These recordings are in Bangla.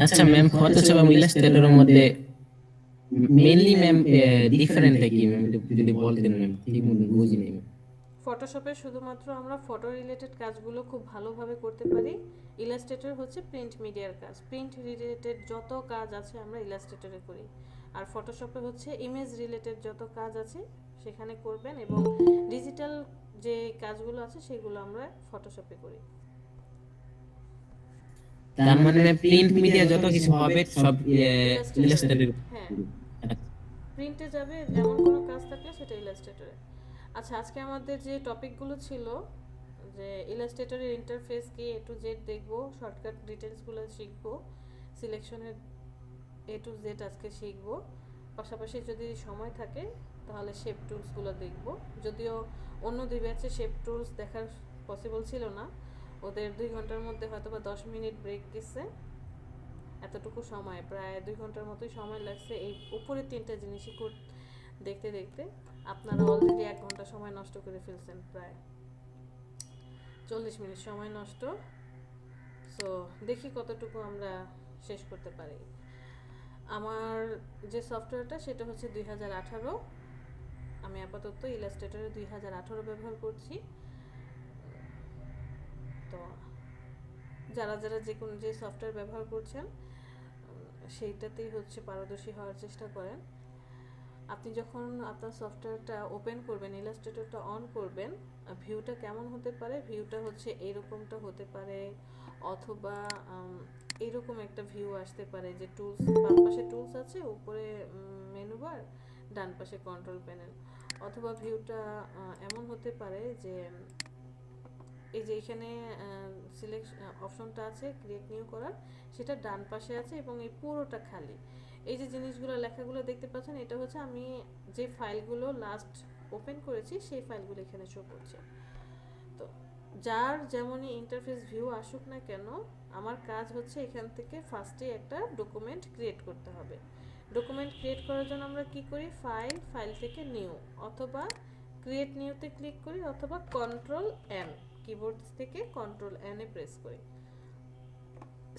আচ্ছা ম্যাম, ফটোশপ এবং ইলাস্ট্রেটরের মধ্যে মেইনলি ম্যাম ডিফারেন্টটা কি ম্যাম, যদি বলতেন ম্যাম, ঠিক মতো বুঝিনি ম্যাম। ফটোশপে শুধুমাত্র আমরা ফটো রিলেটেড কাজগুলো খুব ভালোভাবে করতে পারি। ইলাস্ট্রেটর হচ্ছে প্রিন্ট মিডিয়ার কাজ, প্রিন্ট রিলেটেড যত কাজ আছে আমরা ইলাস্ট্রেটরে করি। আর ফটোশপে হচ্ছে ইমেজ রিলেটেড যত কাজ আছে সেখানে করবেন, এবং ডিজিটাল যে কাজগুলো আছে সেগুলো আমরা ফটোশপে করি। তার মানে ম্যাম প্রিন্ট মিডিয়া যত কিছু হবে সব ইলাস্ট্রেটরে, ইলাস্ট্রেটরের। হ্যাঁ, প্রিন্টে যাবে এমন কোনো কাজ থাকলে সেটা ইলাস্ট্রেটরে। আচ্ছা, আজকে আমাদের যে টপিকগুলো ছিল, যে ইলাস্ট্রেটরের ইন্টারফেস কি এ টু জেড দেখবো, শর্টকাট ডিটেলসগুলো শিখবো, সিলেকশনের এ টু জেড আজকে শিখবো। পাশাপাশি যদি সময় থাকে তাহলে শেপ টুলসগুলো দেখবো। যদিও অন্য দুই ব্যাচে শেপ টুলস দেখার পসিবল ছিল না, ওদের 2 ঘন্টার মধ্যে হয়তো বা 10 মিনিট ব্রেক দিচ্ছে। এতটুকু সময়, প্রায় 2 ঘন্টার মতোই সময় লাগছে এই উপরের তিনটা জিনিসই দেখতে দেখতে। আপনারা অলরেডি 1 ঘন্টা সময় নষ্ট করে ফেলছেন, প্রায় 40 মিনিট সময় নষ্ট। সো দেখি কতটুকু আমরা শেষ করতে পারি। আমার যে সফটওয়্যারটা সেটা হচ্ছে 2018। আমি আপাতত ইলাস্ট্রেটরে 2018 ব্যবহার করছি। তো যারা যারা যে কোনো যে সফটওয়্যার ব্যবহার করছেন সেইটাতেই হচ্ছে পারদর্শী হওয়ার চেষ্টা করেন। আপনি যখন আপনার সফটওয়্যারটা ওপেন করবেন, ইলাস্ট্রেটরটা অন করবেন, ভিউটা কেমন হতে পারে, ভিউটা হচ্ছে এইরকমটা হতে পারে, অথবা এইরকম একটা ভিউ আসতে পারে যে টুলস, বাম পাশে টুলস আছে, উপরে মেনু বার, ডান পাশে কন্ট্রোল প্যানেল। অথবা ভিউটা এমন হতে পারে যে এই যে এখানে সিলেক্ট অপশনটা আছে ক্রিয়েট নিউ করার, সেটা ডান পাশে আছে এবং এই পুরোটা খালি। এই যে জিনিসগুলো লেখাগুলো দেখতে পাচ্ছেন, এটা হচ্ছে আমি যে ফাইলগুলো লাস্ট ওপেন করেছি সেই ফাইলগুলো এখানে শো করছে। তো যার যেমনই ইন্টারফেস ভিউ আসুক না কেন, আমার কাজ হচ্ছে এখান থেকে ফার্স্টে একটা ডকুমেন্ট ক্রিয়েট করতে হবে। ডকুমেন্ট ক্রিয়েট করার জন্য আমরা কি করি, ফাইল থেকে নিউ, অথবা ক্রিয়েট নিউতে ক্লিক করি, অথবা কন্ট্রোল এন, কিবোর্ড থেকে কন্ট্রোল এন এ প্রেস করি।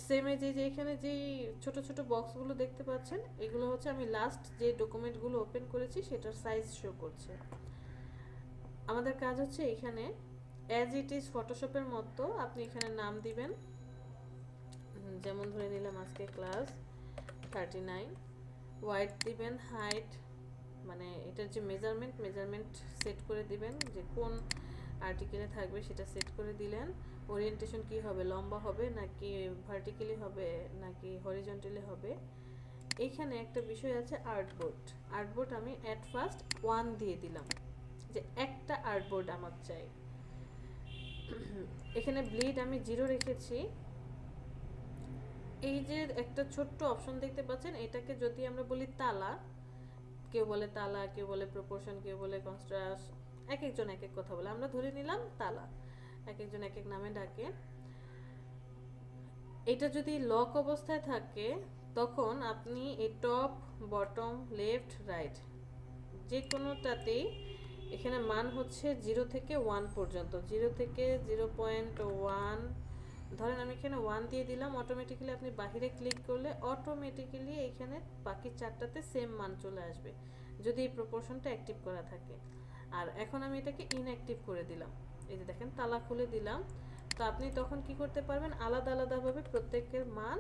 সেম এই যে এখানে যেই ছোট ছোট বক্সগুলো দেখতে পাচ্ছেন, এগুলো হচ্ছে আমি লাস্ট যে ডকুমেন্টগুলো ওপেন করেছি সেটার সাইজ শো করছে। আমাদের কাজ হচ্ছে এখানে অ্যাজ ইট ইজ ফটোশপের মতো আপনি এখানে নাম দিবেন। যেমন ধরে নিলাম আজকে ক্লাস 39, ওয়াইড দিবেন, হাইট মানে এটার যে মেজারমেন্ট সেট করে দিবেন, যে কোন আর্টিকেলে থাকবে সেটা সেট করে দিলেন। ওরিয়েন্টেশন কি হবে, লম্বা হবে নাকি ভার্টিক্যালি হবে নাকি হরিজন্টালি হবে। এইখানে একটা বিষয় আছে আর্টবোর্ড। আর্টবোর্ড আমি অ্যাট ফার্স্ট 1 দিয়ে দিলাম, যে একটা আর্টবোর্ড আমার চাই। এখানে ব্লিড আমি 0 রেখেছি। এই যে একটা ছোট্ট অপশন দেখতে পাচ্ছেন, এটাকে যদি আমরা বলি তালা, কেউ বলে তালা, কেউ বলে প্রপোর্শন, কেউ বলে কনস্ট্রাস্ট, এক একজন এক এক কথা বলে, আমরা ধরে নিলাম তালা, এক একজন এক এক নামে ডাকে। এটা যদি লক অবস্থায় থাকে তখন আপনি এই টপ, বটম, লেফট, রাইট যে কোনোটাতেই, এখানে মান হচ্ছে 0 থেকে 1 পর্যন্ত, 0 থেকে 0.1, ধরেন আমি এখানে 1 দিয়ে দিলাম, অটোমেটিক্যালি আপনি বাহিরে ক্লিক করলে অটোমেটিক্যালি এখানে বাকি চারটাতে সেম মান চলে আসবে, যদি এই প্রপোর্শনটা অ্যাক্টিভ করা থাকে। আর এখন আমি এটাকে ইনঅ্যাক্টিভ করে দিলাম, এই যে দেখেন তালা খুলে দিলাম। তো আপনি তখন কি করতে পারবেন, আলাদা আলাদাভাবে প্রত্যেকের মান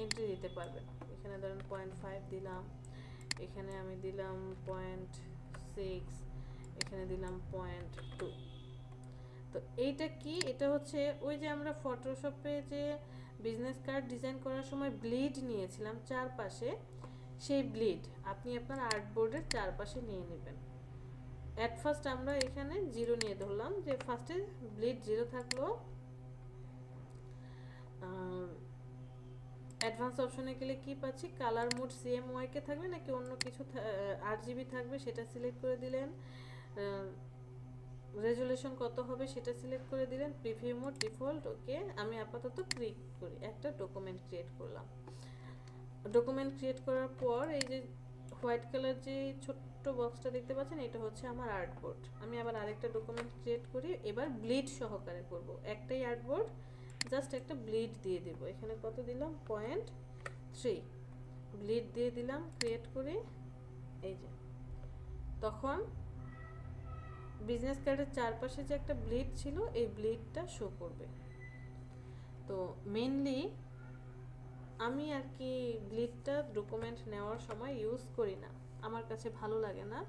এন্ট্রি দিতে পারবেন। এখানে ধরেন 0.5 দিলাম, এখানে আমি দিলাম 0.6, এখানে দিলাম 0.2। তো এইটা কি, এটা হচ্ছে ওই যে আমরা ফটোশপে যে বিজনেস কার্ড ডিজাইন করার সময় ব্লিড নিয়েছিলাম চারপাশে, সেই ব্লিড আপনি আপনার আর্টবোর্ডের চারপাশে নিয়ে নেবেন। অ্যাট ফার্স্ট আমরা এখানে 0 নিয়ে ধরলাম, যে ফার্স্টে ব্লিড 0 থাকলো। অ্যাডভান্স অপশনে গেলে কি পাচ্ছি, কালার মোড সিএমওয়াই কে থাকবে নাকি অন্য কিছু আরজিবি থাকবে সেটা সিলেক্ট করে দিলেন। রেজুলেশন কত হবে সেটা সিলেক্ট করে দিলেন, প্রিভিউ মোড ডিফল্ট, ওকে। আমি আপাতত ক্লিক করি, একটা ডকুমেন্ট ক্রিয়েট করলাম। ডকুমেন্ট ক্রিয়েট করার পর এই যে হোয়াইট কালার যে ছোট্ট বক্সটা দেখতে পাচ্ছেন, এটা হচ্ছে আমার আর্টবোর্ড। আমি আবার আরেকটা ডকুমেন্ট ক্রিয়েট করি, এবার ব্লিড সহকারে করব, একটাই আর্টবোর্ড, জাস্ট একটা ব্লিড দিয়ে দেব। এখানে কত দিলাম, 3 ব্লিড দিয়ে দিলাম, ক্রিয়েট করি। এই যে তখন বিজনেস কার্ডের চারপাশে যে একটা ব্লিড ছিল এই ব্লিডটা শো করবে। তো মেইনলি আমি আর কি ব্লিডটা ডকুমেন্ট নেওয়ার সময় ইউজ করি না, আমার কাছে ভালো লাগে না।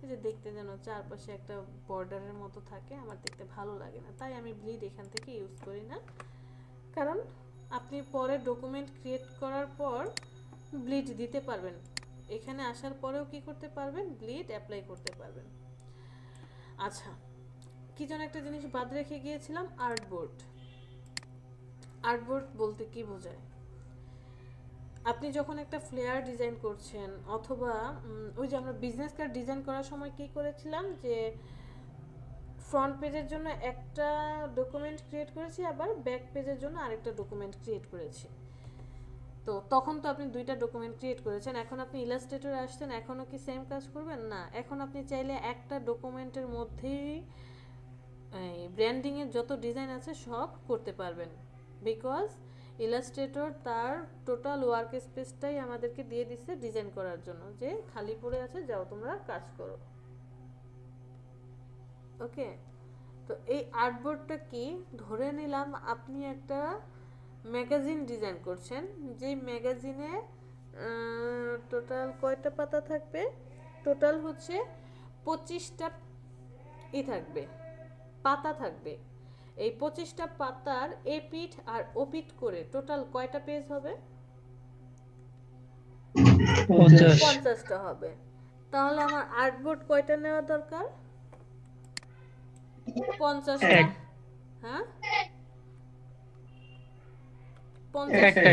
এই যে দেখতে যেন চারপাশে একটা বর্ডারের মতো থাকে, আমার দেখতে ভালো লাগে না, তাই আমি ব্লিড এখান থেকে ইউজ করি না। কারণ আপনি পরে ডকুমেন্ট ক্রিয়েট করার পর ব্লিড দিতে পারবেন, এখানে আসার পরেও কি করতে পারবেন, ব্লিড অ্যাপ্লাই করতে পারবেন। আচ্ছা, কি যেন একটা জিনিস বাদ রেখে গিয়েছিলাম, আর্টবোর্ড। আর্টবোর্ড বলতে কি বোঝায়? আপনি যখন একটা ফ্লেয়ার ডিজাইন করছেন, অথবা ওই যে আমরা বিজনেস কার্ড ডিজাইন করার সময় কি করেছিলাম, যে ফ্রন্ট পেজের জন্য একটা ডকুমেন্ট ক্রিয়েট করেছি, আবার ব্যাক পেজের জন্য আরেকটা ডকুমেন্ট ক্রিয়েট করেছি। তো তখন তো আপনি দুইটা ডকুমেন্ট ক্রিয়েট করেছেন, এখন আপনি ইলাস্ট্রেটরে আসছেন, এখনও কি সেম কাজ করবেন? না, এখন আপনি চাইলে একটা ডকুমেন্টের মধ্যেই ব্র্যান্ডিংয়ের যত ডিজাইন আছে সব করতে পারবেন, বিকজ ইলাস্ট্রেটর তার টোটাল ওয়ার্ক স্পেসটাই আমাদেরকে দিয়ে দিচ্ছে ডিজাইন করার জন্য, যে খালি পড়ে আছে, যাও তোমরা কাজ করো। ওকে, তো এই আর্টবোর্ডটা কি, ধরে নিলাম আপনি একটা ম্যাগাজিন ডিজাইন করছেন, যে ম্যাগাজিনে টোটাল কয়টা পাতা থাকবে, টোটাল হচ্ছে 25টা থাকবে, পাতা থাকবে। এই 25টা পাতার এপিঠ আর ওপিঠ করে টোটাল কয়টা পেজ হবে? 50টা হবে। তাহলে আমার আর্টবোর্ড কয়টা নেওয়া দরকার? 50টা। হ্যাঁ, 50টা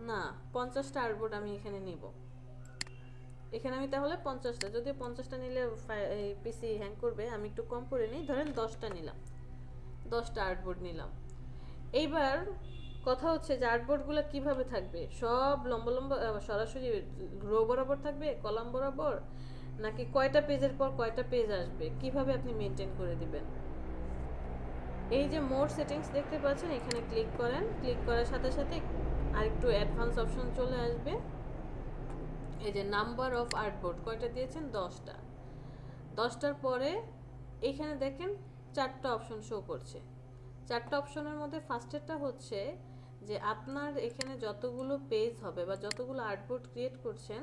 না, 50টা আর্টবোর্ড আমি এখানে নিব। এখানে আমি তাহলে 50টা, যদিও 50টা নিলে পিসি হ্যাং করবে, আমি একটু কম করে নিই, ধরেন 10টা নিলাম, 10টা আর্টবোর্ড নিলাম। এইবার কথা হচ্ছে যে আর্টবোর্ডগুলো কিভাবে থাকবে, সব লম্বা লম্বা সরাসরি রো বরাবর থাকবে, কলাম বরাবর, নাকি কয়টা পেজের পর কয়টা পেজ আসবে, কিভাবে আপনি মেনটেন করে দিবেন? এই যে মোর সেটিংস দেখতে পাচ্ছেন, এখানে ক্লিক করেন, ক্লিক করার সাথে সাথে আরেকটু অ্যাডভান্স অপশন চলে আসবে। এই যে নাম্বার অফ আর্টবোর্ড কয়টা দিয়েছেন, 10টা। 10টার পরে এখানে দেখেন 4টা অপশন শো করছে। 4টা অপশনের মধ্যে ফার্স্টেরটা হচ্ছে যে আপনার এখানে যতগুলো পেজ হবে বা যতগুলো আর্টবোর্ড ক্রিয়েট করছেন,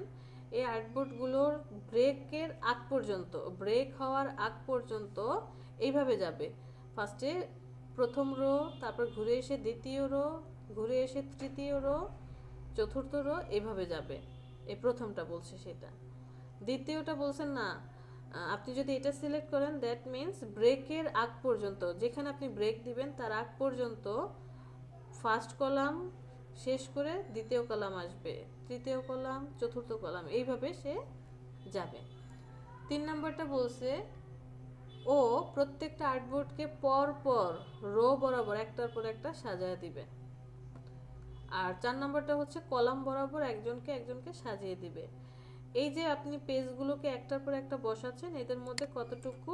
এই আর্টবোর্ডগুলোর ব্রেকের আগ পর্যন্ত, ব্রেক হওয়ার আগ পর্যন্ত এইভাবে যাবে। ফার্স্টে প্রথম রো, তারপর ঘুরে এসে দ্বিতীয় রো, ঘুরে এসে তৃতীয় রো, চতুর্থ রো, এইভাবে যাবে। এই প্রথমটা বলছে সেটা। দ্বিতীয়টা বলছেন না, আপনি যদি এটা সিলেক্ট করেন, দ্যাট মিন্স ব্রেকের আগ পর্যন্ত, যেখানে আপনি ব্রেক দিবেন তার আগ পর্যন্ত ফার্স্ট কলাম শেষ করে দ্বিতীয় কলাম আসবে, তৃতীয় কলাম, চতুর্থ কলাম, এইভাবে সে যাবে। 3 নম্বরটা বলছে ও প্রত্যেকটা আর্টবোর্ডকে পর পর রো বরাবর একটার পর একটা সাজায় দিবে। আর 4 নম্বরটা হচ্ছে কলাম বরাবর একজনকে একজনকে সাজিয়ে দিবে। এই যে আপনি পেজগুলোকে একটার পর একটা বসাচ্ছেন, এদের মধ্যে কতটুকু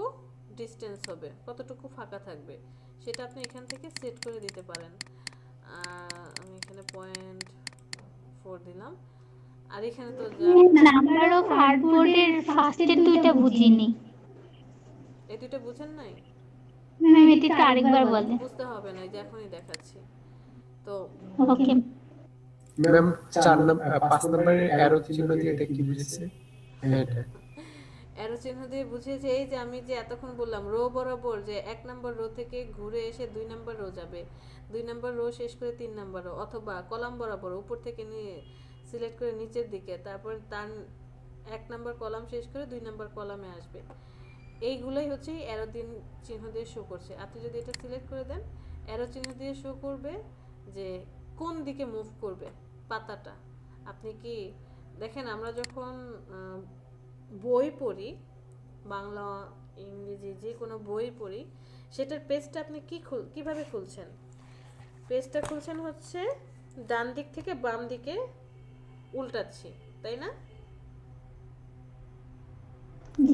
ডিস্টেন্স হবে, কতটুকু ফাঁকা থাকবে, সেটা আপনি এখান থেকে সেট করে দিতে পারেন। আমি এখানে 0.4 দিলাম। আর এখানে তো নাম্বার অফ আর্টবোর্ডের ফার্স্টের দুইটা বুঝিনি। এই দুটো বুঝেন নাই? ম্যাম এটা আরেকবার বলেন। বুঝতে হবে না, এই যে এখনই দেখাচ্ছি। তো ওকে ম্যাম 5 নম্বরের অ্যারো চিহ্ন দিয়ে এটা কি বুঝেছে? এটা অ্যারো চিহ্ন দিয়ে বুঝিয়েছে, এই যে আমি যে এতক্ষণ বললাম রো বরাবর, যে 1 নম্বর রো থেকে ঘুরে এসে 2 নম্বর রো যাবে, 2 নম্বর রো শেষ করে 3 নম্বর রো, অথবা কলাম বরাবর উপর থেকে নিয়ে সিলেক্ট করে নিচের দিকে, তারপর তার 1 নম্বর কলাম শেষ করে 2 নম্বর কলামে আসবে। এইগুলোই হচ্ছে অ্যারো চিহ্ন দিয়ে শো করছে। আপনি যদি এটা সিলেক্ট করে দেন, অ্যারো চিহ্ন দিয়ে শো করবে যে কোন দিকে মুভ করবে পাতাটা। আপনি কি দেখেন, আমরা যখন বই পড়ি, বাংলা ইংরেজি যে কোনো বই পড়ি, সেটার পেজটা আপনি কিভাবে খুলছেন? পেজটা খুলছেন হচ্ছে ডান দিক থেকে বাম দিকে উল্টাচ্ছি, তাই না?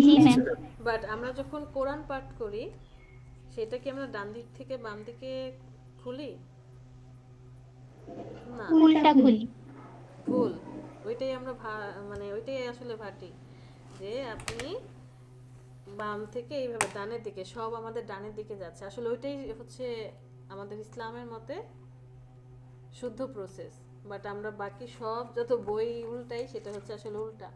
জি ম্যাম। বাট আমরা যখন কোরআন পাঠ করি, সেটা কি আমরা ডান দিক থেকে বাম দিকে খুলি? না, উল্টা খুলি। ভুল। ওইটাই আমরা মানে ওইটাই আসলে ভাটি, যে আপনি বাম থেকে এইভাবে ডানের দিকে, সব আমাদের ডানের দিকে যাচ্ছে, আসলে ওইটাই হচ্ছে আমাদের ইসলামের মতে শুদ্ধ প্রসেস। বাট আমরা বাকি সব যত বই উল্টাই, সেটা হচ্ছে আসলে উল্টা।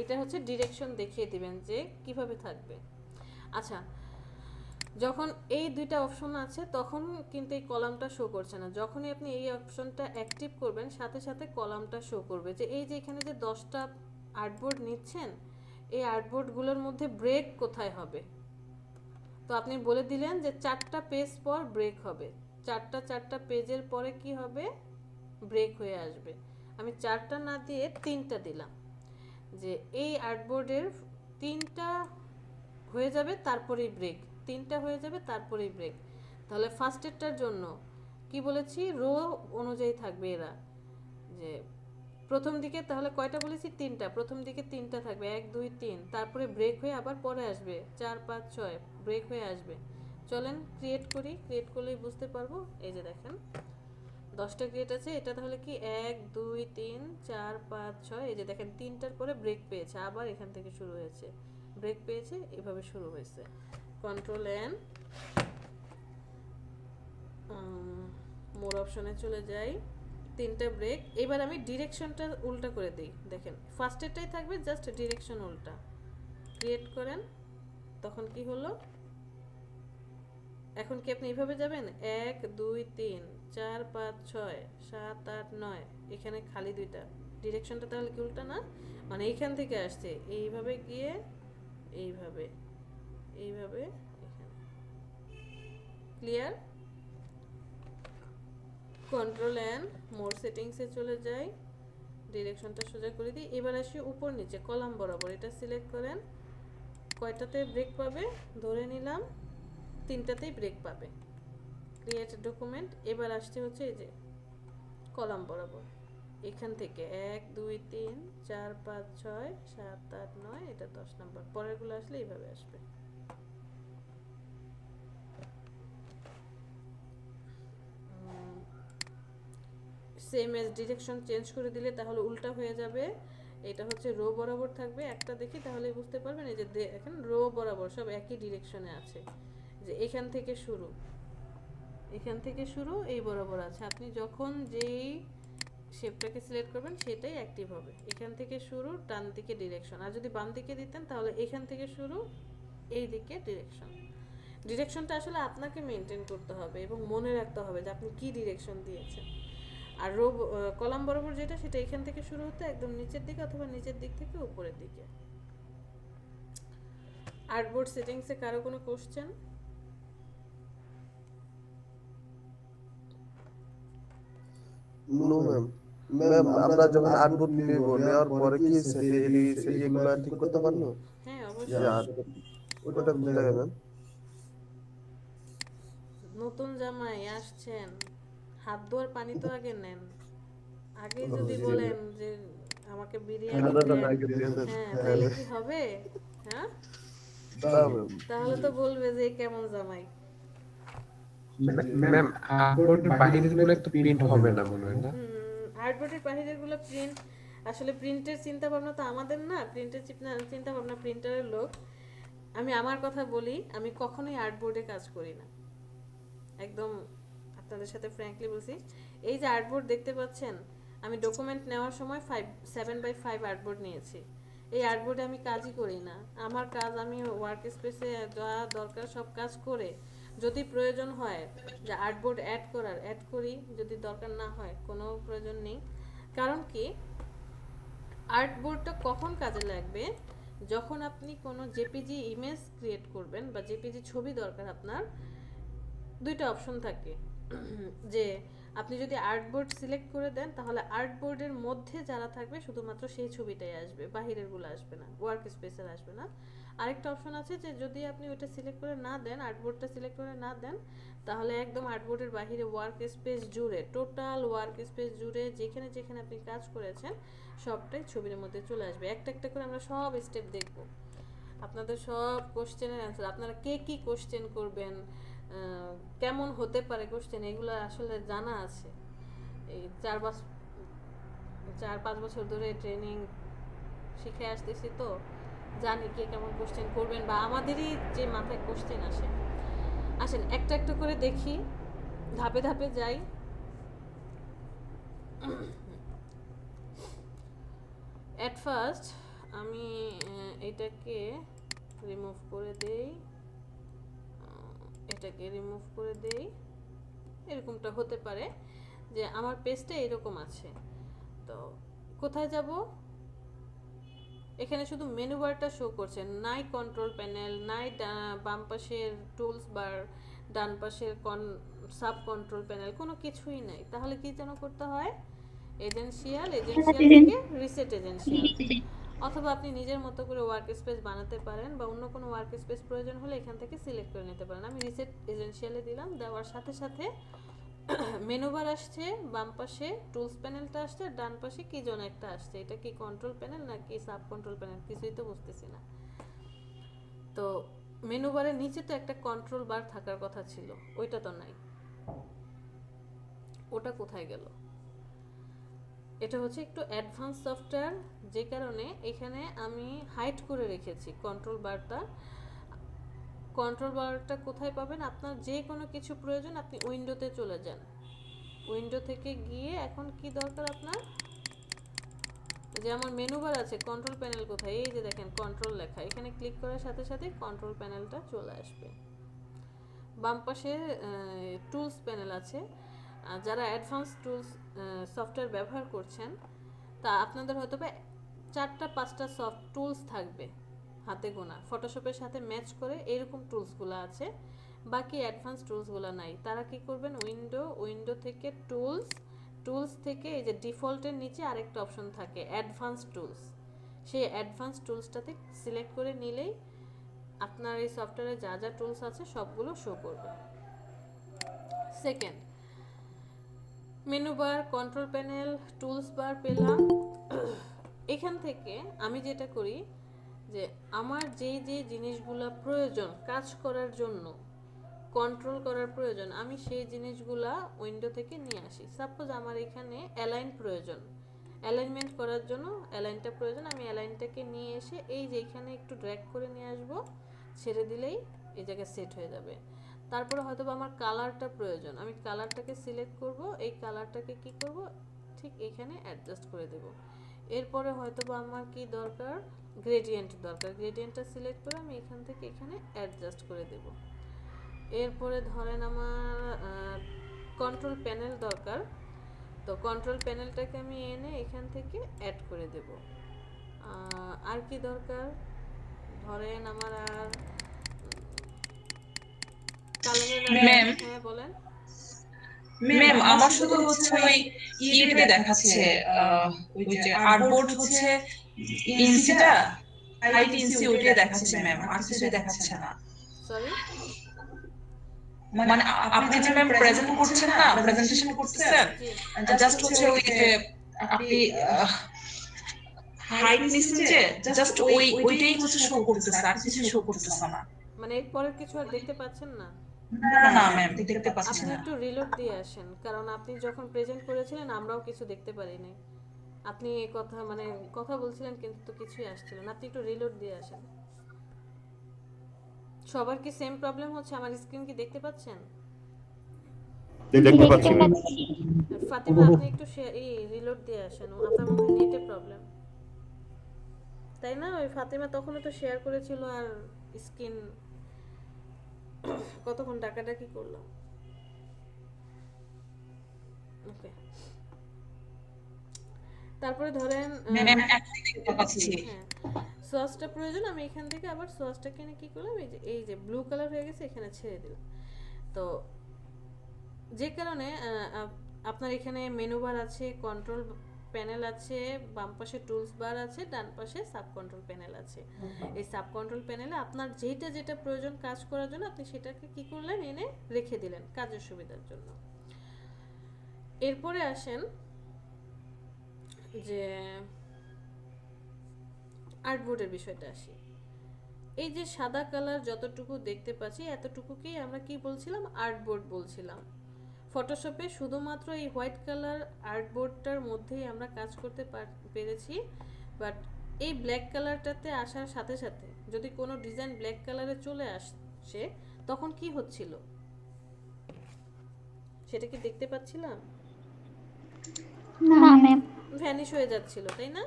এটা হচ্ছে ডিরেকশন দেখিয়ে দিবেন যে কিভাবে থাকবে। আচ্ছা, যখন এই দুইটা অপশন আছে তখন কিন্তু এই কলামটা শো করছে না। যখনই আপনি এই অপশনটা অ্যাক্টিভ করবেন, সাথে সাথে কলামটা শো করবে যে এই যে এখানে যে 10টা আর্টবোর্ড নিচ্ছেন, এই আর্টবোর্ডগুলোর মধ্যে ব্রেক কোথায় হবে। তো আপনি বলে দিলেন যে 4টা পেজ পর ব্রেক হবে, চারটা পেজের পরে কি হবে, ব্রেক হয়ে আসবে। আমি 4টা না দিয়ে 3টা দিলাম, যে এই আর্টবোর্ডের 3টা হয়ে যাবে তারপরেই ব্রেক, 3টা হয়ে যাবে তারপরেই ব্রেক। তাহলে ফার্স্টেরটার জন্য কি বলেছি, রো অনুযায়ী থাকবে এরা, যে প্রথম দিকে তাহলে কয়টা বলেছি, 3টা, প্রথম দিকে 3টা থাকবে, 1 2 3, তারপরে ব্রেক হয়ে আবার পরে আসবে 4 5 6, ব্রেক হয়ে আসবে। চলেন ক্রিয়েট করি, ক্রিয়েট করলেই বুঝতে পারবো। এই যে দেখেন 10টা ক্রিয়েট আছে, এটা তাহলে কি 1 2 3 4 5 6, এই যে দেখেন 3টার পরে ব্রেক পেয়েছে, আবার এখান থেকে শুরু হয়েছে, ব্রেক পেয়েছে, এভাবে শুরু হয়েছে। কন্ট্রোল এন, মোর অপশনে চলে যাই, 3টা ব্রেক। এবার আমি ডিরেকশনটা উল্টা করে দিই, দেখেন ফার্স্টেরটাই থাকবে, জাস্ট ডিরেকশন উল্টা। ক্রিয়েট করেন, তখন কি হলো, এখন কি আপনি এইভাবে যাবেন 1 2 3 4 5 6 7 8 9, এখানে খালি 2টা, ডিরেকশনটা তাহলে কি উল্টা না, মানে এইখান থেকে আসছে, এইভাবে গিয়ে এইভাবে এইভাবে এখানে। ক্লিয়ার? কন্ট্রোল এন, মোর সেটিংসে চলে যাই, ডিরেকশনটা সোজা করে দিই। এবার আসি উপর নিচে কলাম বরাবর, এটা সিলেক্ট করেন, কয়টাতে ব্রেক পাবে, ধরে নিলাম 3টাতেই ব্রেক পাবে। ক্রিয়েট ডকুমেন্ট, এবার আসছে হচ্ছে এই যে কলাম বরাবর, এখান থেকে 1 2 3 4 5 6 7 8 9, এটা 10 নাম্বার, পরেরগুলো আসলে এইভাবে আসবে। সেম এজ ডিরেকশন চেঞ্জ করে দিলে তাহলে উল্টা হয়ে যাবে। এটা হচ্ছে রো বরাবর থাকবে, একটা দেখি তাহলে বুঝতে পারবেন। এই যে এখন রো বরাবর সব একই ডিরেকশনে আছে, যে এখান থেকে শুরু, এখান থেকে শুরু এই বরাবর আছে। আপনি যখন যেই শেপটাকে সিলেক্ট করবেন সেটাই অ্যাক্টিভ হবে। এখান থেকে শুরু, ডান দিকে ডিরেকশন, আর যদি বাম দিকে দিতেন তাহলে এখান থেকে শুরু, এই দিকে ডিরেকশন। ডিরেকশনটা আসলে আপনাকে মেনটেন করতে হবে এবং মনে রাখতে হবে যে আপনি কি ডিরেকশন দিয়েছেন। আর রো কলাম বরাবর যেটা, সেটা এখান থেকে শুরু হতে একদম নিচের দিকে, অথবা নিচের দিক থেকে উপরের দিকে। আর্টবোর্ড সেটিংসে কারো কোনো কোশ্চেন? No ma'am. ম্যাম আমরা যখন আর্টবোর্ড নেব, নেওয়ার পরে কি এগুলো ঠিক করতে পারবো? হ্যাঁ যে অবশ্যই। ওটা কোথায় ম্যাম? নতুন জামাই আসছেন, হাত ধোয়ার পানি তো আগে নেন। আগে যদি বলেন যে আমাকে বিরিয়ানি ঠান্ডাটা দেন, আগে দিয়ে দেন। হ্যাঁ তাহলে কি হবে? হ্যাঁ, না ম্যাম। তাহলে তো বলবে যে কেমন জামাই। ম্যাম আর্টবোর্ডের বাইরের গুলো একটু প্রিন্ট হবে না মনে হয় না? আর্টবোর্ডের বাহিরের গুলো প্রিন্ট, আসলে প্রিন্টের চিন্তা ভাবনা তো আমাদের না, প্রিন্টের চিন্তা ভাবনা প্রিন্টারের লোক। আমি আমার কথা বলি, আমি কখনোই আর্টবোর্ডে কাজ করি না, একদম আপনাদের সাথে ফ্র্যাঙ্কলি বলছি। এই যে আর্টবোর্ড দেখতে পাচ্ছেন, আমি ডকুমেন্ট নেওয়ার সময় 7x5 আর্টবোর্ড নিয়েছি। এই আর্টবোর্ডে আমি কাজই করি না। আমার কাজ, আমি ওয়ার্ক স্পেসে যা দরকার সব কাজ করে, যদি প্রয়োজন হয় যে আর্টবোর্ড অ্যাড করার, অ্যাড করি, যদি দরকার না হয় কোনো প্রয়োজন নেই। কারণ কি, আর্টবোর্ডটা কখন কাজে লাগবে, যখন আপনি কোনো জেপিজি ইমেজ ক্রিয়েট করবেন বা জেপিজি ছবি দরকার আপনার, দুইটা অপশন থাকে। যে আপনি যদি আর্টবোর্ড সিলেক্ট করে দেন, তাহলে আর্টবোর্ডের মধ্যে যারা থাকবে শুধুমাত্র সেই ছবিটাই আসবে, বাহিরেরগুলো আসবে না, ওয়ার্ক স্পেসের আসবে না। আরেকটা অপশন আছে যে যদি আপনি ওইটা সিলেক্ট করে না দেন, আর্টবোর্ডটা সিলেক্ট করে না দেন, তাহলে একদম আর্টবোর্ডের বাহিরে ওয়ার্ক স্পেস জুড়ে, টোটাল ওয়ার্ক স্পেস জুড়ে যেখানে যেখানে আপনি কাজ করেছেন সবটাই ছবির মধ্যে চলে আসবে। একটা একটা করে আমরা সব স্টেপ দেখব, আপনাদের সব কোশ্চেনের অ্যান্সার, আপনারা কে কী কোশ্চেন করবেন, কেমন হতে পারে কোশ্চেন, এগুলো আসলে জানা আছে। এই 4-5 বছর ধরে ট্রেনিং শিখে আসতেছি, তো জানি কে কেমন কোশ্চেন করবেন বা আমাদেরই যে মাথায় কোশ্চেন আসে। আসেন একটা একটা করে দেখি, ধাপে ধাপে যাই। এট ফার্স্ট আমি এটাকে রিমুভ করে দেই, এটাকে রিমুভ করে দেই। এরকমটা হতে পারে যে আমার পেজটা এরকম আছে, তো কোথায় যাব? এখানে শুধু মেনু বারটা শো করছে, নাই কন্ট্রোল প্যানেল, নাই বাম পাশের টুলস বার, ডান পাশের সাব কন্ট্রোল প্যানেল, কোনো কিছুই নাই। তাহলে কি যেন করতে হয়? এজেন্সিয়াল থেকে রিসেট এজেন্সিয়াল, অথবা আপনি নিজের মতো করে ওয়ার্ক স্পেস বানাতে পারেন, বা অন্য কোনো ওয়ার্ক স্পেস প্রয়োজন হলে এখান থেকে সিলেক্ট করে নিতে পারেন। আমি রিসেট এজেন্সিয়ালে দিলাম, দেওয়ার সাথে সাথে মেনু বার আসছে, বাম পাশে টুলস প্যানেলটা আসছে, ডান পাশে কি যেন একটা আসছে। এটা কি কন্ট্রোল প্যানেল নাকি সাব কন্ট্রোল প্যানেল কিছুই তো বুঝতেছি না। তো মেনু বারের নিচে তো একটা কন্ট্রোল বার থাকার কথা ছিল, ওইটা তো নাই। ওটা কোথায় গেল? এটা হচ্ছে একটু অ্যাডভান্স সফটওয়্যার, যে কারণে এখানে আমি হাইড করে রেখেছি কন্ট্রোল বারটা। কন্ট্রোল বারটা কোথায় পাবেন? আপনার যে কোনো কিছু প্রয়োজন আপনি উইন্ডোতে চলে যান, উইন্ডো থেকে গিয়ে এখন কি দরকার আপনার, যে আমার মেনু বার আছে, কন্ট্রোল প্যানেল কোথায়? এই যে দেখেন কন্ট্রোল লেখা, এখানে ক্লিক করার সাথে সাথে কন্ট্রোল প্যানেলটা চলে আসবে। বাম পাশে টুলস প্যানেল আছে। যারা অ্যাডভান্স টুলস সফটওয়্যার ব্যবহার করছেন, তা আপনাদের হয়তো বা 4-5টা টুলস থাকবে হাতে গোনা, ফটোশপের সাথে ম্যাচ করে এরকম টুলসগুলো আছে, বাকি অ্যাডভান্স টুলসগুলো নাই। তারা কি করবেন? উইন্ডো থেকে টুলস থেকে এই যে ডিফল্টের নিচে আরেকটা অপশন থাকে অ্যাডভান্স টুলস, সেই অ্যাডভান্স টুলসটাতে সিলেক্ট করে নিলেই আপনার এই সফটওয়্যারে যা যা টুলস আছে সবগুলো শো করবে। Second, menu bar, control panel, tools বার পেলাম। এখান থেকে আমি যেটা করি, যে আমার যেই যে জিনিসগুলো প্রয়োজন কাজ করার জন্য, কন্ট্রোল করার প্রয়োজন, আমি সেই জিনিসগুলা উইন্ডো থেকে নিয়ে আসি। সাপোজ আমার এখানে অ্যালাইন প্রয়োজন, অ্যালাইনমেন্ট করার জন্য অ্যালাইনটা প্রয়োজন, আমি অ্যালাইনটাকে নিয়ে এসে এই যে এখানে একটু ড্র্যাগ করে নিয়ে আসবো, ছেড়ে দিলেই এই জায়গায় সেট হয়ে যাবে। তারপরে হয়তো আমার কালারটা প্রয়োজন, আমি কালারটাকে সিলেক্ট করব, এই কালারটাকে কি করব, ঠিক এখানে অ্যাডজাস্ট করে দেব। এরপরে হয়তো আমার কি দরকার, গ্রেডিয়েন্ট দরকার, গ্রেডিয়েন্টটা সিলেক্ট করে আমি এখান থেকে এখানে অ্যাডজাস্ট করে দেব। এরপরে ধরেন আমার কন্ট্রোল প্যানেল দরকার, তো কন্ট্রোল প্যানেলটাকে আমি এনে এখান থেকে অ্যাড করে দেব। আর কি দরকার, ধরেন আমার আর কালারের, ম্যাম হ্যাঁ বলেন। ম্যাম আমার শুধু হচ্ছে ওই ইয়েটাই দেখাচ্ছে, ওই যে আর্টবোর্ড হচ্ছে ইনসিটা হাইট ইনসি ওইটাই দেখাচ্ছে ম্যাম, আর কিছুই দেখাচ্ছে না। সরি, মানে আপনি যে ম্যাম প্রেজেন্ট করছেন না, প্রেজেন্টেশন করতেছেন, জাস্ট হচ্ছে ওই যে আপনি হাইট নিছেন যে জাস্ট ওইটাই হচ্ছে শো করতেছে, আর কিছু শো করতেছে না। মানে এর পরের কিছু আর দেখতে পাচ্ছেন না? না না ম্যাম, দেখতে পাচ্ছি আপনি না। একটু রিলোড দিয়ে আসেন, কারণ আপনি যখন প্রেজেন্ট করেছিলেন আমরাও কিছু দেখতে পারিনি। আপনি কথা বলছিলেন কিন্তু কিছুই আসছিল না, আপনি একটু রিলোড দিয়ে আসেন। সবার কি সেম প্রবলেম হচ্ছে? আমার স্ক্রিন কি দেখতে পাচ্ছেন? দেখতে পাচ্ছি ম্যাম। ফাতিমা আপনি একটু রিলোড দিয়ে আসেন, আপনার মনে হয় নেটে প্রবলেম, তাই না? ওই ফাতিমা তখনও তো শেয়ার করেছিল আর স্ক্রিন কতক্ষণ ডাকাডাকি করলাম। ওকে, তারপরে ধরেন ম্যাম এখন দেখতে পাচ্ছি। হ্যাঁ, সসটা প্রয়োজন, আমি এখান থেকে আবার সসটা কিনে কি করলাম, এই যে ব্লু কালার হয়ে গেছে এখানে ছেড়ে দিলাম। তো যে কারণে আপনার এখানে মেনু বার আছে, কন্ট্রোল প্যানেল আছে, বাম পাশে টুলস বার আছে, ডান পাশে সাব কন্ট্রোল প্যানেল আছে। এই সাব কন্ট্রোল প্যানেলে আপনার যেটা প্রয়োজন কাজ করার জন্য আপনি সেটাকে কি করলেন, এনে রেখে দিলেন কাজের সুবিধার জন্য। এরপরে আসেন যে আর্টবোর্ডের বিষয়টা আসি। এই যে সাদা কালার যতটুকু দেখতে পাচ্ছি এতটুকুকেই আমরা কি বলছিলাম, আর্টবোর্ড বলছিলাম। ফটোশপে শুধুমাত্র এই হোয়াইট কালার আর্টবোর্ডটার মধ্যেই আমরা কাজ করতে পেরেছি, বাট এই ব্ল্যাক কালারটাতে আসার সাথে সাথে যদি কোনো ডিজাইন ব্ল্যাক কালারে চলে আসছে তখন কি হচ্ছিল সেটা কি দেখতে পাচ্ছিলাম? না ম্যাম। ভ্যানিশ হয়ে যাচ্ছিল, তাই না?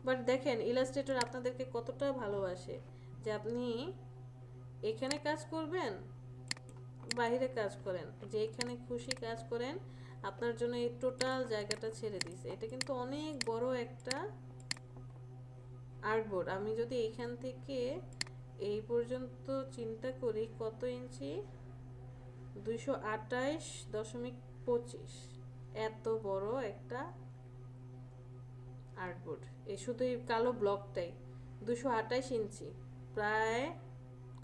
বাট দেখেন ইলাস্ট্রেটর আপনাদেরকে কতটা ভালোবাসে যে আপনি এখানে কাজ করবেন, বাইরে কাজ করেন, যে এখানে খুশি কাজ করেন, আপনার জন্য এই টোটাল জায়গাটা ছেড়ে দিছে। এটা কিন্তু অনেক বড় একটা আর্টবোর্ড। আমি যদি এখান থেকে এই পর্যন্ত চিন্তা করি, কত ইঞ্চি, 228.25, এত বড় একটা আর্টবোর্ড। এই শুধু এই কালো ব্লকটাই 228 ইঞ্চি, প্রায়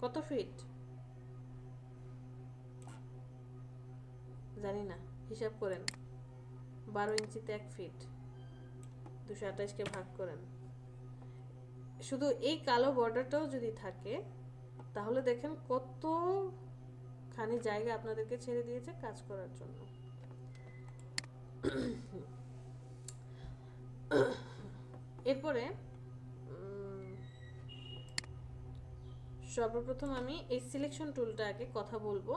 কত ফিট জানি না, হিসাব করেন। 12 ইঞ্চিতে 1 ফিট, 228কে ভাগ করেন। শুধু এই কালো বর্ডারটাও যদি থাকে তাহলে দেখেন কতখানি জায়গা আপনাদেরকে ছেড়ে দিয়েছে কাজ করার জন্য। এরপরে সর্বপ্রথম আমি এই সিলেকশন টুলটা আগে কথা বলবো।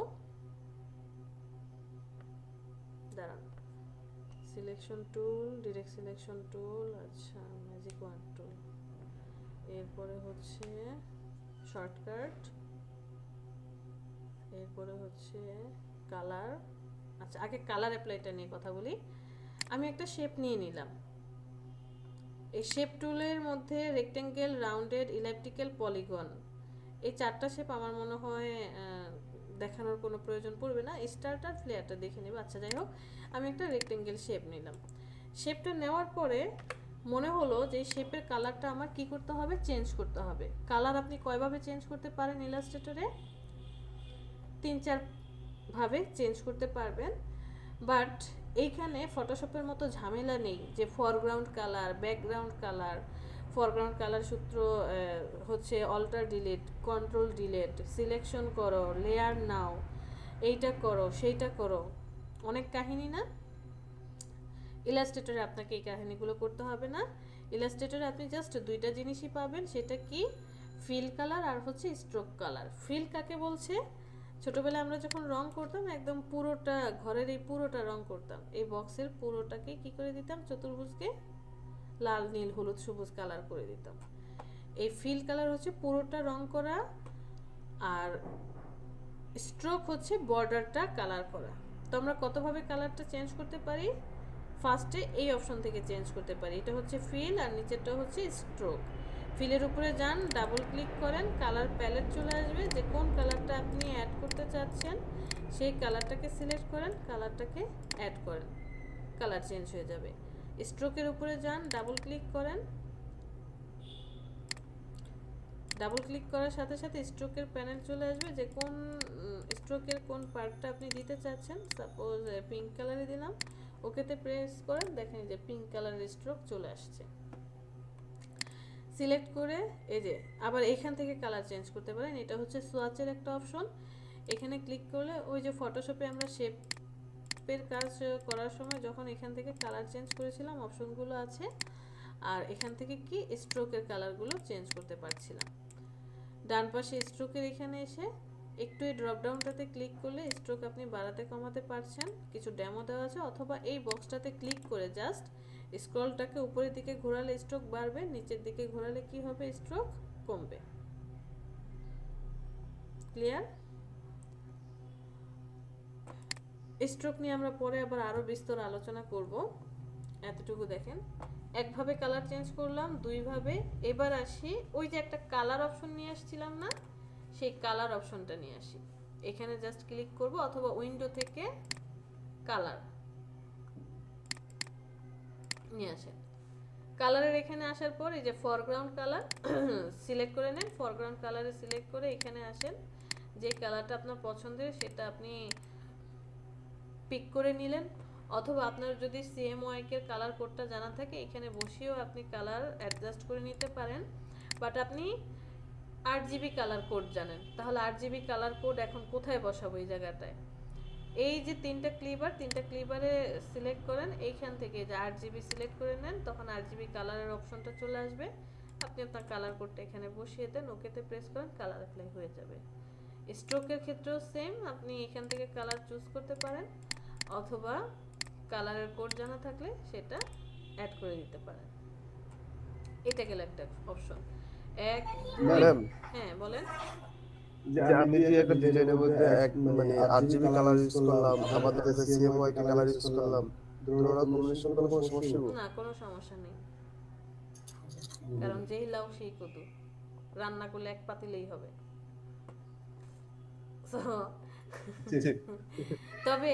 দাঁড়ান, selection tool, direct selection tool, আচ্ছা ম্যাজিক ওয়ান টুল, এরপরে হচ্ছে শর্টকাট, এরপরে হচ্ছে কালার। আচ্ছা আগে কালার অ্যাপ্লাইটা নিয়ে কথা বলি। আমি একটা শেপ নিয়ে নিলাম। এই শেপ টুলের মধ্যে রেক্টেঙ্গেল, রাউন্ডেড, ইলিপ্টিক্যাল, পলিগন, এই চারটা শেপ আমার মনে হয় দেখানোর কোনো প্রয়োজন পড়বে না, স্টার্টার ফ্লেয়ারটা দেখে নেব। আচ্ছা যাই হোক, আমি একটা রেক্টেঙ্গেল শেপ নিলাম। শেপটা নেওয়ার পরে মনে হলো যে শেপের কালারটা আমার কি করতে হবে, চেঞ্জ করতে হবে। কালার আপনি কয়ভাবে চেঞ্জ করতে পারেন ইলাস্ট্রেটরে? 3-4 ভাবে চেঞ্জ করতে পারবেন। বাট এইখানে ফটোশপের মতো ঝামেলা নেই যে foreground colour, background colour. Foreground colour সূত্র হচ্ছে alter delete, control delete, selection করো, লেয়ার নাও, এইটা করো, সেইটা করো, অনেক কাহিনী না? ইলাস্ট্রেটরে আপনাকে এই কাহিনীগুলো করতে হবে না। ইলাস্ট্রেটরে আপনি জাস্ট দুইটা জিনিসই পাবেন, সেটা কি, ফিল কালার আর হচ্ছে স্ট্রোক কালার। ফিল কাকে বলছে? ছোটবেলায় আমরা যখন রং করতাম একদম পুরোটা, ঘরের এই পুরোটা রং করতাম, এই বক্সের পুরোটাকে কি করে দিতাম, চতুর্ভুজকে লাল, নীল, হলুদ, সবুজ কালার করে দিতাম। এই ফিল কালার হচ্ছে পুরোটা রং করা, আর স্ট্রোক হচ্ছে বর্ডারটা কালার করা। তো আমরা কতভাবে কালারটা চেঞ্জ করতে পারি? ফার্স্টে এই অপশন থেকে চেঞ্জ করতে পারি। এটা হচ্ছে ফিল আর নিচেরটা হচ্ছে স্ট্রোক। ফিলের উপরে যান, ডাবল ক্লিক করেন, কালার প্যালেট চলে আসবে, যে কোন কালারটা আপনি অ্যাড করতে চাচ্ছেন সেই কালারটাকে সিলেক্ট করেন, কালারটাকে অ্যাড করেন, কালার চেঞ্জ হয়ে যাবে। স্ট্রোকের উপরে যান, ডাবল ক্লিক করেন, ডাবল ক্লিক করার সাথে সাথে স্ট্রোকের প্যানেল চলে আসবে, যে কোন স্ট্রোকের কোন পার্টটা আপনি দিতে চাচ্ছেন। সাপোজ পিঙ্ক কালারে দিলাম, ওকেতে প্রেস করেন, দেখেন যে পিঙ্ক কালারের স্ট্রোক চলে আসছে। সিলেক্ট করে এই যে আবার এখান থেকে কালার চেঞ্জ করতে পারেন। এটা হচ্ছে সোয়াচের একটা অপশন। এখানে ক্লিক করলে ওই যে ফটোশপে আমরা শেপের কাজ করার সময় যখন এখান থেকে কালার চেঞ্জ করেছিলাম অপশনগুলো আছে, আর এখান থেকে কি স্ট্রোকের কালারগুলো চেঞ্জ করতে পারছিলাম। ডান পাশে স্ট্রোকের এখানে এসে একটু এই ড্রপ ডাউনটাতে ক্লিক করলে স্ট্রোক আপনি বাড়াতে কমাতে পারছেন, কিছু ডেমো দেওয়া আছে। অথবা এই বক্সটাতে ক্লিক করে জাস্ট স্ক্রলটাকে উপরের দিকে ঘোরালে স্ট্রোক বাড়বে, নিচের দিকে ঘোরালে কি হবে, স্ট্রোক কমবে। ক্লিয়ার? স্ট্রোক নিয়ে আমরা পরে আবার আরো বিস্তর আলোচনা করব। এতটুকু দেখেন, একভাবে কালার চেঞ্জ করলাম, দুইভাবে। এবার আসি ওই যে একটা কালার অপশন নিয়ে আসছিলাম না, সেই কালার অপশনটা নিয়ে আসি। এখানে জাস্ট ক্লিক করব, অথবা উইন্ডো থেকে কালার নিয়ে আসেন। কালারের এখানে আসার পর এই যে ফরগ্রাউন্ড কালার সিলেক্ট করে নেন। ফরগ্রাউন্ড কালারে সিলেক্ট করে এখানে আসেন, যে কালারটা আপনার পছন্দের সেটা আপনি পিক করে নিলেন। অথবা আপনার যদি সিএমওয়াইকের কালার কোডটা জানা থাকে এখানে বসিয়েও আপনি কালার অ্যাডজাস্ট করে নিতে পারেন। বাট আপনি RGB কালার কোড জানেন, তাহলে RGB কালার কোড এখন কোথায় বসাবো? এই জায়গাটায় এই যে তিনটা ক্লিবারে সিলেক্ট করেন, এইখান থেকে যে আরজিবি সিলেক্ট করে নেন, তখন আরজিবি কালারের অপশনটা চলে আসবে। আপনি আপনার কালার কোডটা এখানে বসিয়ে দেন, ওকেতে প্রেস করেন, কালার অ্যাপ্লাই হয়ে যাবে। স্ট্রোকের ক্ষেত্রেও সেম, আপনি এখান থেকে কালার চুজ করতে পারেন, অথবা কালারের কোড জানা থাকলে সেটা অ্যাড করে দিতে পারেন। এটা গেল একটা অপশন। এক দুই, ম্যাডাম, হ্যাঁ বলেন। যে আমি যে একটা ডিজাইনের মধ্যে এক মানে আরজিবি কালার ইউজ করলাম, আমাদের কাছে সিএমওয়াই কে কালার ইউজ করলাম, দুটোর কম্বিনেশন কোনো সমস্যা হবে? না, কোনো সমস্যা নেই, কারণ যেই লাউ সেই কদু, রান্না করলে এক পাতিলেই হবে। So, তবে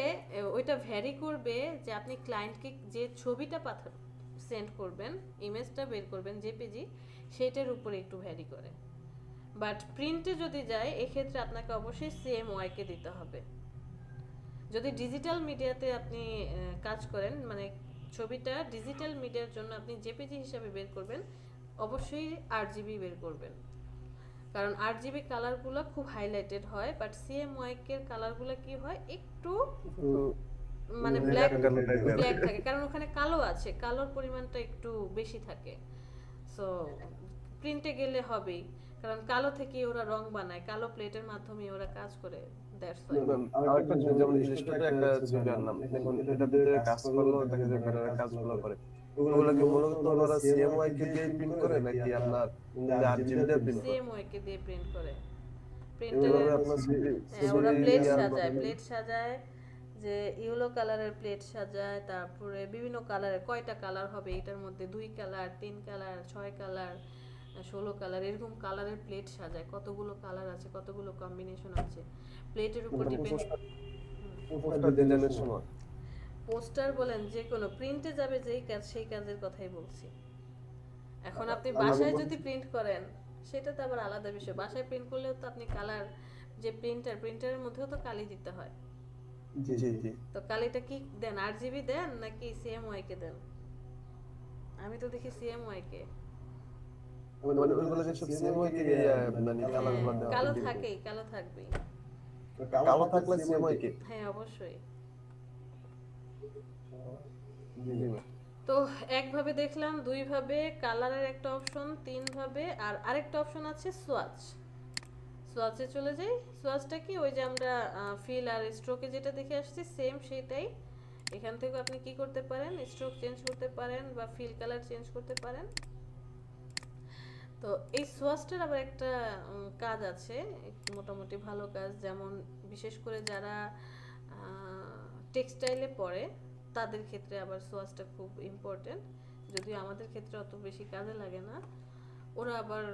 ওইটা ভ্যারি করবে যে আপনি ক্লায়েন্টকে যে ছবিটা সেন্ড করবেন, ইমেজটা বের করবেন জেপিজি, সেটার উপরে একটু ভ্যারি করে। বাট প্রিন্টে যদি যায়, এক্ষেত্রে আপনাকে অবশ্যই সিএমওয়াইকে দিতে হবে। যদি ডিজিটাল মিডিয়াতে আপনি কাজ করেন, মানে ছবিটা ডিজিটাল মিডিয়ার জন্য আপনি জেপিজি হিসাবে বের করবেন, অবশ্যই আরজিবি বের করবেন, কারণ আরজিবি কালারগুলো খুব হাইলাইটেড হয়। বাট সিএমওয়াইকের কালারগুলো কি হয়, একটু মানে ব্ল্যাক থাকে, কারণ ওখানে কালো আছে, কালোর পরিমাণটা একটু বেশি থাকে। সো প্রিন্টে গেলে হবেই, কারণ কালো থেকে ওরা রং বানায়, কালো প্লেটের মাধ্যমে ওরা কাজ করে। That's why. আরেকটা যেমন স্টুডিও একটা ছবি আনলাম, দেখুন এটা ভিতরে কাজ করলো, দেখা যায় ব্যানারের কাজগুলো করে, ওগুলো কি মূলত ওরা সিএমওয়াই কে দিয়ে প্রিন্ট করে নাকি আপনার আরজিবি দিয়ে প্রিন্ট করে? সিএমওয়াইকে দিয়ে প্রিন্ট করে। এভাবে আপনার হ্যাঁ, ওরা প্লেট সাজায়, যে ইয়েলো কালারের প্লেট সাজায়, তারপরে বিভিন্ন কালারের, কয়টা কালার হবে এটার মধ্যে, 2 কালার, 3 কালার, 6 কালার, 16 কালার, এরকম কালারের প্লেট সাজায়। কতগুলো কালার আছে, কতগুলো কম্বিনেশন আছে, প্লেটের উপর ডিপেন্ড। পোস্টার ডিজাইনের সময় পোস্টার বলেন, যে কোনো প্রিন্টে যাবে যেই কাজ, সেই কাজের কথাই বলছি। এখন আপনি বাসায় যদি প্রিন্ট করেন, সেটা তো আবার আলাদা বিষয়। বাসায় প্রিন্ট করলেও তো আপনি কালার, যে প্রিন্টারের মধ্যেও তো কালি দিতে হয়। জি জি জি, তো কালিটা কি দেন, আরজিবি দেন নাকি সিএমওয়াই কে দেন? আমি তো দেখি সিএমওয়াই কে। মানে ওইগুলো যে সব সিএমওয়াই কে মানে কালারগুলো দেওয়া কালো হয়। থাকেই, কালো থাকবেই। কালো থাকলে সিএমওয়াই কে? হ্যাঁ, অবশ্যই। জি জি ম্যাম। তো একভাবে দেখলাম, দুইভাবে কালারের একটা অপশন, তিনভাবে, আর আরেকটা অপশন আছে সোয়াচে চলে যাই। সোয়াচটা কি, ওই যে আমরা ফিল আর স্ট্রোকে যেটা দেখে আসছি, সেম সেটাই। এখান থেকে আপনি কি করতে পারেন, স্ট্রোক চেঞ্জ করতে পারেন বা ফিল কালার চেঞ্জ করতে পারেন। তো এই সোয়াচটার আবার একটা কাজ আছে, মোটামুটি ভালো কাজ। যেমন বিশেষ করে যারা টেক্সটাইলে পড়ে, তাদের ক্ষেত্রে আবার সোয়াচটা খুব ইম্পর্টেন্ট, যদিও আমাদের ক্ষেত্রে অত বেশি কাজে লাগে না। ওরা আবার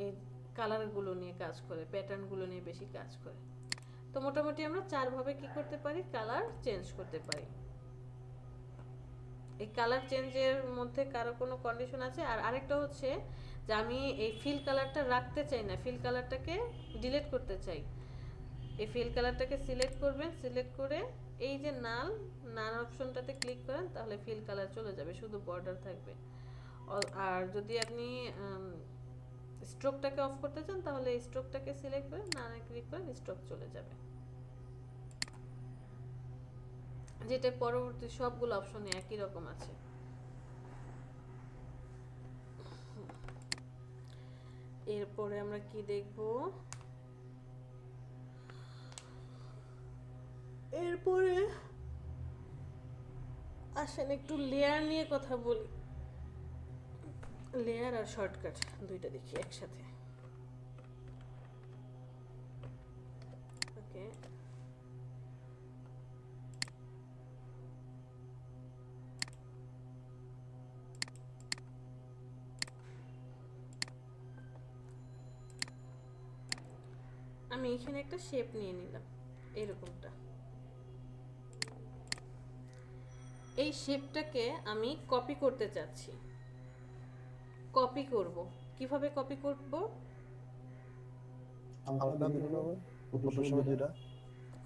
এই কালারগুলো নিয়ে কাজ করে, প্যাটার্নগুলো নিয়ে বেশি কাজ করে। তো মোটামুটি আমরা 4 ভাবে কি করতে পারি, কালার চেঞ্জ করতে পারি। এই কালার চেঞ্জের মধ্যে কারো কোনো কন্ডিশন আছে? আর আরেকটা হচ্ছে যে আমি এই ফিল কালারটা রাখতে চাই না, ফিল কালারটাকে ডিলিট করতে চাই। এই ফিল কালারটাকে সিলেক্ট করবেন, সিলেক্ট করে এই যে নাল অপশনটাতে ক্লিক করেন, তাহলে ফিল কালার চলে যাবে, শুধু বর্ডার থাকবে। আর যদি আপনি স্ট্রোকটাকে অফ করতে চান, তাহলে এই স্ট্রোকটাকে সিলেক্ট করে নালে ক্লিক করেন, স্ট্রোক চলে যাবে। যেটা পরবর্তী সবগুলো অপশনে একই রকম আছে। এরপরে আমরা কি দেখব, এরপরে আসেন একটু লেয়ার নিয়ে কথা বলি। লেয়ার আর শর্টকাট দুইটা দেখি একসাথে। ওকে, আমি এখানে একটা শেপ নিয়ে নিলাম, এরকমটা। এই শেপটাকে আমি কপি করতে চাচ্ছি। কপি করব, কিভাবে কপি করব?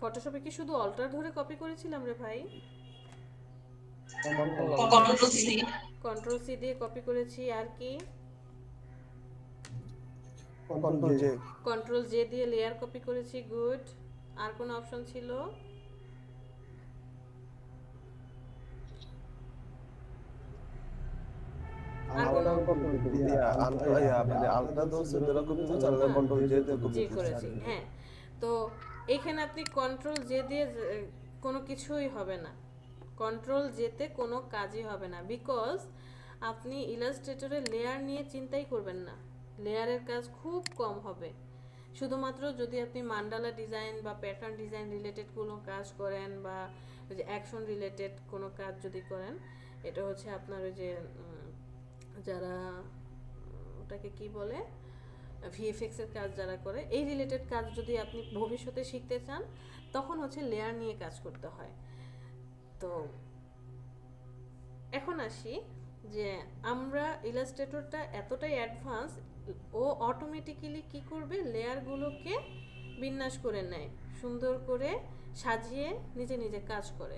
ফটোশপে কি শুধু অল্টার ধরে কপি করেছিলাম রে ভাই? কন্ট্রোল সি দিয়ে কপি করেছি। আর কি? কন্ট্রোল জে দিয়ে লেয়ার কপি করেছি। গুড। আর কোন অপশন ছিল? আর কোনো মানে আলট্রা দোষ দ্বারা কপি করছে আর কন্ট্রোল জে দিয়ে কপি জি করছে করেছি, হ্যাঁ। তো এখানে আপনি কন্ট্রোল জে দিয়ে কোনো কিছুই হবে না, কন্ট্রোল জেতে কোনো কাজই হবে না, বিকজ আপনি ইলাস্ট্রেটরে লেয়ার নিয়ে চিন্তাই করবেন না, লেয়ারের কাজ খুব কম হবে। শুধুমাত্র যদি আপনি মান্ডালা ডিজাইন বা প্যাটার্ন ডিজাইন রিলেটেড কোনো কাজ করেন বা ওই যে অ্যাকশন রিলেটেড কোনো কাজ যদি করেন, এটা হচ্ছে আপনার ওই যে যারা ওটাকে কি বলে ভিএফএক্স এর কাজ যারা করে, এই রিলেটেড কাজ যদি আপনি ভবিষ্যতে শিখতে চান তখন হচ্ছে লেয়ার নিয়ে কাজ করতে হয়। তো এখন আসি যে আমরা ইলাস্ট্রেটরটা এতটাই অ্যাডভান্স, ও অটোমেটিক্যালি কি করবে, লেয়ারগুলোকে বিন্যাস করে নেয়, সুন্দর করে সাজিয়ে নিজে নিজে কাজ করে।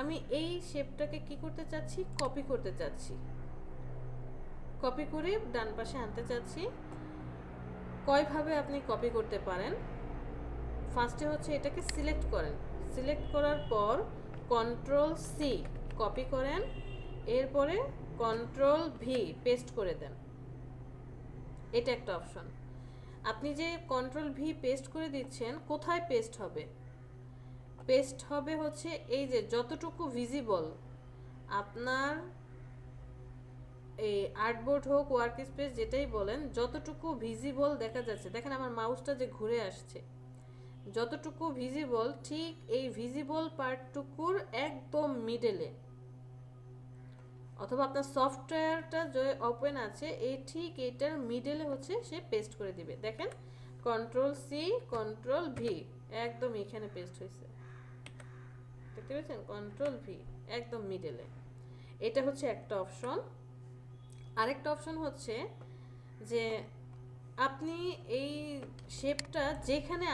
আমি এই শেপটাকে কি করতে চাচ্ছি, কপি করতে চাচ্ছি, কপি করে ডান পাশে আনতে চাচ্ছি। কয়ভাবে আপনি কপি করতে পারেন, ফার্স্টে হচ্ছে এটাকে সিলেক্ট করেন, সিলেক্ট করার পর কন্ট্রোল সি কপি করেন, এরপরে কন্ট্রোল ভি পেস্ট করে দেন, এটা একটা অপশন। আপনি যে কন্ট্রোল ভি পেস্ট করে দিচ্ছেন, কোথায় পেস্ট হবে, পেস্ট হবে হচ্ছে এই যে যতটুকু ভিজিবল আপনার এই আর্টবোর্ড হোক ওয়ার্ক স্পেস যেটাই বলেন, যতটুকু ভিজিবল দেখা যাচ্ছে, দেখেন আমার মাউসটা যে ঘুরে আসছে, যতটুকু ভিজিবল ঠিক এই ভিজিবল পার্টটুকুর একদম মিডলে, অথবা আপনার সফটওয়্যারটা যে ওপেন আছে এই ঠিক এইটার মিডলে হচ্ছে সে পেস্ট করে দিবে। দেখেন কন্ট্রোল সি কন্ট্রোল ভি একদম এখানে পেস্ট হয়েছে, দেখতে পেয়েছেন, কন্ট্রোল ভি একদম মিডলে, এটা হচ্ছে একটা অপশন। আরেকটা অপশন হচ্ছে যে আপনি এই শেপটা যেখানে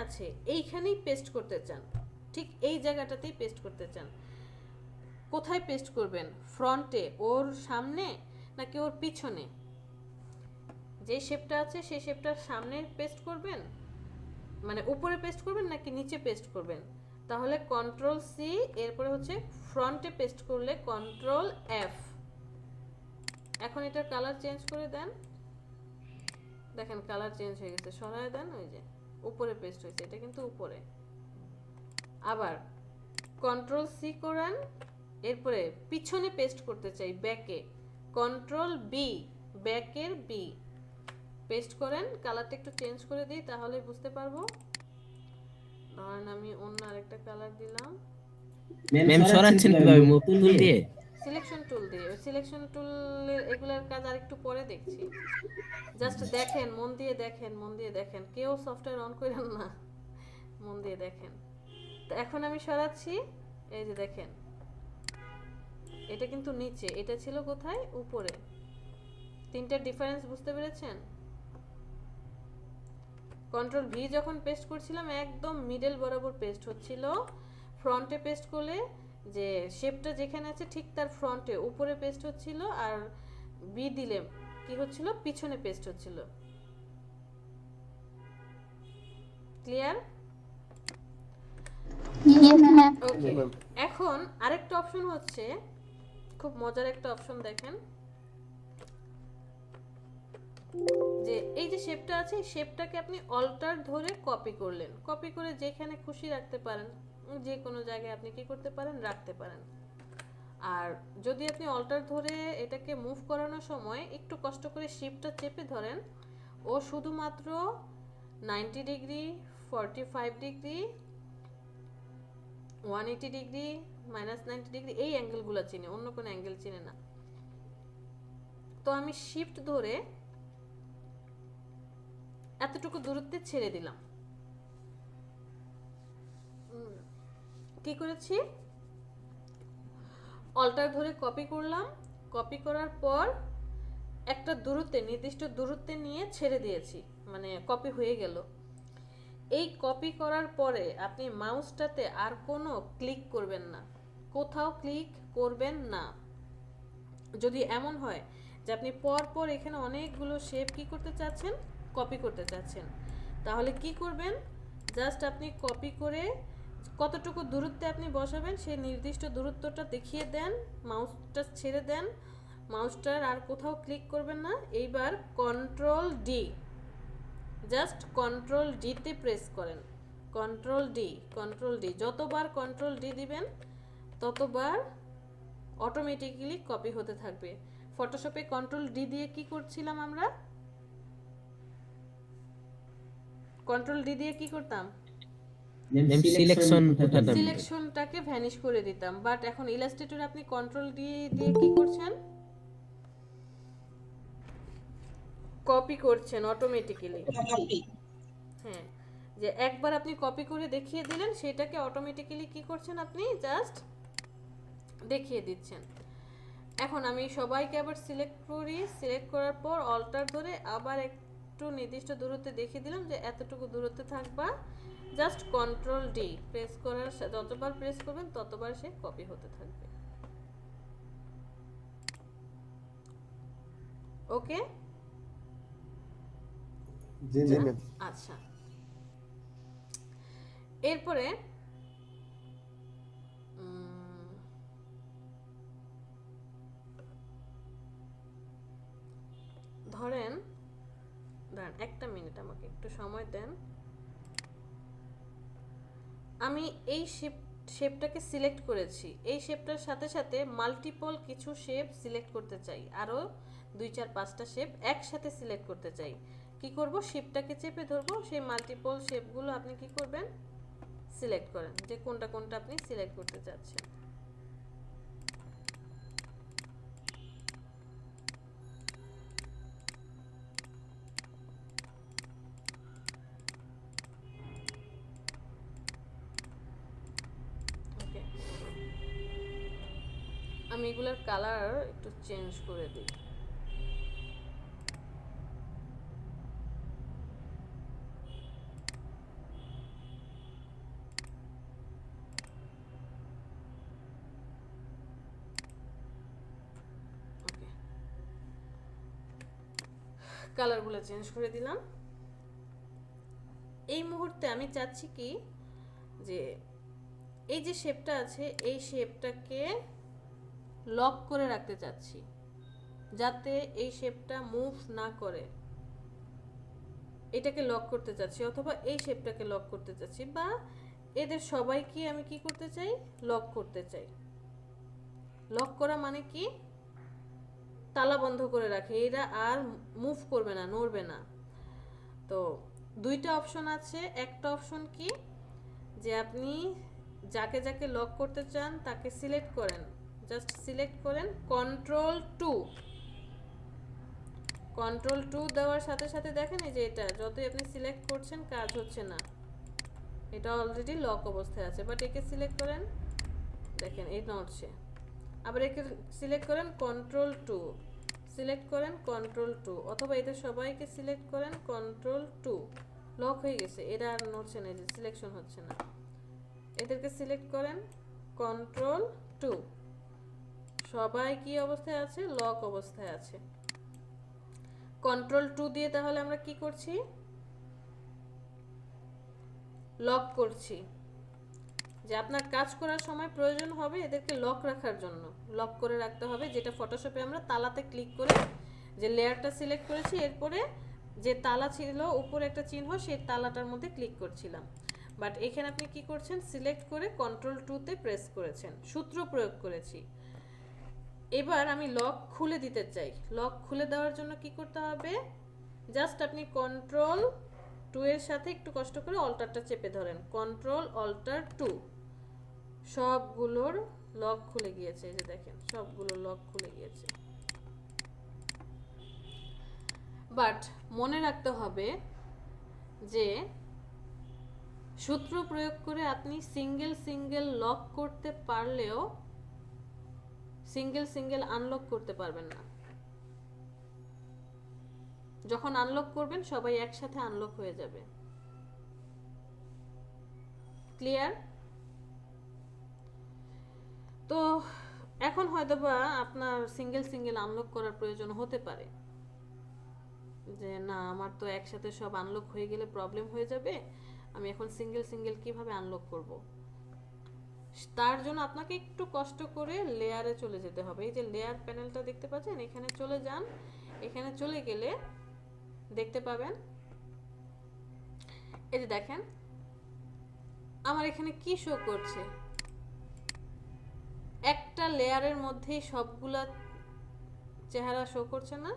আছে এইখানেই পেস্ট করতে চান, ঠিক এই জায়গাটাতেই পেস্ট করতে চান। কোথায় পেস্ট করবেন, ফ্রন্টে, ওর সামনে নাকি ওর পিছনে, যে শেপটা আছে সেই শেপটার সামনে পেস্ট করবেন, মানে উপরে পেস্ট করবেন নাকি নিচে পেস্ট করবেন, তাহলে কন্ট্রোল সি, এরপরে হচ্ছে ফ্রন্টে পেস্ট করলে কন্ট্রোল এফ। এখন এটার কালার চেঞ্জ করে দেন, দেখেন কালার চেঞ্জ হয়ে গেছে, সরায় দেন, ওই যে উপরে পেস্ট হয়েছে, এটা কিন্তু উপরে। আবার কন্ট্রোল সি করেন, এরপরে পিছনে পেস্ট করতে চাই, ব্যাকে, কন্ট্রোল বি, ব্যাকের বি পেস্ট করেন। কালারটা একটু চেঞ্জ করে দিই তাহলে বুঝতে পারবো। ধরেন আমি অন্য আরেকটা কালার দিলাম, ম্যাম সরাচ্ছেন কিভাবে, মুভ টুল দিয়ে? সিলেকশন টুল দিয়ে। সিলেকশন টুলের এগুলার কাজ আরেকটু পরে দেখছি, জাস্ট দেখেন, মন দিয়ে দেখেন, মন দিয়ে দেখেন, কেউ সফটওয়্যার অন করেন না, মন দিয়ে দেখেন। তো এখন আমি সরাচ্ছি, এই যে দেখেন এটা কিন্তু নিচে, এটা ছিল কোথায়, উপরে। তিনটার ডিফারেন্স বুঝতে পেরেছেন? কন্ট্রোল ভি যখন পেস্ট করছিলাম একদম মিডল বরাবর পেস্ট হচ্ছিল, ফ্রন্টে পেস্ট করলে যে শেপটা যেখানে আছে ঠিক তার ফ্রন্টে উপরে পেস্ট হচ্ছিল, আর বি দিলে কি হচ্ছিল, পিছনে পেস্ট হচ্ছিল। ক্লিয়ার? Yes ma'am. ওকে, এখন আরেকটা অপশন হচ্ছে, খুব মজার একটা অপশন, দেখেন যে এই যে শেপটা আছে, এই শেপটাকে আপনি অল্টার ধরে কপি করলেন, কপি করে যেখানে খুশি রাখতে পারেন, যে কোনো জায়গায় আপনি কি করতে পারেন, রাখতে পারেন। আর যদি আপনি অল্টার ধরে এটাকে মুভ করানোর সময় একটু কষ্ট করে শিফটটা চেপে ধরেন, ও শুধুমাত্র 90 ডিগ্রি, 45 ডিগ্রি, 180 ডিগ্রি, -90 ডিগ্রি এই অ্যাঙ্গেলগুলো চিনে, অন্য কোনো অ্যাঙ্গেল চিনে না। তো আমি শিফট ধরে এতটুকু দূরত্বে ছেড়ে দিলাম। কি করেছি, অল্টার ধরে কপি করলাম, কপি করার পর একটা দূরত্বে, নির্দিষ্ট দূরত্বে নিয়ে ছেড়ে দিয়েছি, মানে কপি হয়ে গেল। এই কপি করার পরে আপনি মাউসটাতে আর কোনো ক্লিক করবেন না, কোথাও ক্লিক করবেন না। যদি এমন হয় যে আপনি পর এখানে অনেকগুলো শেপ কি করতে চাচ্ছেন, কপি করতে চাচ্ছেন, তাহলে কি করবেন, জাস্ট আপনি কপি করে কতটুকু দূরত্বে আপনি বসাবেন সেই নির্দিষ্ট দূরত্বটা দেখিয়ে দেন, মাউসটা ছেড়ে দেন, মাউসটার আর কোথাও ক্লিক করবেন না। এইবার কন্ট্রোল ডি, জাস্ট কন্ট্রোল ডিতে প্রেস করেন, কন্ট্রোল ডি, যতবার কন্ট্রোল ডি দিবেন ততবার অটোমেটিক্যালি কপি হতে থাকবে। ফটোশপে কন্ট্রোল ডি দিয়ে কি করছিলাম আমরা? কন্ট্রোল ডি দিয়ে কি করতাম? ম্যাম সিলেকশন উঠাতাম। সিলেকশনটাকে ভ্যানিশ করে দিতাম। বাট এখন ইলাস্ট্রেটরে আপনি কন্ট্রোল ডি দিয়ে কি করছেন? কপি করছেন অটোমেটিক্যালি। কপি। হ্যাঁ, যে একবার আপনি কপি করে দেখিয়ে দিলেন, সেটাকে অটোমেটিক্যালি কি করছেন আপনি? জাস্ট দেখিয়ে দিচ্ছেন। এখন আমি সবাইকে আবার সিলেক্ট করি, সিলেক্ট করার পর অল্টার ধরে আবার একটু নির্দিষ্ট দূরত্বে দেখিয়ে দিলাম যে এতটুকু দূরত্বে থাকবা। জাস্ট কন্ট্রোল ডি প্রেস করার, যতবার প্রেস করবেন ততবার সে কপি হতে থাকবে। ওকে, জি ম্যাম। আচ্ছা, এরপরে ধরেন একটা মিনিট, আমাকে একটু সময় দেন। আমি এই শেপটাকে সিলেক্ট করেছি, এই শেপটার সাথে সাথে মাল্টিপল কিছু শেপ সিলেক্ট করতে চাই, আরও 2, 4, 5টা শেপ একসাথে সিলেক্ট করতে চাই। কি করব? শেপটাকে চেপে ধরবো, সেই মাল্টিপল শেপগুলো আপনি কি করবেন? সিলেক্ট করেন যে কোনটা কোনটা আপনি সিলেক্ট করতে চাচ্ছেন। ওকে, আমি এগুলোর কালার একটু চেঞ্জ করে দিই। কালারগুলো চেঞ্জ করে দিলাম। এই মুহূর্তে আমি চাচ্ছি কি, যে এই যে শেপটা আছে এই শেপটাকে লক করে রাখতে চাচ্ছি, যাতে এই শেপটা মুভ না করে। এটাকে লক করতে চাচ্ছি, অথবা এই শেপটাকে লক করতে চাচ্ছি, বা এদের সবাইকে আমি কি করতে চাই? লক করতে চাই। লক করা মানে কি? তালা বন্ধ করে রাখে, এরা আর মুভ করবে না, নড়বে না। তো দুইটা অপশন আছে। একটা অপশন কি, যে আপনি যাকে যাকে লক করতে চান তাকে সিলেক্ট করেন, জাস্ট সিলেক্ট করেন, কন্ট্রোল টু দেওয়ার সাথে সাথে দেখেন এই যে এটা যতই আপনি সিলেক্ট করছেন কাজ হচ্ছে না, এটা অলরেডি লক অবস্থায় আছে। বাট একে সিলেক্ট করেন, দেখেন এই নড়ছে। আবার একে সিলেক্ট করেন, কন্ট্রোল টু, সিলেক্ট করেন কন্ট্রোল টু, অথবা এদের সবাইকে সিলেক্ট করেন কন্ট্রোল টু, লক হয়ে গেছে, এরা আর নড়ছে না, যে সিলেকশন হচ্ছে না। এদেরকে সিলেক্ট করেন কন্ট্রোল টু, সবাই কি অবস্থায় আছে? লক অবস্থায় আছে। কন্ট্রোল টু দিয়ে তাহলে আমরা কি করছি? লক করছি। যে আপনার কাজ করার সময় প্রয়োজন হবে এদেরকে লক রাখার জন্য, লক করে রাখতে হবে, যেটা ফটোশপে আমরা তালাতে ক্লিক করে যে লেয়ারটা সিলেক্ট করেছি, এরপরে যে তালা ছিল উপরে একটা চিহ্ন, সেই তালাটার মধ্যে ক্লিক করছিলাম। বাট এখানে আপনি কি করছেন? সিলেক্ট করে কন্ট্রোল টুতে প্রেস করেছেন, সূত্র প্রয়োগ করেছি। এবার আমি লক খুলে দিতে চাই। লক খুলে দেওয়ার জন্য কি করতে হবে? জাস্ট আপনি কন্ট্রোল টু এর সাথে একটু কষ্ট করে অল্টারটা চেপে ধরেন, কন্ট্রোল অল্টার টু, সবগুলোর লক খুলে গিয়েছে। এই যে দেখেন সবগুলো লক খুলে গিয়েছে। বাট মনে রাখতে হবে যে সূত্র প্রয়োগ করে আপনি সিঙ্গেল লক করতে পারলেও সিঙ্গেল আনলক করতে পারবেন না। যখন আনলক করবেন সবাই একসাথে আনলক হয়ে যাবে। ক্লিয়ার? তো এখন হয়তোবা আপনার সিঙ্গেল আনলক করার প্রয়োজন হতে পারে, যে না আমার তো একসাথে সব আনলক হয়ে গেলে প্রবলেম হয়ে যাবে, আমি এখন সিঙ্গেল কিভাবে আনলক করব। তার জন্য আপনাকে একটু কষ্ট করে লেয়ারে চলে যেতে হবে। এই যে লেয়ার প্যানেলটা দেখতে পাচ্ছেন, এখানে চলে যান। এখানে চলে গেলে দেখতে পাবেন, এই যে দেখেন আমার এখানে কি শো করছে, একটা লেয়ারের মধ্যেই সবগুলা চেহারা শো করছে না?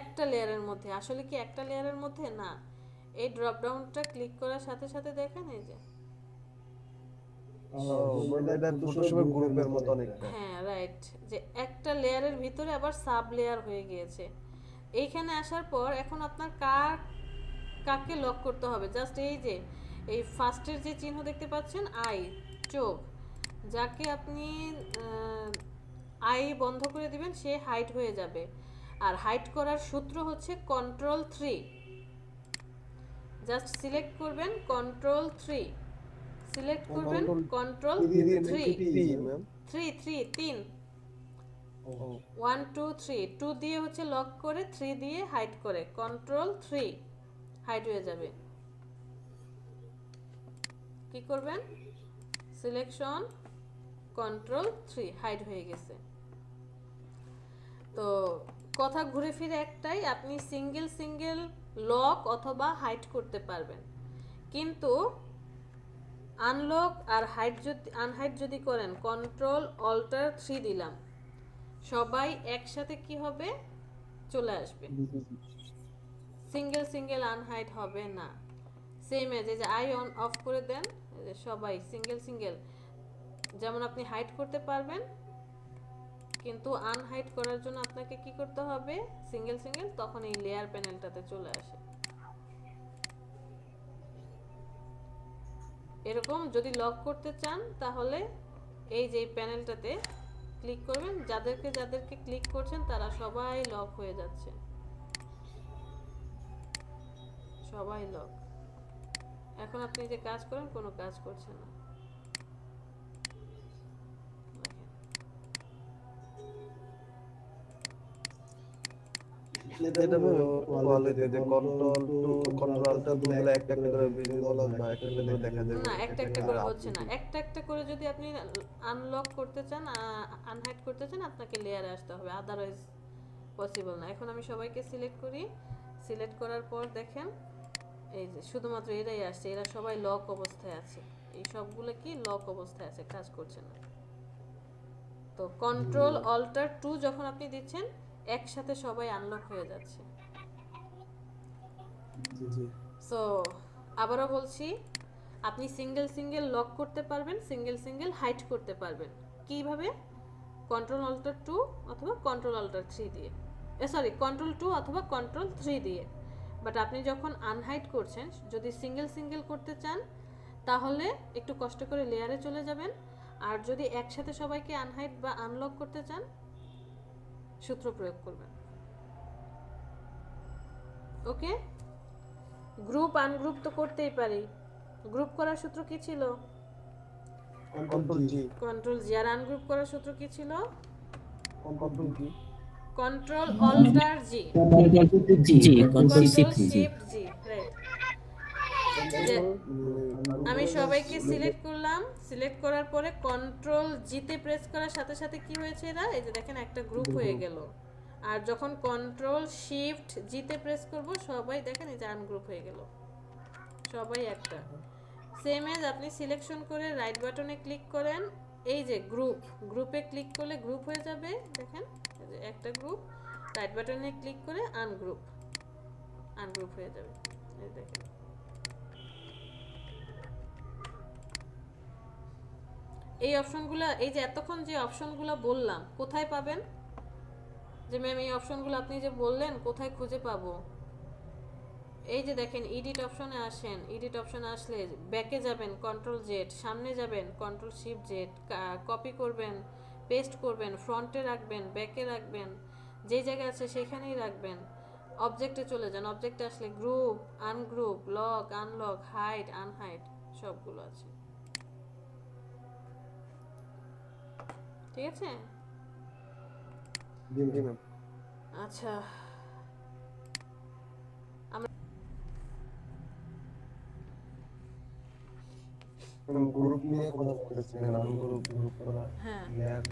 একটা লেয়ারের মধ্যে, আসলে কি একটা লেয়ারের মধ্যে না, এই ড্রপ ডাউনটা ক্লিক করার সাথে সাথে দেখেন এই যে, মানে এটা তো সবসময় গ্রুপের মতো অনেকটা। হ্যাঁ রাইট, যে একটা লেয়ারের ভিতরে আবার সাব লেয়ার হয়ে গিয়েছে। এইখানে আসার পর এখন আপনার কাকে লক করতে হবে, জাস্ট এই যে এই ফার্স্টের যে চিহ্ন দেখতে পাচ্ছেন আই, চোখ, যাকে আপনি আই বন্ধ করে দিবেন সে হাইড হয়ে যাবে। আর হাইড করার সূত্র হচ্ছে Ctrl+3, জাস্ট সিলেক্ট করবেন Ctrl+3, সিলেক্ট করবেন Ctrl+3, 3 1 2 3, 2 দিয়ে হচ্ছে লক করে, 3 দিয়ে হাইড করে, Ctrl+3 হাইড হয়ে যাবে। কি করবেন, সিলেকশন Ctrl+3, হাইড হয়ে গেছে। তো কথা ঘুরে ফিরে একটাই, আপনি সিঙ্গেল লক অথবা হাইড করতে পারবেন, কিন্তু আনলক আর আনহাইড যদি করেন, Ctrl+Alt+3 দিলাম, সবাই একসাথে কি হবে, চলে আসবে, সিঙ্গেল আনহাইড হবে না। সেম এজ যে আই অন অফ করে দেন, সবাই সিঙ্গেল, যেমন আপনি হাইড করতে পারবেন, কিন্তু আনহাইড করার জন্য আপনাকে কি করতে হবে, সিঙ্গেল তখন এই লেয়ার প্যানেলটাতে চলে আসে। এরকম যদি লক করতে চান তাহলে এই যে প্যানেলটাতে ক্লিক করবেন, যাদেরকে ক্লিক করছেন তারা সবাই লক হয়ে যাচ্ছে, সবাই লক। এখন আপনি যে কাজ করেন কোনো কাজ করছে না। এটা বলে যে কন্ট্রোলটা দুগুলো একটা একটা করে ভিডিও বলা বা একটা একটা করে দেখা যাবে না, একটা করে হচ্ছে না, একটা করে যদি আপনি আনলক করতে চান, আনহাইড করতে চান, আপনাকে লেয়ারে আসতে হবে, আদারওয়াইজ পসিবল না। এখন আমি সবাইকে সিলেক্ট করি, সিলেক্ট করার পর দেখেন এই যে শুধুমাত্র এরাই আসছে, এরা সবাই লক অবস্থায় আছে, এই সবগুলো কি লক অবস্থায় আছে, কাজ করছে না। তো Ctrl+Alt+2 যখন আপনি দিচ্ছেন একসাথে সবাই আনলক হয়ে যাচ্ছে। সো আবারও বলছি, আপনি সিঙ্গেল লক করতে পারবেন, সিঙ্গেল হাইড করতে পারবেন। কিভাবে, Ctrl+Alt+2 অথবা Ctrl+Alt+3 দিয়ে, Ctrl+2 অথবা Ctrl+3 দিয়ে। বাট আপনি যখন আনহাইড করছেন, যদি সিঙ্গেল করতে চান তাহলে একটু কষ্ট করে লেয়ারে চলে যাবেন, আর যদি একসাথে সবাইকে আনহাইড বা আনলক করতে চান সূত্র প্রয়োগ করবেন। ওকে, গ্রুপ আনগ্রুপ তো করতেই পারি। গ্রুপ করার সূত্র কি ছিল, Ctrl+G, আর আনগ্রুপ করার সূত্র কি ছিল, Ctrl+Alt+G, Ctrl+Shift+G, রাইট। আমি সবাইকে সিলেক্ট করলাম, সিলেক্ট করার পরে Ctrl+G তে প্রেস করার সাথে সাথে কি হয়েছে, এরা এই যে দেখেন একটা গ্রুপ হয়ে গেল। আর যখন Ctrl+Shift+G তে প্রেস করব, সবাই দেখেন এই যে আনগ্রুপ হয়ে গেল, সবাই একটা। সেম এজ আপনি সিলেকশন করে রাইট বাটনে ক্লিক করেন, এই যে গ্রুপে ক্লিক করলে গ্রুপ হয়ে যাবে, দেখেন এই যে একটা গ্রুপ, রাইট বাটনে ক্লিক করে আনগ্রুপ হয়ে যাবে, এই দেখেন। এই অপশনগুলো, এই যে এতক্ষণ যে অপশনগুলো বললাম কোথায় পাবেন, যে ম্যাম এই অপশনগুলো আপনি যে বললেন কোথায় খুঁজে পাবো, এই যে দেখেন এডিট অপশনে আসেন, এডিট অপশনে আসলে ব্যাকে যাবেন Ctrl+Z, সামনে যাবেন Ctrl+Shift+Z, কপি করবেন, পেস্ট করবেন, ফ্রন্টে রাখবেন, ব্যাকে রাখবেন, যেই জায়গায় আছে সেখানেই রাখবেন। অবজেক্টে চলে যান, অবজেক্টে আসলে group, ungroup, lock, unlock, hide, unhide সবগুলো আছে, ঠিক আছে। আচ্ছা, গ্রুপ নিয়ে কথা বলতেছিলেন, গ্রুপ করা, হ্যাঁ, লেয়ার।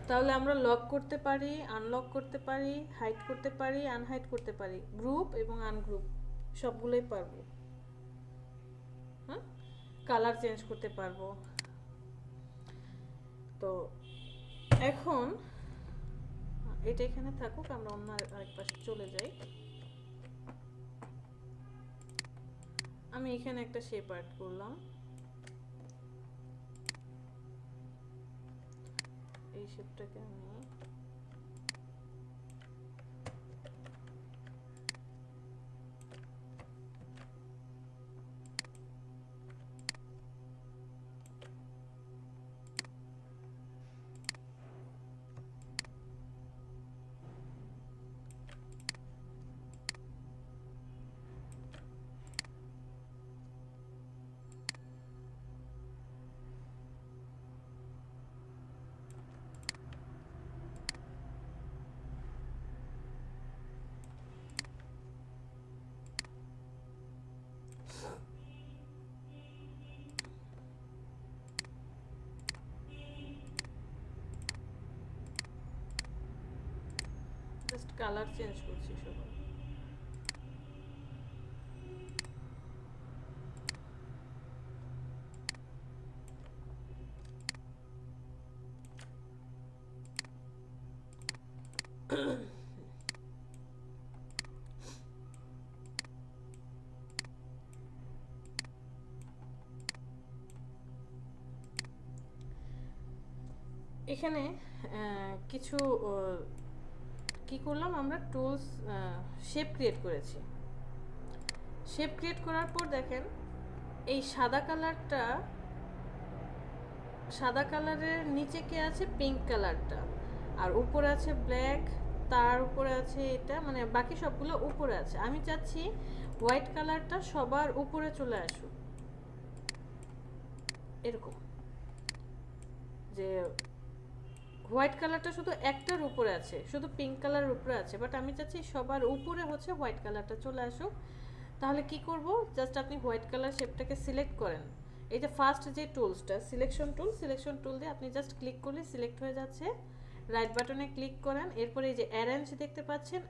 তাহলে আমরা লক করতে পারি, আনলক করতে পারি, হাইড করতে পারি, আনহাইড করতে পারি, গ্রুপ এবং আনগ্রুপ সবগুলোই পারবো। হ্যাঁ, কালার চেঞ্জ করতে পারবো। তো এখন এটা এখানে থাকুক, আমরা অন্য আরেক পাশে চলে যাই। আমি এখানে একটা শেপ আর্ট করলাম, এই শেপটাকে আমি জাস্ট কালার চেঞ্জ করছি সবাই। এখানে কিছু কি করলাম আমরা, টুলস শেপ ক্রিয়েট করেছি। শেপ ক্রিয়েট করার পর দেখেন এই সাদা কালারের নিচে কি আছে, পিঙ্ক কালারটা, আর উপরে আছে ব্ল্যাক, তার উপরে আছে এটা, মানে বাকি সবগুলো উপরে আছে। আমি চাচ্ছি হোয়াইট কালারটা সবার উপরে চলে আসুক, এরকম যে হোয়াইট কালারটা শুধু একটার উপরে আছে, শুধু পিঙ্ক কালারের উপরে আছে, বাট আমি চাচ্ছি সবার উপরে হচ্ছে হোয়াইট কালারটা চলে আসুক। তাহলে কি করব, জাস্ট আপনি হোয়াইট কালার শেপটাকে সিলেক্ট করেন। এই যে ফার্স্ট যে টুলসটা সিলেকশন টুল দিয়ে আপনি জাস্ট ক্লিক করলে সিলেক্ট হয়ে যাচ্ছে। রাইট বাটনে ক্লিক করেন, এরপরে এই যে অ্যারেঞ্জ দেখতে পাচ্ছেন,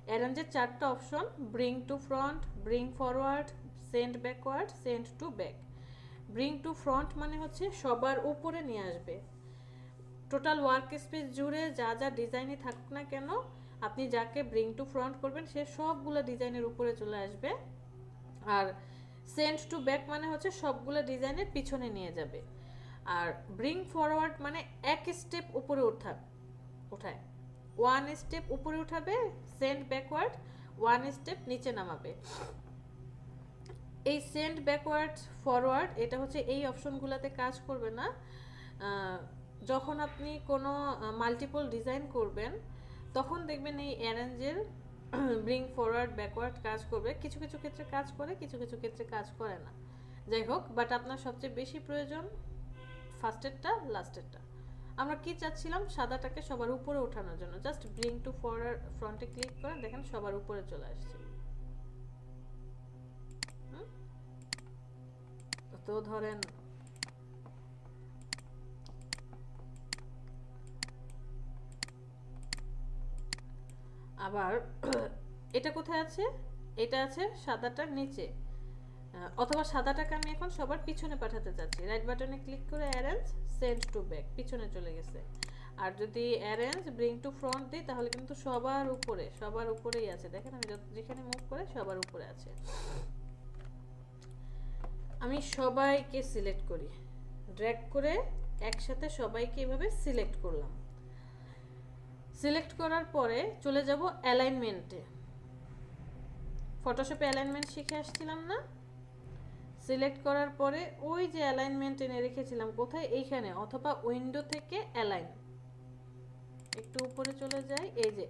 অ্যারেঞ্জের 4টা option, bring to front, bring forward, send backward, send to back. Bring to front মানে হচ্ছে সবার উপরে নিয়ে আসবে। টোটাল ওয়ার্ক স্পেস জুড়ে যা যা ডিজাইনে থাকুক না কেন, আপনি যাকে ব্রিং টু ফ্রন্ট করবেন সে সবগুলো ডিজাইনের উপরে চলে আসবে। আর সেন্ড টু ব্যাক মানে হচ্ছে সবগুলো ডিজাইনের পিছনে নিয়ে যাবে। আর ব্রিং ফরওয়ার্ড মানে এক স্টেপ উপরে ওঠায়, 1 স্টেপ উপরে উঠাবে। সেন্ড ব্যাকওয়ার্ড 1 স্টেপ নিচে নামাবে। এই সেন্ড ব্যাকওয়ার্ড ফরওয়ার্ড এটা হচ্ছে এই অপশনগুলোতে কাজ করবে না। যখন আপনি কোনো মাল্টিপল ডিজাইন করবেন তখন দেখবেন এই অ্যারেঞ্জের ব্রিং ফরওয়ার্ড ব্যাকওয়ার্ড কাজ করবে, কিছু কিছু ক্ষেত্রে কাজ করে, কিছু কিছু ক্ষেত্রে কাজ করে না। যাই হোক, বাট আপনার সবচেয়ে বেশি প্রয়োজন ফার্স্টেরটা, লাস্টেরটা। আমরা কি চাচ্ছিলাম, সাদাটাকে সবার উপরে ওঠানোর জন্য জাস্ট ব্রিং টু ফ্রন্টে ক্লিক করে দেখেন সবার উপরে চলে আসছে। তো ধরেন আবার এটা কোথায় আছে, এটা আছে সাদাটার নিচে, অথবা সাদাটাকে আমি এখন সবার পিছনে পাঠাতে চাচ্ছি। রাইট বাটনে ক্লিক করে অ্যারেঞ্জ, সেন্ড টু ব্যাক, পিছনে চলে গেছে। আর যদি অ্যারেঞ্জ ব্রিং টু ফ্রন্ট দিই তাহলে কিন্তু সবার উপরেই আছে। দেখেন আমি যেখানে মুভ করে সবার উপরে আছে। আমি সবাইকে সিলেক্ট করি, ড্র্যাগ করে একসাথে সবাইকে এভাবে সিলেক্ট করলাম। সিলেক্ট করার পরে চলে যাব অ্যালাইনমেন্টে। ফটোশপে অ্যালাইনমেন্ট শিখে আসছিলাম না? সিলেক্ট করার পরে ওই যে অ্যালাইনমেন্ট এনে রেখেছিলাম কোথায়, এইখানে, অথবা উইন্ডো থেকে অ্যালাইন, একটু উপরে চলে যাই, এই যে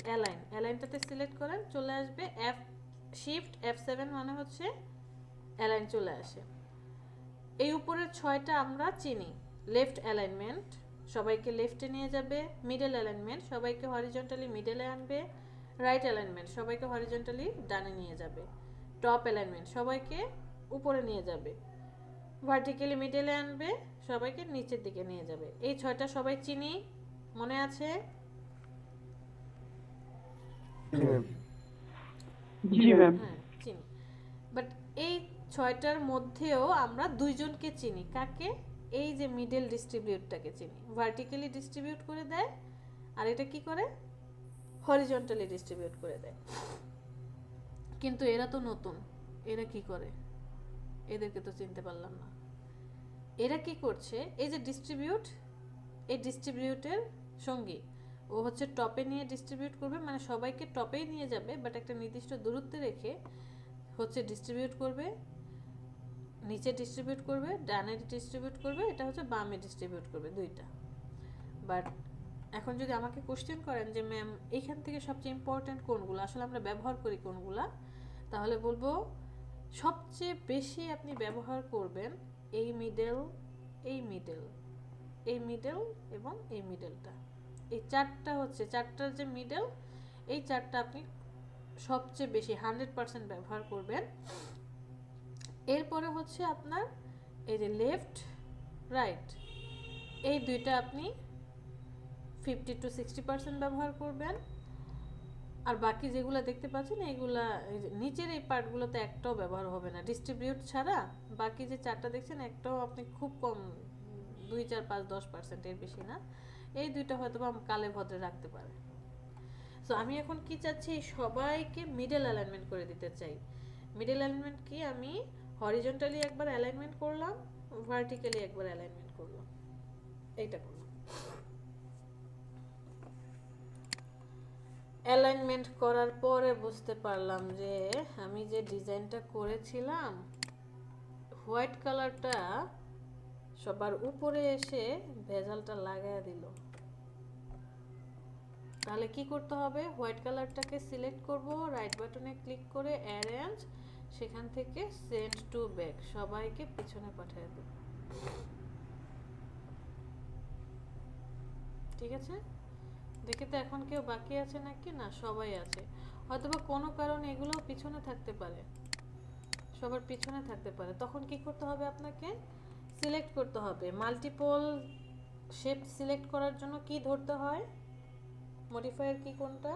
অ্যালাইনটাতে সিলেক্ট করেন, চলে আসবে শিফট F7 মানে হচ্ছে অ্যালাইন চলে আসে। এই উপরের 6টা আমরা চিনি। লেফট অ্যালাইনমেন্ট সবাইকে লেফটে নিয়ে যাবে, মিডল অ্যালাইনমেন্ট সবাইকে হরিজন্টালি মিডলে আনবে, রাইট অ্যালাইনমেন্ট সবাইকে হরিজন্টালি ডানে নিয়ে যাবে, টপ অ্যালাইনমেন্ট সবাইকে উপরে নিয়ে যাবে, ভার্টিক্যালি মিডলে আনবে, সবাইকে নিচের দিকে নিয়ে যাবে। এই 6টা সবাই চিনি, মনে আছে? হ্যাঁ চিনি। বাট এই 6টার মধ্যেও আমরা 2জনকে চিনি। কাকে? এই যে মিডল ডিস্ট্রিবিউটটাকে চিনি। ভার্টিক্যালি ডিস্ট্রিবিউট করে দেয়, আর এটা কি করে? হরিজন্টালি ডিস্ট্রিবিউট করে দেয়। কিন্তু এরা তো নতুন, এরা কি করে? এদেরকে তো চিনতে পারলাম না। এরা কি করছে? এই যে ডিস্ট্রিবিউট, এই ডিস্ট্রিবিউটের সঙ্গী ও হচ্ছে টপে নিয়ে ডিস্ট্রিবিউট করবে, মানে সবাইকে টপেই নিয়ে যাবে, বাট একটা নির্দিষ্ট দূরত্বে রেখে হচ্ছে ডিস্ট্রিবিউট করবে, নিচে ডিস্ট্রিবিউট করবে, ডানে ডিস্ট্রিবিউট করবে, এটা হচ্ছে বামে ডিস্ট্রিবিউট করবে, 2টা। বাট এখন যদি আমাকে কোশ্চেন করেন যে ম্যাম এইখান থেকে সবচেয়ে ইম্পর্ট্যান্ট কোনগুলো, আসলে আমরা ব্যবহার করি কোনগুলা, তাহলে বলবো সবচেয়ে বেশি আপনি ব্যবহার করবেন এই মিডল, এই মিডল, এই মিডল এবং এই মিডলটা। এই 4টা হচ্ছে 4টার যে মিডল, এই 4টা আপনি সবচেয়ে বেশি 100% ব্যবহার করবেন। এরপরে হচ্ছে আপনার এই যে লেফট রাইট, এই 2টা আপনি 50 to 60% ব্যবহার করবেন। আর বাকি যেগুলো দেখতে পাচ্ছেন এইগুলা নিচের এই পার্টগুলোতে একটাও ব্যবহার হবে না, ডিস্ট্রিবিউট ছাড়া। বাকি যে 4টা দেখছেন একটাও আপনি খুব কম 2, 4, 5, 10% এর বেশি না। এই 2টা হয়তো বা কালে ভদ্রে রাখতে পারে। সো আমি এখন কি চাচ্ছি? সবাইকে মিডল অ্যালাইনমেন্ট করে দিতে চাই। মিডল অ্যালাইনমেন্ট কি? আমি হরিজন্টালি একবার অ্যালাইনমেন্ট করলাম, ভার্টিক্যালি একবার অ্যালাইনমেন্ট করলাম, এইটা করলাম। অ্যালাইনমেন্ট করার পরে বুঝতে পারলাম যে আমি যে ডিজাইনটা করেছিলাম, হোয়াইট কালারটা সবার উপরে এসে ভেজালটা লাগায় দিল। তাহলে কি করতে হবে? হোয়াইট কালারটাকে সিলেক্ট করব, রাইট বাটনে ক্লিক করে অ্যারেঞ্জ, সেখান থেকে সেন্ড টু ব্যাক, সবাইকে পিছনে পাঠিয়ে দেব। ঠিক আছে? দেখে তো এখন কেউ বাকি আছে নাকি? না, সবাই আছে। হয়তোবা কোনো কারণে এগুলো পিছনে থাকতে পারে, সবার পিছনে থাকতে পারে। তখন কি করতে হবে? আপনাকে সিলেক্ট করতে হবে। মাল্টিপল শেপ সিলেক্ট করার জন্য কি ধরতে হয়? মডিফায়ার কি কোনটা?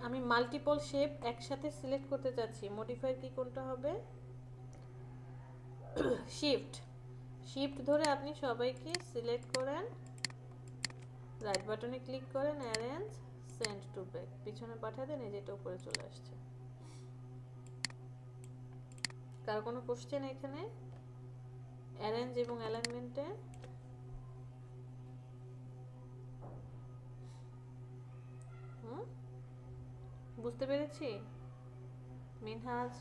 আমি মাল্টিপল শেপ একসাথে সিলেক্ট করতে চাচ্ছি, মডিফায়ার কি কোনটা হবে? শিফট। শিফট ধরে আপনি সবাইকে সিলেক্ট করেন, রাইট বাটনে ক্লিক করেন, অ্যারেঞ্জ, সেন্ড টু ব্যাক, পিছনে পাঠিয়ে দেন। এই যেটা উপরে চলে আসছে। কার কোনো কোশ্চেন এখানে অ্যারেঞ্জ এবং অ্যালাইনমেন্টে? বুঝতে পেরেছি? মিনহাজ,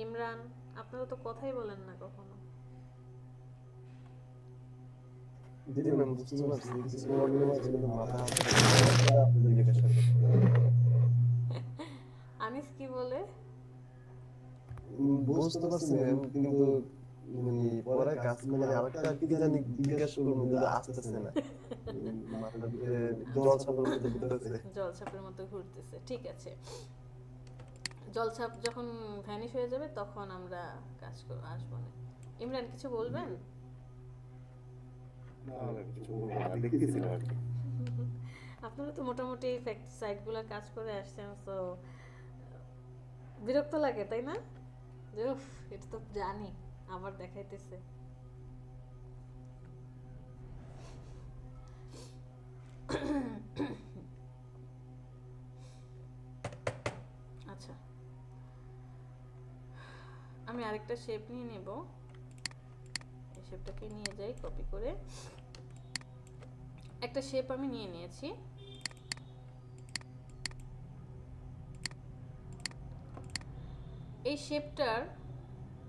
ইমরান, আপনারা তো কথাই বলেন না কখনো। দিদি ম্যাম বুঝতে পারছি, কিছু প্রবলেম আছে কিন্তু মাথা আনিস কি বলে? বুঝতে পারছি ম্যাম, কিন্তু মানে পরে কাজ মানে আরেকটা কি জানি জিজ্ঞাসা করবো কিন্তু আসতেছে না, মাথার ভিতরে জলছাপের মতো ঘুরতেছে। জলছাপের মতো ঘুরতেছে, ঠিক আছে। জলছাপ যখন ভ্যানিশ হয়ে যাবে তখন আমরা কাজ আসবো না। ইমরান কিছু বলবেন? আপনারা তো মোটামুটি ফ্যাক্ট সাইটগুলো কাজ করে আসছেন, তো বিরক্ত লাগে তাই না? যে উফ, এটা তো জানি, আবার দেখাইতেছে। আচ্ছা, আমি আরেকটা শেপ নিয়ে নেব। এই শেপটাকে নিয়ে যাই কপি করে। একটা শেপ আমি নিয়ে নিয়েছি। এই শেপটার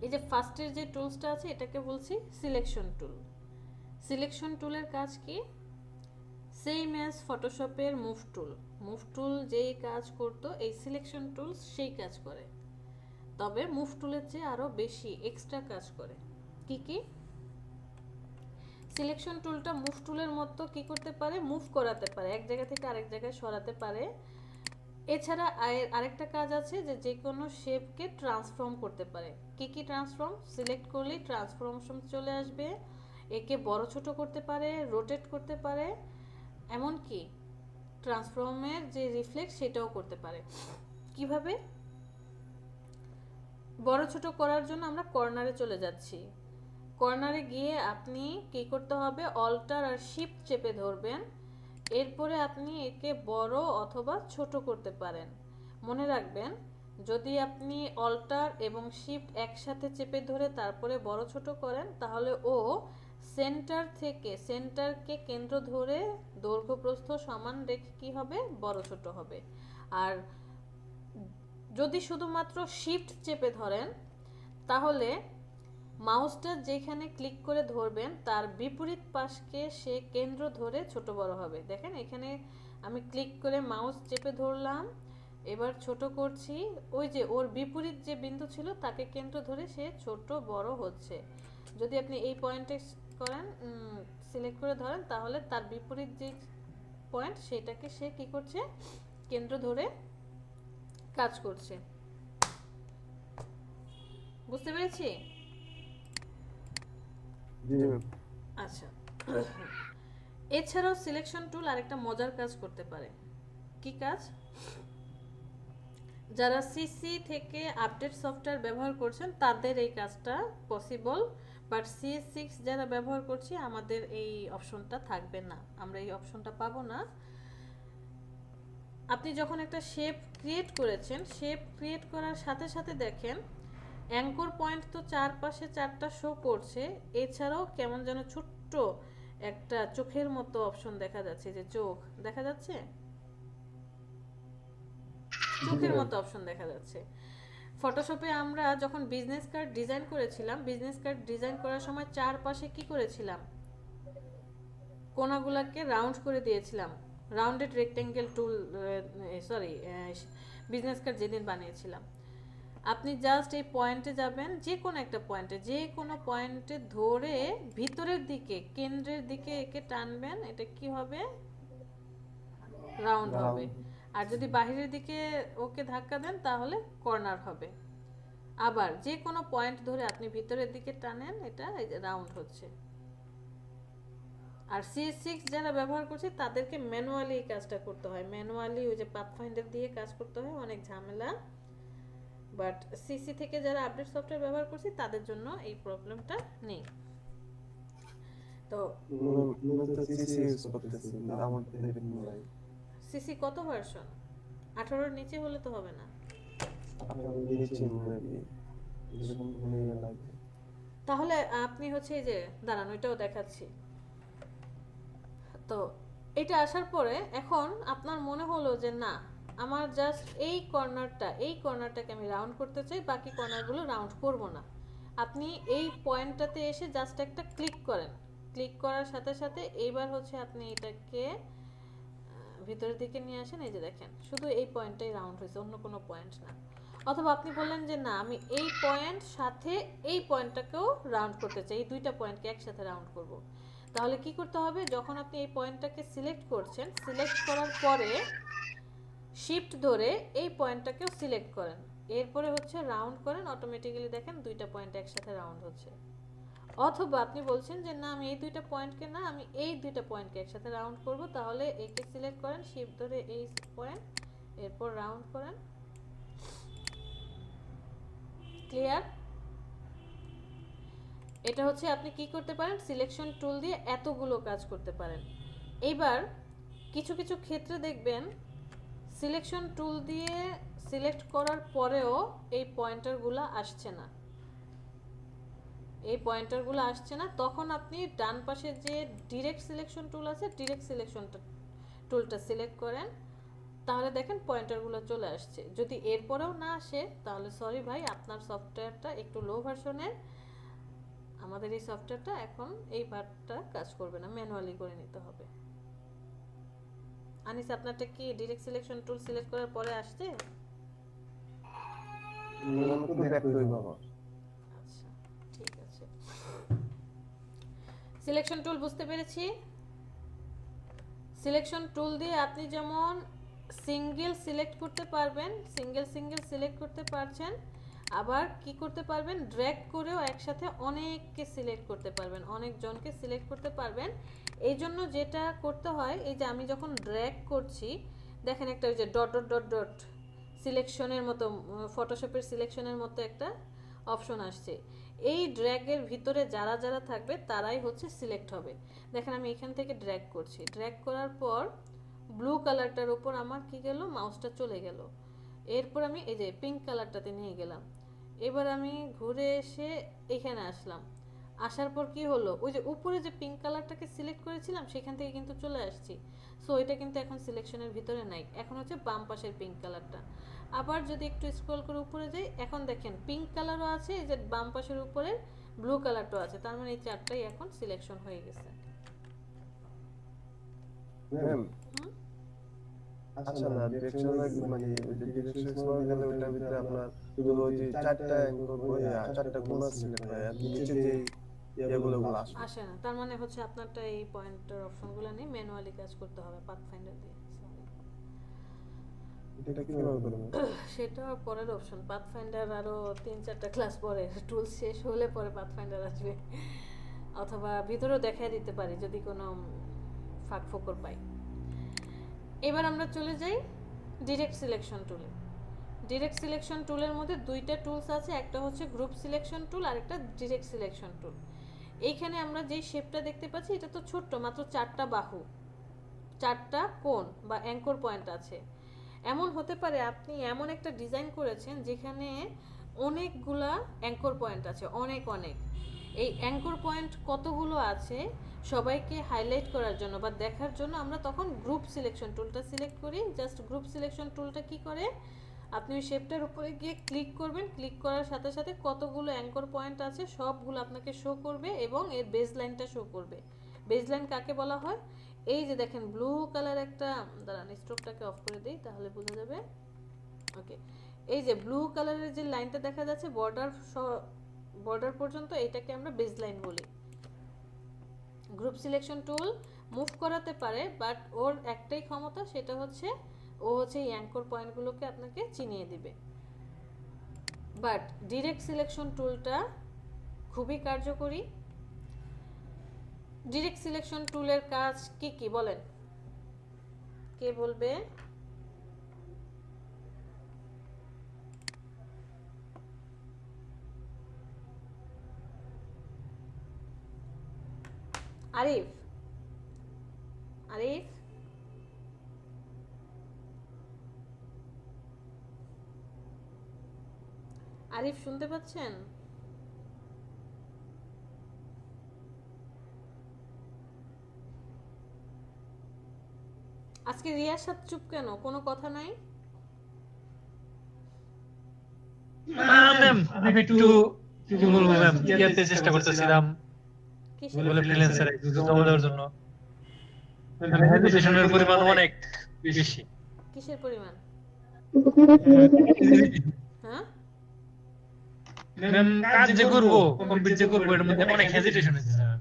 এই যে ফার্স্টের যে টুলসটা আছে এটাকে বলছি সিলেকশন টুল। সিলেকশন টুলের কাজ কি? সেম অ্যাজ ফটোশপের মুভ টুল। মুভ টুল যেই কাজ করতো এই সিলেকশন টুল সেই কাজ করে, তবে মুভ টুলের চেয়ে আরও বেশি এক্সট্রা কাজ করে। কি কি? সিলেকশন টুলটা মুভ টুলের মতো কি করতে পারে? মুভ করাতে পারে, এক জায়গা থেকে আরেক জায়গায় সরাতে পারে। এছাড়া আরেকটা কাজ আছে যে যে কোনো শেপকে ট্রান্সফর্ম করতে পারে। কি কি ট্রান্সফর্ম? সিলেক্ট করলেই ট্রান্সফরমেশন চলে আসবে, একে বড় ছোট করতে পারে, রোটেট করতে পারে, এমনকি ট্রান্সফর্মের যে রিফ্লেক্ট সেটাও করতে পারে। কিভাবে? বড় ছোট করার জন্য আমরা কর্নারে চলে যাচ্ছি। কর্নারে গিয়ে আপনি কি করতে হবে? অল্টার আর শিফট চেপে ধরবেন, এরপরে আপনি একে বড় অথবা ছোট করতে পারেন। মনে রাখবেন, যদি আপনি অল্টার এবং শিফট একসাথে চেপে ধরে তারপরে বড় ছোট করেন, তাহলে ও সেন্টারকে কেন্দ্র ধরে দৈর্ঘ্য প্রস্থ সমান রেখে কি হবে? বড় ছোট হবে। আর যদি শুধুমাত্র শিফট চেপে ধরেন, তাহলে মাউসটা যেখানে ক্লিক করে ধরবেন তার বিপরীত পাশকে সে কেন্দ্র ধরে ছোট বড় হবে। দেখেন এখানে আমি ক্লিক করে মাউস চেপে ধরলাম, এবার ছোট করছি, ওই যে ওর বিপরীত যে বিন্দু ছিল তাকে কেন্দ্র ধরে সে ছোট বড় হচ্ছে। যদি আপনি এই পয়েন্টে করেন, সিলেক্ট করে ধরেন, তাহলে তার বিপরীত যে পয়েন্ট সেটাকে সে কি করছে? কেন্দ্র ধরে কাজ করছে। বুঝতে পেরেছি? জি ম্যাম। আচ্ছা, এছাড়াও সিলেকশন টুল আরেকটা মজার কাজ করতে পারে। কি কাজ? যারা সিসি থেকে আপডেট সফটওয়্যার ব্যবহার করছেন তাদের এই কাজটা পসিবল, বাট CS6 যারা ব্যবহার করছি আমাদের এই অপশনটা থাকবে না, আমরা এই অপশনটা পাবো না। আপনি যখন একটা শেপ ক্রিয়েট করেছেন, শেপ ক্রিয়েট করার সাথে সাথে দেখেন অ্যাঙ্কর পয়েন্ট তো চারপাশে 4টা শো করছে, এছাড়াও কেমন যেন ছোট্ট একটা চোখের মতো অপশন দেখা যাচ্ছে, যে চোখ দেখা যাচ্ছে, চোখের মতো অপশন দেখা যাচ্ছে। ফটোশপে আমরা যখন বিজনেস কার্ড ডিজাইন করেছিলাম, বিজনেস কার্ড ডিজাইন করার সময় চারপাশে কি করেছিলাম? কোণাগুলোকে রাউন্ড করে দিয়েছিলাম, রাউন্ডেড রেক্টেঙ্গেল টুল, বিজনেস কার্ড যেদিন বানিয়েছিলাম। আপনি জাস্ট এই পয়েন্টে যাবেন, যে কোনো একটা পয়েন্টে, যে কোনো পয়েন্টে ধরে ভিতরের দিকে কেন্দ্রের দিকে একে টানবেন, এটা কি হবে? রাউন্ড হবে। আর যদি বাহিরের দিকে ওকে ধাক্কা দেন তাহলে কর্নার হবে। আবার যে কোনো পয়েন্ট ধরে আপনি ভিতরের দিকে টানেন, এটা রাউন্ড হচ্ছে। আর CS6 যারা ব্যবহার করছে তাদেরকে ম্যানুয়ালি এই কাজটা করতে হয়, ম্যানুয়ালি ওই যে পাথফাইন্ডার দিয়ে কাজ করতে হয়, অনেক ঝামেলা। বাট সিসি থেকে যারা আপডেট সফটওয়্যার ব্যবহার করছে তাদের জন্য এই প্রবলেমটা নেই। তো সিসি কত ভার্সন? 18-র নিচে হলে তো হবে না। তাহলে আপনি হচ্ছে এই যে দাঁড়ান, ওইটাও দেখাচ্ছি। তো এটা আসার পরে এখন আপনার মনে হলো যে না, আমার জাস্ট এই কর্নারটাকে আমি রাউন্ড করতে চাই, বাকি কর্নারগুলো রাউন্ড করব না। আপনি এই পয়েন্টটাতে এসে জাস্ট একটা ক্লিক করেন, ক্লিক করার সাথে সাথে এইবার হচ্ছে আপনি এটাকে ভিতরের দিকে নিয়ে আসেন, এই যে দেখেন শুধু এই পয়েন্টটাই রাউন্ড হয়েছে, অন্য কোনো পয়েন্ট না। অথবা আপনি বললেন যে না, আমি এই পয়েন্ট সাথে এই পয়েন্টটাকেও রাউন্ড করতে চাই, এই দুইটা পয়েন্টকে একসাথে রাউন্ড করব। তাহলে কি করতে হবে? যখন আপনি এই পয়েন্টটাকে সিলেক্ট করছেন, সিলেক্ট করার পরে শিফট ধরে এই পয়েন্টটাকেও সিলেক্ট করেন, এরপরে হচ্ছে রাউন্ড করেন, অটোমেটিক্যালি দেখেন দুইটা পয়েন্ট একসাথে রাউন্ড হচ্ছে। অথবা আপনি বলছেন যে না, আমি এই দুইটা পয়েন্টকে না, আমি এই দুইটা পয়েন্টকে একসাথে রাউন্ড করব, তাহলে একে সিলেক্ট করেন, শিফট ধরে এই পয়েন্ট, এরপর রাউন্ড করেন। ক্লিয়ার? এটা হচ্ছে আপনি কি করতে পারেন? সিলেকশন টুল দিয়ে এতগুলো কাজ করতে পারেন। এইবার কিছু কিছু ক্ষেত্রে দেখবেন সিলেকশন টুল দিয়ে সিলেক্ট করার পরেও এই পয়েন্টারগুলো আসছে না, তখন আপনি ডান পাশে যে ডিরেক্ট সিলেকশন টুল আছে, ডিরেক্ট সিলেকশন টুলটা সিলেক্ট করেন, তাহলে দেখেন পয়েন্টারগুলো চলে আসছে। যদি এরপরেও না আসে তাহলে সরি ভাই, আপনার সফটওয়্যারটা একটু লো ভার্সনের, আমাদের এই সফটওয়্যারটা এখন এই পার্টটা কাজ করবে না, ম্যানুয়ালি করে নিতে হবে। আনিস, আপনারটা কি ডিরেক্ট সিলেকশন টুল সিলেক্ট করার পরে আসছে? আচ্ছা, ঠিক আছে। সিলেকশন টুল বুঝতে পেরেছি। সিলেকশন টুল দিয়ে আপনি যেমন সিঙ্গেল সিলেক্ট করতে পারবেন, সিঙ্গেল সিলেক্ট করতে পারছেন, আবার কি করতে পারবেন, ড্র্যাগ করেও একসাথে অনেককে সিলেক্ট করতে পারবেন, অনেকজনকে সিলেক্ট করতে পারবেন। এই জন্য যেটা করতে হয়, এই যে আমি যখন ড্র্যাগ করছি দেখেন একটা ওই যে ডট ডট ডট ডট সিলেকশনের মতো, ফটোশপের সিলেকশনের মতো একটা অপশন আসছে। এই ড্র্যাগের ভিতরে যারা যারা থাকবে তারাই হচ্ছে সিলেক্ট হবে। দেখেন আমি এখান থেকে ড্র্যাগ করছি, ড্র্যাগ করার পর ব্লু কালারটার উপর আমার কি গেল, মাউসটা চলে গেল। এরপর আমি এই যে পিঙ্ক কালারটাতে নিয়ে গেলাম। এবার আমি ঘুরে এসে এখানে আসলাম, আসার পর কি হলো, ওই যে উপরে যে পিঙ্ক কালারটাকে সিলেক্ট করেছিলাম সেখান থেকে কিন্তু চলে আসছি। সো এটা কিন্তু এখন সিলেকশনের ভিতরে নাই, এখন হচ্ছে বাম পাশের পিঙ্ক কালারটা। আবার যদি একটু স্ক্রল করে উপরে যাই, এখন দেখেন পিঙ্ক কালারও আছে, এই যে বাম পাশের উপরে ব্লু কালারটাও আছে, তার মানে এই চারটাই এখন সিলেকশন হয়ে গেছে। ম্যাম আচ্ছা না ডিরেকশনাল মানে ওই যে ডিরেকশন এক্সপ্লোর গেলে ওটার ভিতরে আপনার শুধু ওই যে চারটা চারটা গুণ সিলেক্ট হয় আর নিচে যে এগুলো আসে আসে না, তার মানে হচ্ছে আপনারটা এই পয়েন্টার অপশনগুলো নেই, ম্যানুয়ালি কাজ করতে হবে পাথফাইন্ডার দিয়ে। এটা কিভাবে করব? সেটা পরের অপশন, পাথফাইন্ডার আরো 3-4টা ক্লাস পরে, টুলস শেষ হলে পরে পাথফাইন্ডার আসবে, অথবা ভিতরেও দেখাই দিতে পারি যদি কোনো ফাঁক ফোকর পাই। এবার আমরা চলে যাই ডিরেক্ট সিলেকশন টুলে। ডিরেক্ট সিলেকশন টুলের মধ্যে দুইটা টুলস আছে, একটা হচ্ছে গ্রুপ সিলেকশন টুল আর একটা ডিরেক্ট সিলেকশন টুল। এইখানে আমরা যেই শেপটা দেখতে পাচ্ছি এটা তো ছোট্ট, মাত্র 4টা বাহু, 4টা কোণ বা অ্যাঙ্কর পয়েন্ট আছে। এমন হতে পারে আপনি এমন একটা ডিজাইন করেছেন যেখানে অনেকগুলা অ্যাঙ্কর পয়েন্ট আছে, অনেক অনেক। এই অ্যাঙ্কর পয়েন্ট কতগুলো আছে সবাইকে হাইলাইট করার জন্য বা দেখার জন্য আমরা তখন গ্রুপ সিলেকশন টুলটা সিলেক্ট করি। জাস্ট গ্রুপ সিলেকশন টুলটা কি করে, আপনি ওই শেপটার উপরে গিয়ে ক্লিক করবেন, ক্লিক করার সাথে সাথে কতগুলো অ্যাঙ্কর পয়েন্ট আছে সবগুলো আপনাকে শো করবে এবং এর বেস লাইনটা শো করবে। বেস লাইন কাকে বলা হয়, এই যে দেখেন ব্লু কালার একটা, দাঁড়ান স্ট্রোকটাকে অফ করে দিই তাহলে বোঝা যাবে। ওকে, এই যে ব্লু কালারের যে লাইনটা দেখা যাচ্ছে বর্ডার পর্যন্ত, এটাকে আমরা বেস লাইন বলি। গ্রুপ সিলেকশন টুল মুভ করাতে পারে, বাট ওর একটাই ক্ষমতা, সেটা হচ্ছে ও হচ্ছে এই অ্যাঙ্কর পয়েন্টগুলোকে আপনাকে চিনিয়ে দিবে। বাট ডিরেক্ট সিলেকশন টুলটা খুবই কার্যকরী। ডিরেক্ট সিলেকশন টুলের কাজ কি কি বলেন, কে বলবে? আরিফ, আরিফ আরিফ শুনতে পাচ্ছেন? আজকে রিয়ার সাথে চুপ কেন, কোনো কথা নাই? ম্যাম আমি একটু কি বলবো ম্যাম, ইয়াতে চেষ্টা করতেছিলাম কিসের বলে ফ্রিল্যান্সারে জমা দেওয়ার জন্য। হেজিটেশনের পরিমাণ অনেক বেশি। কিসের পরিমাণ? হ্যাঁ ম্যাম কাজ যে করবো, কমপ্লিট যে করবো, এর মধ্যে অনেক হেজিটেশন হচ্ছে স্যার।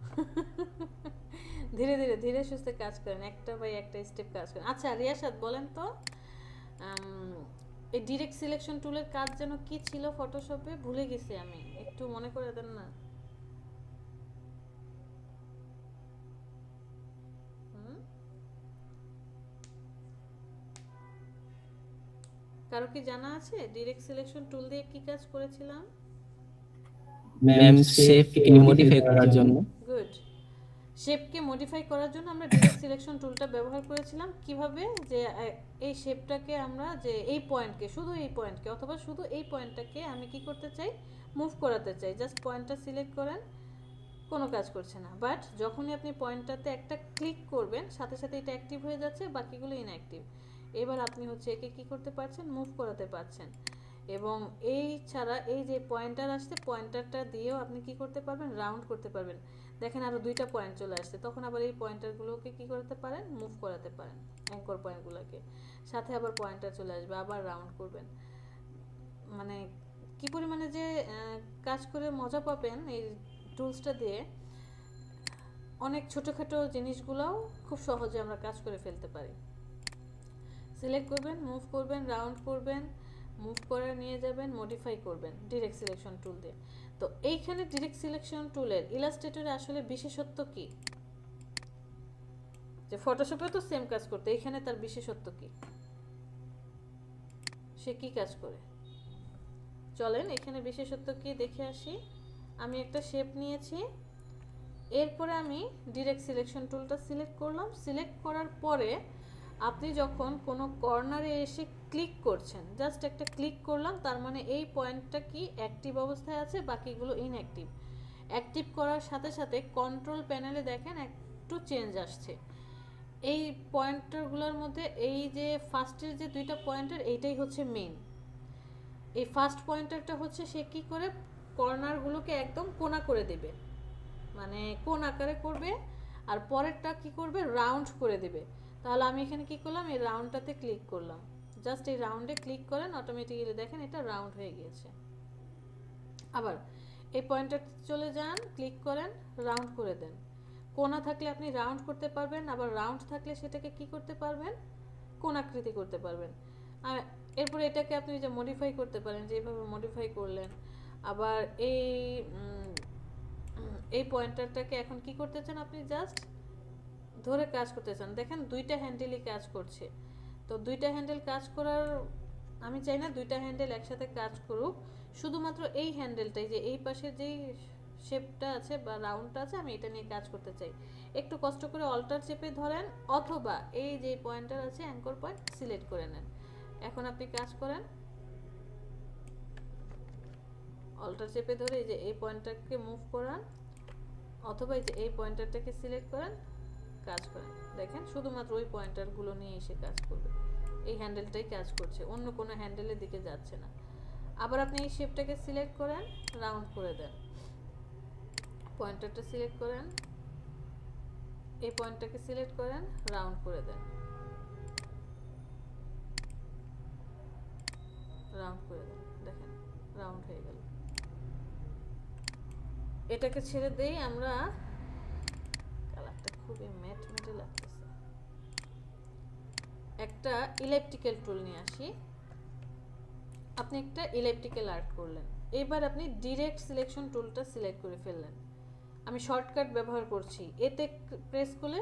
ধীরে ধীরে ধীরে সুস্থে কাজ করেন, একটা বাই একটা স্টেপ কাজ করেন। আচ্ছা রিয়াসাদ বলেন তো, এই ডিরেক্ট সিলেকশন টুলের কাজ যেন কি ছিল ফটোশপে, ভুলে গেছি আমি, একটু মনে করে দেন না। কারো কি জানা আছে ডিরেক্ট সিলেকশন টুল দিয়ে কি কাজ করেছিলাম? ম্যাম শেপকে মডিফাই করার জন্য। গুড, শেপকে মডিফাই করার জন্য আমরা ডিরেক্ট সিলেকশন টুলটা ব্যবহার করেছিলাম। কিভাবে, যে এই শেপটাকে আমরা, যে এই পয়েন্টকে, শুধু এই পয়েন্টকে অথবা শুধু এই পয়েন্টটাকে আমি কি করতে চাই, মুভ করাতে চাই। জাস্ট পয়েন্টটা সিলেক্ট করেন, কোনো কাজ করছে না, বাট যখনই আপনি পয়েন্টটাতে একটা ক্লিক করবেন সাথে সাথে এটা অ্যাক্টিভ হয়ে যাচ্ছে, বাকিগুলো ইনঅ্যাক্টিভ। এবার আপনি হচ্ছে একে কি করতে পারছেন, মুভ করাতে পারছেন। এবং এই ছাড়া এই যে পয়েন্টার আসছে, পয়েন্টারটা দিয়েও আপনি কি করতে পারবেন, রাউন্ড করতে পারবেন। দেখেন আরো 2টা পয়েন্ট চলে আসছে, তখন আবার এই পয়েন্টারগুলোকে কি করতে পারেন, মুভ করাতে পারেন, অ্যাঙ্কর পয়েন্টগুলোকে। সাথে আবার পয়েন্টার চলে আসবে, আবার রাউন্ড করবেন। মানে কি পরিমাণে যে কাজ করে মজা পাবেন এই টুলসটা দিয়ে, অনেক ছোটোখাটো জিনিসগুলোও খুব সহজে আমরা কাজ করে ফেলতে পারি। সিলেক্ট করবেন, মুভ করবেন, রাউন্ড করবেন, মুভ করে নিয়ে যাবেন, মডিফাই করবেন ডিরেক্ট সিলেকশন টুল দিয়ে। তো এইখানে ডিরেক্ট সিলেকশন টুলের ইলাস্ট্রেটরে আসলে বিশেষত্ব কি? যে ফটোশপে তো সেম কাজ করতে, এখানে তার বিশেষত্ব কি, সে কি কাজ করে? চলেন এখানে বিশেষত্ব কি দেখে আসি। আমি একটা শেপ নিয়েছি, এরপরে আমি ডিরেক্ট সিলেকশন টুলটা সিলেক্ট করলাম। সিলেক্ট করার পরে আপনি যখন কোনো কর্নারে এসে ক্লিক করছেন, জাস্ট একটা ক্লিক করলাম, তার মানে এই পয়েন্টটা কি অ্যাক্টিভ অবস্থায় আছে, বাকিগুলো ইনঅ্যাক্টিভ। অ্যাক্টিভ করার সাথে সাথে কন্ট্রোল প্যানেলে দেখেন একটু চেঞ্জ আসছে। এই পয়েন্টারগুলোর মধ্যে এই যে ফার্স্টের যে দুইটা পয়েন্টার, এইটাই হচ্ছে মেইন। এই ফার্স্ট পয়েন্টারটা হচ্ছে সে কি করে কর্নারগুলোকে একদম কোনা করে দেবে, মানে কোন আকারে করবে, আর পরেরটা কি করবে রাউন্ড করে দেবে। তাহলে আমি এখানে কি করলাম, এই রাউন্ডটাতে ক্লিক করলাম, জাস্ট এই রাউন্ডে ক্লিক করেন, অটোমেটিক্যালি দেখেন এটা রাউন্ড হয়ে গিয়েছে। আবার এই পয়েন্টারতে চলে যান, ক্লিক করেন, রাউন্ড করে দেন। কোনা থাকলে আপনি রাউন্ড করতে পারবেন, আবার রাউন্ড থাকলে সেটাকে কি করতে পারবেন, কোনাকৃতি করতে পারবেন। আর এরপরে এটাকে আপনি যে মডিফাই করতে পারেন, যেভাবে মডিফাই করলেন। আবার এই পয়েন্টারটাকে এখন কি করতে চান, আপনি জাস্ট ধরে কাজ করতে চান, দেখেন দুইটা হ্যান্ডেলই কাজ করছে। তো দুইটা হ্যান্ডেল কাজ করার আমি চাই না দুইটা হ্যান্ডেল একসাথে কাজ করুক, শুধুমাত্র এই হ্যান্ডেলটাই, যে এই পাশে যেই শেপটা আছে বা রাউন্ডটা আছে, আমি এটা নিয়ে কাজ করতে চাই। একটু কষ্ট করে অল্টার চেপে ধরেন, অথবা এই যে পয়েন্টার আছে অ্যাঙ্কর পয়েন্ট সিলেক্ট করে নেন। এখন আপনি কাজ করেন, অল্টার চেপে ধরে এই যে এই পয়েন্টারকে মুভ করান, অথবা এই যে এই পয়েন্টারটাকে সিলেক্ট করেন, কাজ করেন। দেখেন শুধুমাত্র ওই পয়েন্টারগুলো নিয়ে এসে কাজ করবে, এই হ্যান্ডেলটাই কাজ করছে, অন্য কোনো হ্যান্ডেলের দিকে যাচ্ছে না। আবার আপনি এই শেপটাকে সিলেক্ট করেন, রাউন্ড করে দেন, পয়েন্টারটা সিলেক্ট করেন, এই পয়েন্টটাকে সিলেক্ট করেন, রাউন্ড করে দেন, রাউন্ড করে দেন, দেখেন রাউন্ড হয়ে গেল। এটাকে ছেড়ে দেই আমরা, কালারটা খুবই ম্যাট ম্যাটে লাগতেছে। একটা ইলেকট্রিক্যাল টুল নিয়ে আসি। আপনি একটা ইলেকট্রিক্যাল আর্ট করলেন, এবার আপনি ডিরেক্ট সিলেকশন টুলটা সিলেক্ট করে ফেললেন। আমি শর্টকাট ব্যবহার করছি, এতে প্রেস করলে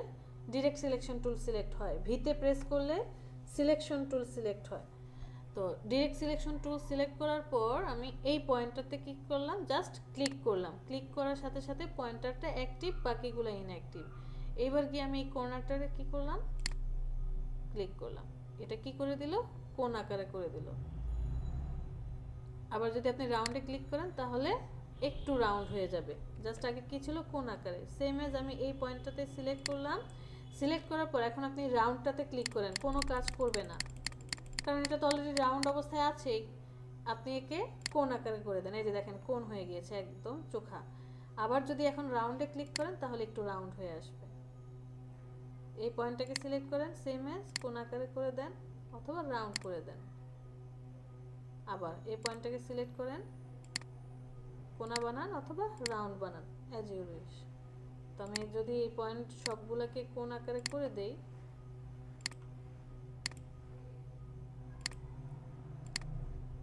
ডিরেক্ট সিলেকশন টুল সিলেক্ট হয়, ভিতে প্রেস করলে সিলেকশন টুল সিলেক্ট হয়। তো ডিরেক্ট সিলেকশন টুল সিলেক্ট করার পর আমি এই পয়েন্টারতে ক্লিক করলাম, জাস্ট ক্লিক করলাম, ক্লিক করার সাথে সাথে পয়েন্টারটা অ্যাক্টিভ, বাকিগুলো ইনঅ্যাক্টিভ। এইবার গিয়ে আমি এই কর্নারটারে কি করলাম, ক্লিক করলাম, এটা কি করে দিল, কোন আকারে করে দিল। আবার যদি আপনি রাউন্ডে ক্লিক করেন তাহলে একটু রাউন্ড হয়ে যাবে, জাস্ট আগে কি ছিল কোন আকারে। সেম এজ আমি এই পয়েন্টটাতে সিলেক্ট করলাম, সিলেক্ট করার পর এখন আপনি রাউন্ডটাতে ক্লিক করেন, কোনো কাজ করবে না, কারণ এটা তো অলরেডি রাউন্ড অবস্থায় আছেই। আপনি একে কোন আকারে করে দেন, এই যে দেখেন কোন হয়ে গিয়েছে একদম চোখা। আবার যদি এখন রাউন্ডে ক্লিক করেন তাহলে একটু রাউন্ড হয়ে আসবে। এই পয়েন্টটাকে সিলেক্ট করেন, সেম এজ কোন আকারে করে দেন অথবা রাউন্ড করে দেন। আবার এই পয়েন্টটাকে সিলেক্ট করেন, কোনা বানান অথবা রাউন্ড বানান, অ্যাজ ইউ উইশ। তো আমি যদি এই পয়েন্ট সবগুলোকে কোন আকারে করে দেই,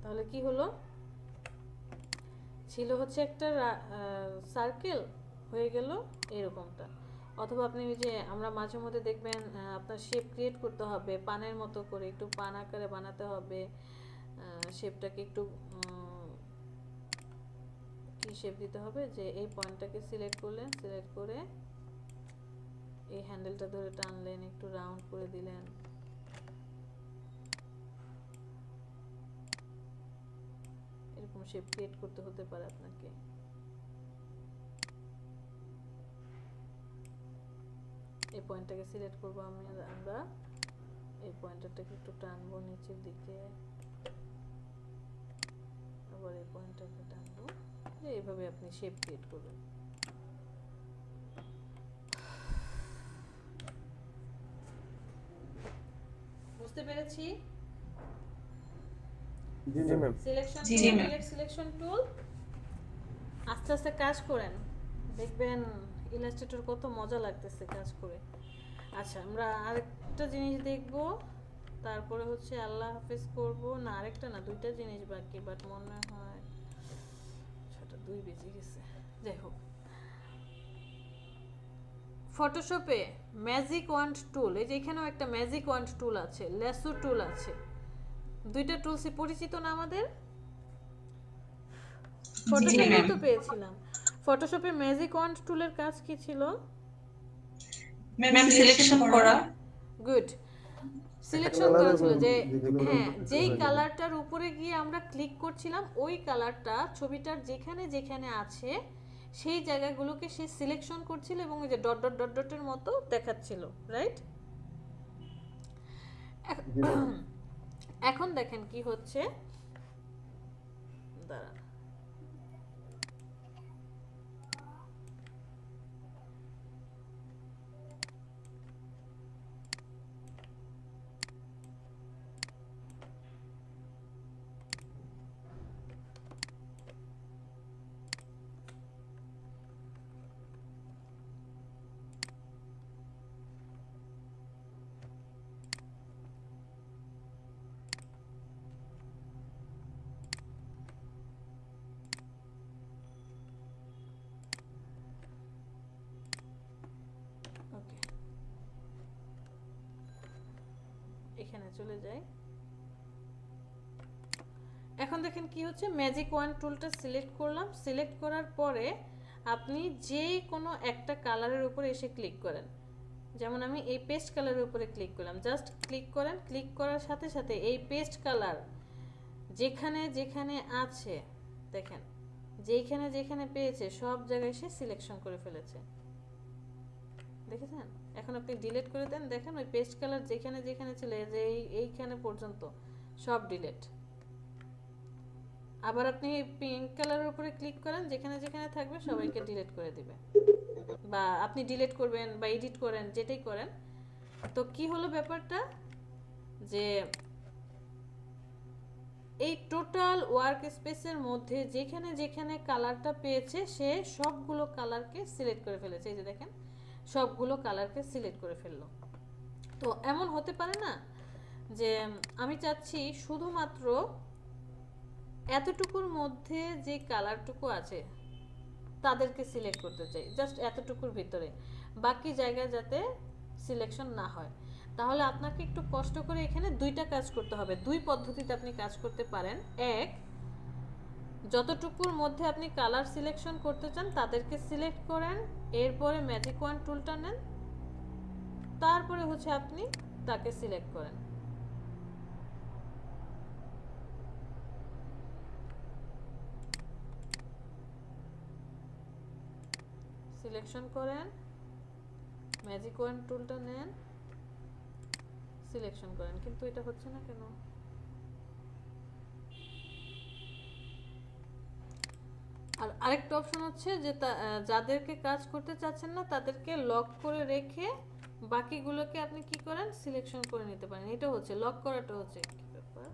তাহলে কি হলো, ছিল হচ্ছে একটা সার্কেল, হয়ে গেল এরকমটা। অথবা আপনি ওই যে আমরা মাঝে মধ্যে দেখবেন আপনার শেপ ক্রিয়েট করতে হবে পানের মতো করে, একটু পান আকারে বানাতে হবে, শেপটাকে একটু কি শেপ দিতে হবে, যে এই পয়েন্টটাকে সিলেক্ট করলেন, সিলেক্ট করে এই হ্যান্ডেলটা ধরে টানলেন, একটু রাউন্ড করে দিলেন, এরকম শেপ ক্রিয়েট করতে হতে পারে আপনাকে। এই পয়েন্টটাকে সিলেক্ট করব আমরা, এই পয়েন্টারটাকে একটু টানবো নিচের দিকে, আবার এই পয়েন্টটাকে টানবো, এইভাবে আপনি শেপ ক্রিয়েট করবেন। বুঝতে পেরেছি? জি ম্যাম। সিলেকশন জি, টুল, ma'am. ডিরেক্ট সিলেকশন টুল, আস্তে আস্তে কাজ করেন, দেখবেন ইলাস্ট্রেটর কত মজা লাগতেছে কাজ করে। আচ্ছা, আমরা আরেকটা জিনিস দেখব, তারপরে হচ্ছে আল্লাহ হাফেজ করব, না আরেকটা না, দুইটা জিনিস বাকি, বাট মনে হয় সেটা 2 বেজে গেছে। যাই হোক, ফটোশপে ম্যাজিক ওয়ান্ড টুল, এই যে এখানেও একটা ম্যাজিক ওয়ান্ড টুল আছে, লেসো টুল আছে, দুইটা টুলসই পরিচিত না আমাদের? ফটোশপে তো পেয়েছিলাম। ফটোশপে ম্যাজিক ওয়ান্ড টুলের কাজ কি ছিল? ম্যাম সিলেকশন করা। গুড, সিলেকশন করা ছিল, যে হ্যাঁ যেই কালারটার উপরে গিয়ে আমরা ক্লিক করছিলাম ওই কালারটা ছবিটার যেখানে যেখানে আছে সেই জায়গাগুলোকে সে সিলেকশন করছিল এবং ওই যে ডট ডট ডট ডটের মতো দেখাচ্ছিল, রাইট? এখন দেখেন কি হচ্ছে, দাঁড়ান, ওকে এখানে চলে যাই। এখন দেখেন কি হচ্ছে, ম্যাজিক ওয়ান টুলটা সিলেক্ট করলাম, সিলেক্ট করার পরে আপনি যে কোনো একটা কালারের উপরে এসে ক্লিক করেন, যেমন আমি এই পেস্ট কালারের উপরে ক্লিক করলাম, জাস্ট ক্লিক করেন, ক্লিক করার সাথে সাথে এই পেস্ট কালার যেখানে যেখানে আছে দেখেন, যেখানে যেখানে পেয়েছে সব জায়গায় সে সিলেকশন করে ফেলেছে, দেখেছেন? এখন আপনি ডিলিট করে দেন, দেখেন ওই পেস্ট কালার যেখানে যেখানে ছিল যে এইখানে পর্যন্ত সব ডিলিট। আবার আপনি পিঙ্ক কালারের উপরে ক্লিক করেন, যেখানে যেখানে থাকবে সবাইকে ডিলিট করে দিবে, বা আপনি ডিলিট করবেন বা এডিট করেন, যেটাই করেন। তো কি হলো ব্যাপারটা, যে এই টোটাল ওয়ার্ক স্পেসের মধ্যে যেখানে যেখানে কালারটা পেয়েছে সে সবগুলো কালারকে সিলেক্ট করে ফেলেছে, এই যে দেখেন সবগুলো কালারকে সিলেক্ট করে ফেললো। তো এমন হতে পারে না যে আমি চাচ্ছি শুধুমাত্র এতটুকুর মধ্যে যে কালারটুকু আছে তাদেরকে সিলেক্ট করতে চাই, জাস্ট এতটুকুর ভিতরে, বাকি জায়গায় যাতে সিলেকশন না হয়। তাহলে আপনাকে একটু কষ্ট করে এখানে দুইটা কাজ করতে হবে, দুই পদ্ধতিতে আপনি কাজ করতে পারেন। এক, যতটুকুর মধ্যে আপনি কালার সিলেকশন করতে চান তাদেরকে সিলেক্ট করেন, এরপরে ম্যাজিক ওয়ান টুলটা নেন, তারপরে হচ্ছে আপনি তাকে সিলেক্ট করেন। সিলেকশন করেন, ম্যাজিক ওয়ান টুলটা নেন, সিলেকশন করেন, কিন্তু এটা হচ্ছে না কেন? আর আরেকটা অপশন হচ্ছে যে যাদেরকে কাজ করতে চাচ্ছেন না তাদেরকে লক করে রেখে বাকিগুলোকে আপনি কি করেন, সিলেকশন করে নিতে পারেন। এটা হচ্ছে লক করাটা হচ্ছে কি ব্যাপার,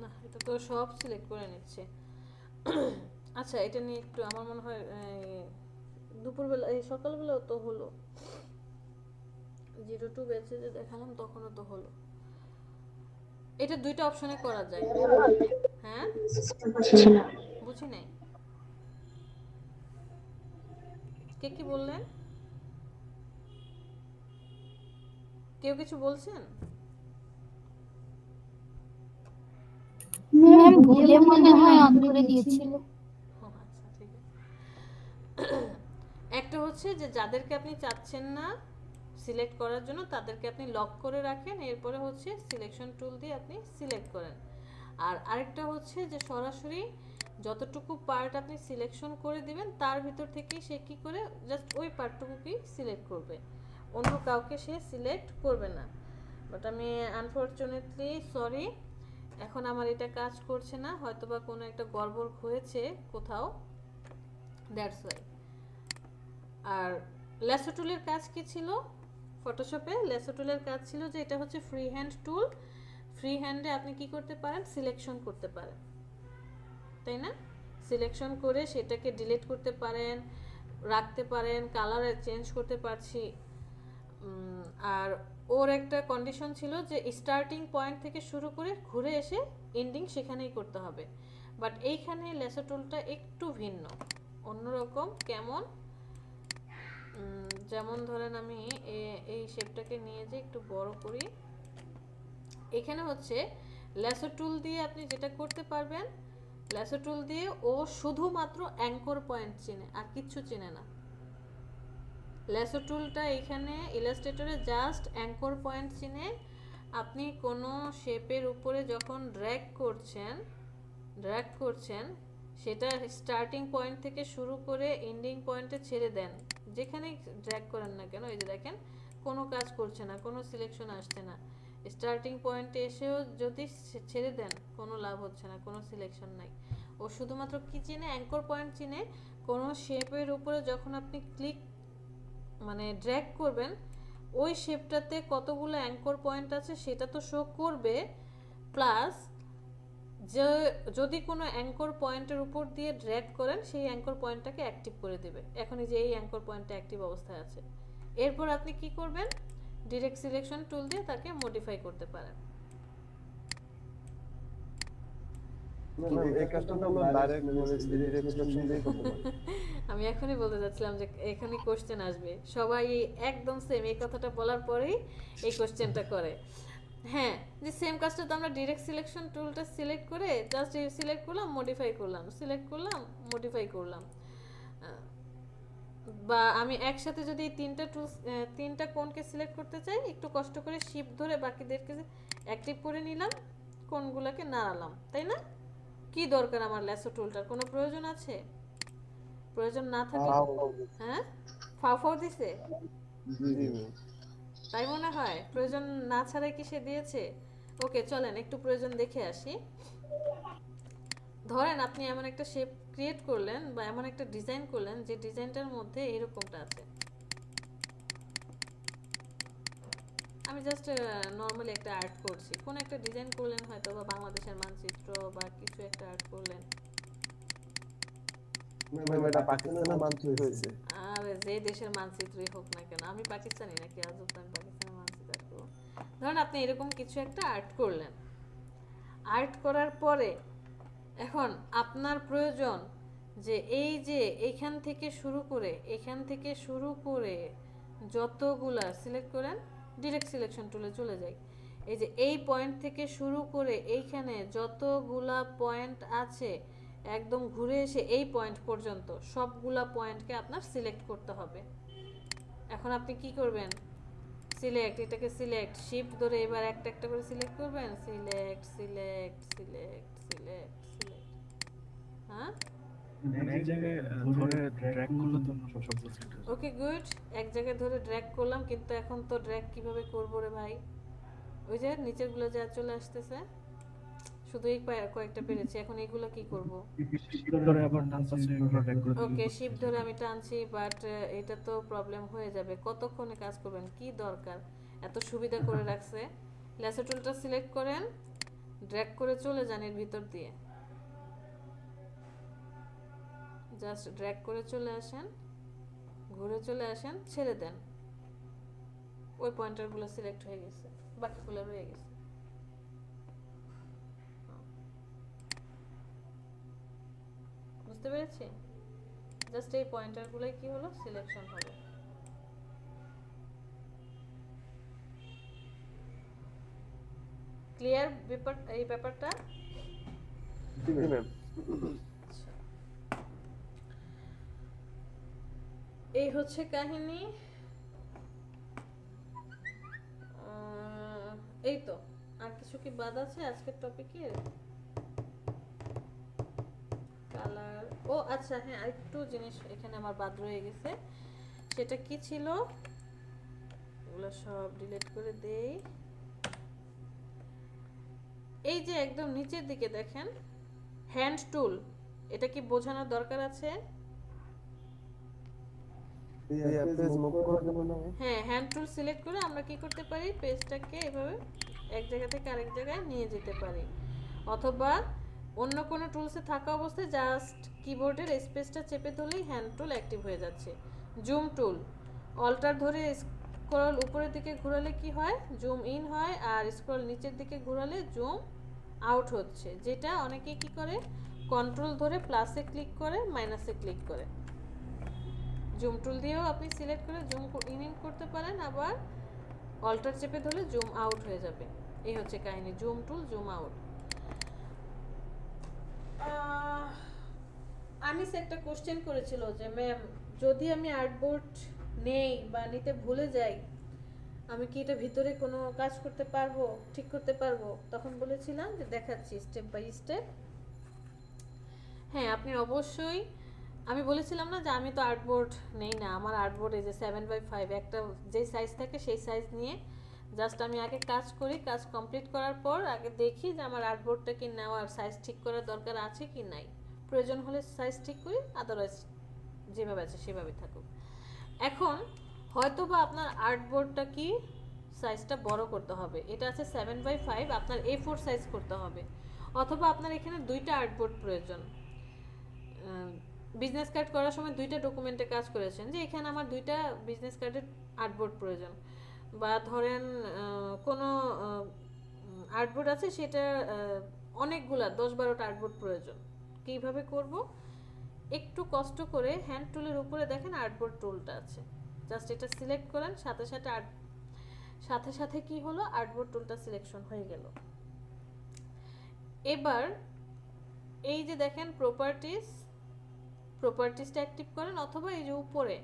না এটা তো সব সিলেক্ট করে নিচ্ছে। আচ্ছা এটা নিয়ে একটু আমার মনে হয় দুপুরবেলা এই সকালবেলাও তো হলো, 02 ব্যাচে যে দেখালাম তখনও তো হলো। এটা দুইটা অপশনে করা যায়। হ্যাঁ বুঝি নাই, কে কি বললেন? কেউ কিছু বলছেন? ম্যাম ভুলে মনে হয় অন করে দিয়েছিল। আচ্ছা ঠিক আছে। একটা হচ্ছে যে যাদেরকে আপনি চাচ্ছেন না সিলেক্ট করার জন্য তাদেরকে আপনি লক করে রাখেন, এরপরে হচ্ছে সিলেকশন টুল দিয়ে আপনি সিলেক্ট করেন। আর আরেকটা হচ্ছে যে সরাসরি যতটুকু পার্ট আপনি সিলেকশন করে দিবেন তার ভিতর থেকেই সে কি করে জাস্ট ওই পার্টটুকুকেই সিলেক্ট করবে, অন্য কাউকে সে সিলেক্ট করবে না। বাট আমি আনফরচুনেটলি সরি, এখন আমার এটা কাজ করছে না, হয়তোবা কোনো একটা গড়বড় হয়েছে কোথাও, দ্যাটস ওয়াই। আর ল্যাসো টুলের কাজ কি ছিল ফটোশপে? ল্যাসো টুলের কাজ ছিল যে এটা হচ্ছে ফ্রি হ্যান্ড টুল। ফ্রি হ্যান্ডে আপনি কি করতে পারেন? সিলেকশন করতে পারেন, তাই না? সিলেকশন করে সেটাকে ডিলিট করতে পারেন, রাখতে পারেন, কালার চেঞ্জ করতে পারছি। আর ওর একটা কন্ডিশন ছিল যে স্টার্টিং পয়েন্ট থেকে শুরু করে ঘুরে এসে এন্ডিং সেখানেই করতে হবে। বাট এইখানে ল্যাসো টুলটা একটু ভিন্ন, অন্যরকম। কেমন? যেমন ধরেন আমি এই শেপটাকে নিয়ে যে একটু বড় করি। এখানে হচ্ছে ল্যাসো টুল দিয়ে আপনি যেটা করতে পারবেন, ল্যাসো টুল দিয়ে ও শুধুমাত্র অ্যাঙ্কর পয়েন্ট চেনে, আর কিচ্ছু চেনে না। ল্যাসো টুলটা এখানে ইলাস্ট্রেটরে জাস্ট অ্যাঙ্কর পয়েন্ট চিনে। আপনি কোনো শেপের উপরে যখন ড্র্যাগ করছেন সেটা স্টার্টিং পয়েন্ট থেকে শুরু করে এন্ডিং পয়েন্টে ছেড়ে দেন, যেখানেই ড্র্যাগ করেন না কেন। এই যে দেখেন, কোনো কাজ করছে না, কোনো সিলেকশন আসছে না। স্টার্টিং পয়েন্টে এসেও যদি ছেড়ে দেন, কোনো লাভ হচ্ছে না, কোনো সিলেকশন নাই। ও শুধুমাত্র কি চিনে? অ্যাঙ্কর পয়েন্ট চিনে। কোনো শেপের উপরে যখন আপনি ড্র্যাগ করবেন, ওই শেপটাতে কতগুলো অ্যাঙ্কর পয়েন্ট আছে সেটা তো শো করবে, প্লাস যে যদি কোনো অ্যাঙ্কর পয়েন্টের উপর দিয়ে ড্র্যাগ করেন সেই অ্যাঙ্কর পয়েন্টটাকে অ্যাক্টিভ করে দেবে। এখন এই যে এই অ্যাঙ্কর পয়েন্টটা অ্যাক্টিভ অবস্থায় আছে। এরপর আপনি কি করবেন? ডিরেক্ট সিলেকশন টুল দিয়ে তাকে মডিফাই করতে পারেন। এই কাজটা তো আমরা ডাইরেক্ট ডিরেক্ট সিলেকশন দিয়ে করতে পারি। আমি এখনই বলতে যাচ্ছিলাম যে এখানে কোশ্চেন আসবে, সবাই একদম সেম এই কথাটা বলার পরেই এই কোশ্চেনটা করে। হ্যাঁ, যে সেম কাজটা তো আমরা ডিরেক্ট সিলেকশন টুলটা সিলেক্ট করে জাস্ট সিলেক্ট করলাম, মডিফাই করলাম, সিলেক্ট করলাম, মডিফাই করলাম। বা আমি একসাথে যদি তিনটা কোণকে সিলেক্ট করতে চাই, একটু কষ্ট করে শিফট ধরে বাকিদেরকে অ্যাক্টিভ করে নিলাম, কোণগুলোকে নাড়ালাম, তাই না? কি দরকার আমার ল্যাসো টুলটার? কোনো প্রয়োজন আছে? প্রয়োজন না থাকে, হ্যাঁ, ফাও দিছে, তাই মনে হয়? প্রয়োজন না ছাড়াই কি সে দিয়েছে? ওকে, চলেন একটু প্রয়োজন দেখে আসি। ধরেন আপনি এমন একটা শেপ ক্রিয়েট করলেন বা এমন একটা ডিজাইন করলেন যে ডিজাইনটার মধ্যে এরকমটা আছে। আমি জাস্ট নর্মালি একটা আর্ট করছি, কোন একটা ডিজাইন করলেন, হয়তো বা বাংলাদেশের মানচিত্র বা কিছু একটা আর্ট করলেন। এটা পাকিস্তানের মানচিত্র হয়েছে। আরে যে দেশের মানচিত্রই হোক না কেন, আমি পাকিস্তানি নাকি? আজব, আমি পাকিস্তানের মানচিত্র আর্ট করবো। ধরুন আপনি এরকম কিছু একটা আর্ট করলেন। আর্ট করার পরে এখন আপনার প্রয়োজন যে এই যে এখান থেকে শুরু করে যতগুলা সিলেক্ট করেন, ডিরেক্ট সিলেকশন টুলে চলে যাই। এই যে এই পয়েন্ট থেকে শুরু করে এইখানে যতগুলা পয়েন্ট আছে একদম ঘুরে এসে এই পয়েন্ট পর্যন্ত সবগুলা পয়েন্টকে আপনার সিলেক্ট করতে হবে। এখন আপনি কি করবেন? সিলেক্ট, এটাকে সিলেক্ট, শিফট ধরে এবার একটা একটা করে সিলেক্ট করবেন। Select select select select select, হ্যাঁ, এক জায়গায় ধরে ড্র্যাগ করলে তো সবগুলো সিলেক্ট হবে। Okay good. এক জায়গায় ধরে ড্র্যাগ করলাম, কিন্তু এখন তো ড্র্যাগ কিভাবে করব রে ভাই? ওই যে নিচের গুলো যা চলে আসতেছে, শুধু এই কয়েকটা পেরেছি, এখন এইগুলো কি করব? ধরে আবার ডান পাশে ড্র্যাগ করে দিলে ওকে, শিফট ধরে আমি টানছি, বাট এটা তো প্রবলেম হয়ে যাবে। কতক্ষণে কাজ করবেন? কি দরকার? এত সুবিধা করে রাখছে। ল্যাসো টুলটা সিলেক্ট করেন, ড্র্যাগ করে চলে যান এর ভিতর দিয়ে, জাস্ট ড্র্যাগ করে চলে আসেন, ঘুরে চলে আসেন, ছেড়ে দেন। ওই পয়েন্টারগুলো সিলেক্ট হয়ে গেছে, বাকিগুলো রয়ে গেছে। বুঝতে পেরেছি? জাস্ট এই পয়েন্টারগুলোই কি হলো? সিলেকশন হলো। ক্লিয়ার এই ব্যাপারটা? এই হচ্ছে কাহিনী। এই তো, আর কিছু কি বাদ আছে আজকের টপিকে? কালার, ও আচ্ছা, হ্যাঁ, আরেকটু জিনিস এখানে আমার বাদ রয়ে গেছে। সেটা কি ছিল? এগুলো সব ডিলিট করে দেই। এই যে একদম নিচের দিকে দেখেন হ্যান্ড টুল, এটা কি বোঝানোর দরকার আছে? পেজ মুভ করার জন্য না? হ্যাঁ, হ্যান্ড টুল সিলেক্ট করে আমরা কি করতে পারি, পেজটাকে এভাবে এক জায়গা থেকে আরেক জায়গায় নিয়ে যেতে পারি, অথবা অন্য কোনো টুলসে থাকা অবস্থায় জাস্ট কিবোর্ডের স্পেসটা চেপে ধরলেই হ্যান্ড টুল অ্যাক্টিভ হয়ে যাচ্ছে। জুম টুল, অল্টার ধরে স্ক্রল উপরের দিকে ঘোরালে কি হয়, জুম ইন হয়, আর স্ক্রল নিচের দিকে ঘোরালে জুম আউট হচ্ছে, যেটা অনেকে কি করে কন্ট্রোল ধরে প্লাসে ক্লিক করে মাইনাসে ক্লিক করে। জুম টুল দিয়েও আপনি সিলেক্ট করে জুম ইন করতে পারেন, আবার অল্টার চেপে ধরলে জুম আউট হয়ে যাবে। এই হচ্ছে কাহিনী, জুম টুল, জুম আউট। আনিস একটা কোশ্চেন করেছিল যে ম্যাম যদি আমি আর্টবোর্ড নেই বা নিতে ভুলে যাই, আমি কি এটা ভিতরে কোনো কাজ করতে পারবো, ঠিক করতে পারবো? তখন বলেছিলাম যে দেখাচ্ছি স্টেপ বাই স্টেপ। হ্যাঁ, আপনি অবশ্যই, আমি বলেছিলাম না যে আমি তো আর্টবোর্ড নেই না, আমার আর্টবোর্ড এই যে 7x5 একটা যে সাইজ থাকে সেই সাইজ নিয়ে জাস্ট আমি আগে কাজ করি, কাজ কমপ্লিট করার পর আগে দেখি যে আমার আর্টবোর্ডটা কি নেওয়ার সাইজ ঠিক করার দরকার আছে কি নাই, প্রয়োজন হলে সাইজ ঠিক করি, আদারওয়াইজ যেভাবে আছে সেভাবে থাকুক। এখন হয়তো বা আপনার আর্টবোর্ডটা কি সাইজটা বড় করতে হবে, এটা আছে 7x5, আপনার A4 সাইজ করতে হবে, অথবা আপনার এখানে দুইটা আর্টবোর্ড প্রয়োজন। বিজনেস কার্ড করার সময় দুইটা ডকুমেন্টে কাজ করেছেন, যে এখানে আমার দুইটা বিজনেস কার্ডের আর্টবোর্ড প্রয়োজন, বা ধরেন কোনো আর্টবোর্ড আছে সেটা অনেকগুলা 10-12টা আর্টবোর্ড প্রয়োজন। কীভাবে করব, একটু কষ্ট করে হ্যান্ড টুলের উপরে দেখেন আর্টবোর্ড টুলটা আছে, জাস্ট এটা সিলেক্ট করেন, সাথে সাথে কি হলো, আর্টবোর্ড টুলটা সিলেকশন হয়ে গেল। এবার এই যে দেখেন প্রপার্টিসটা অ্যাক্টিভ করেন, অথবা এই যে উপরে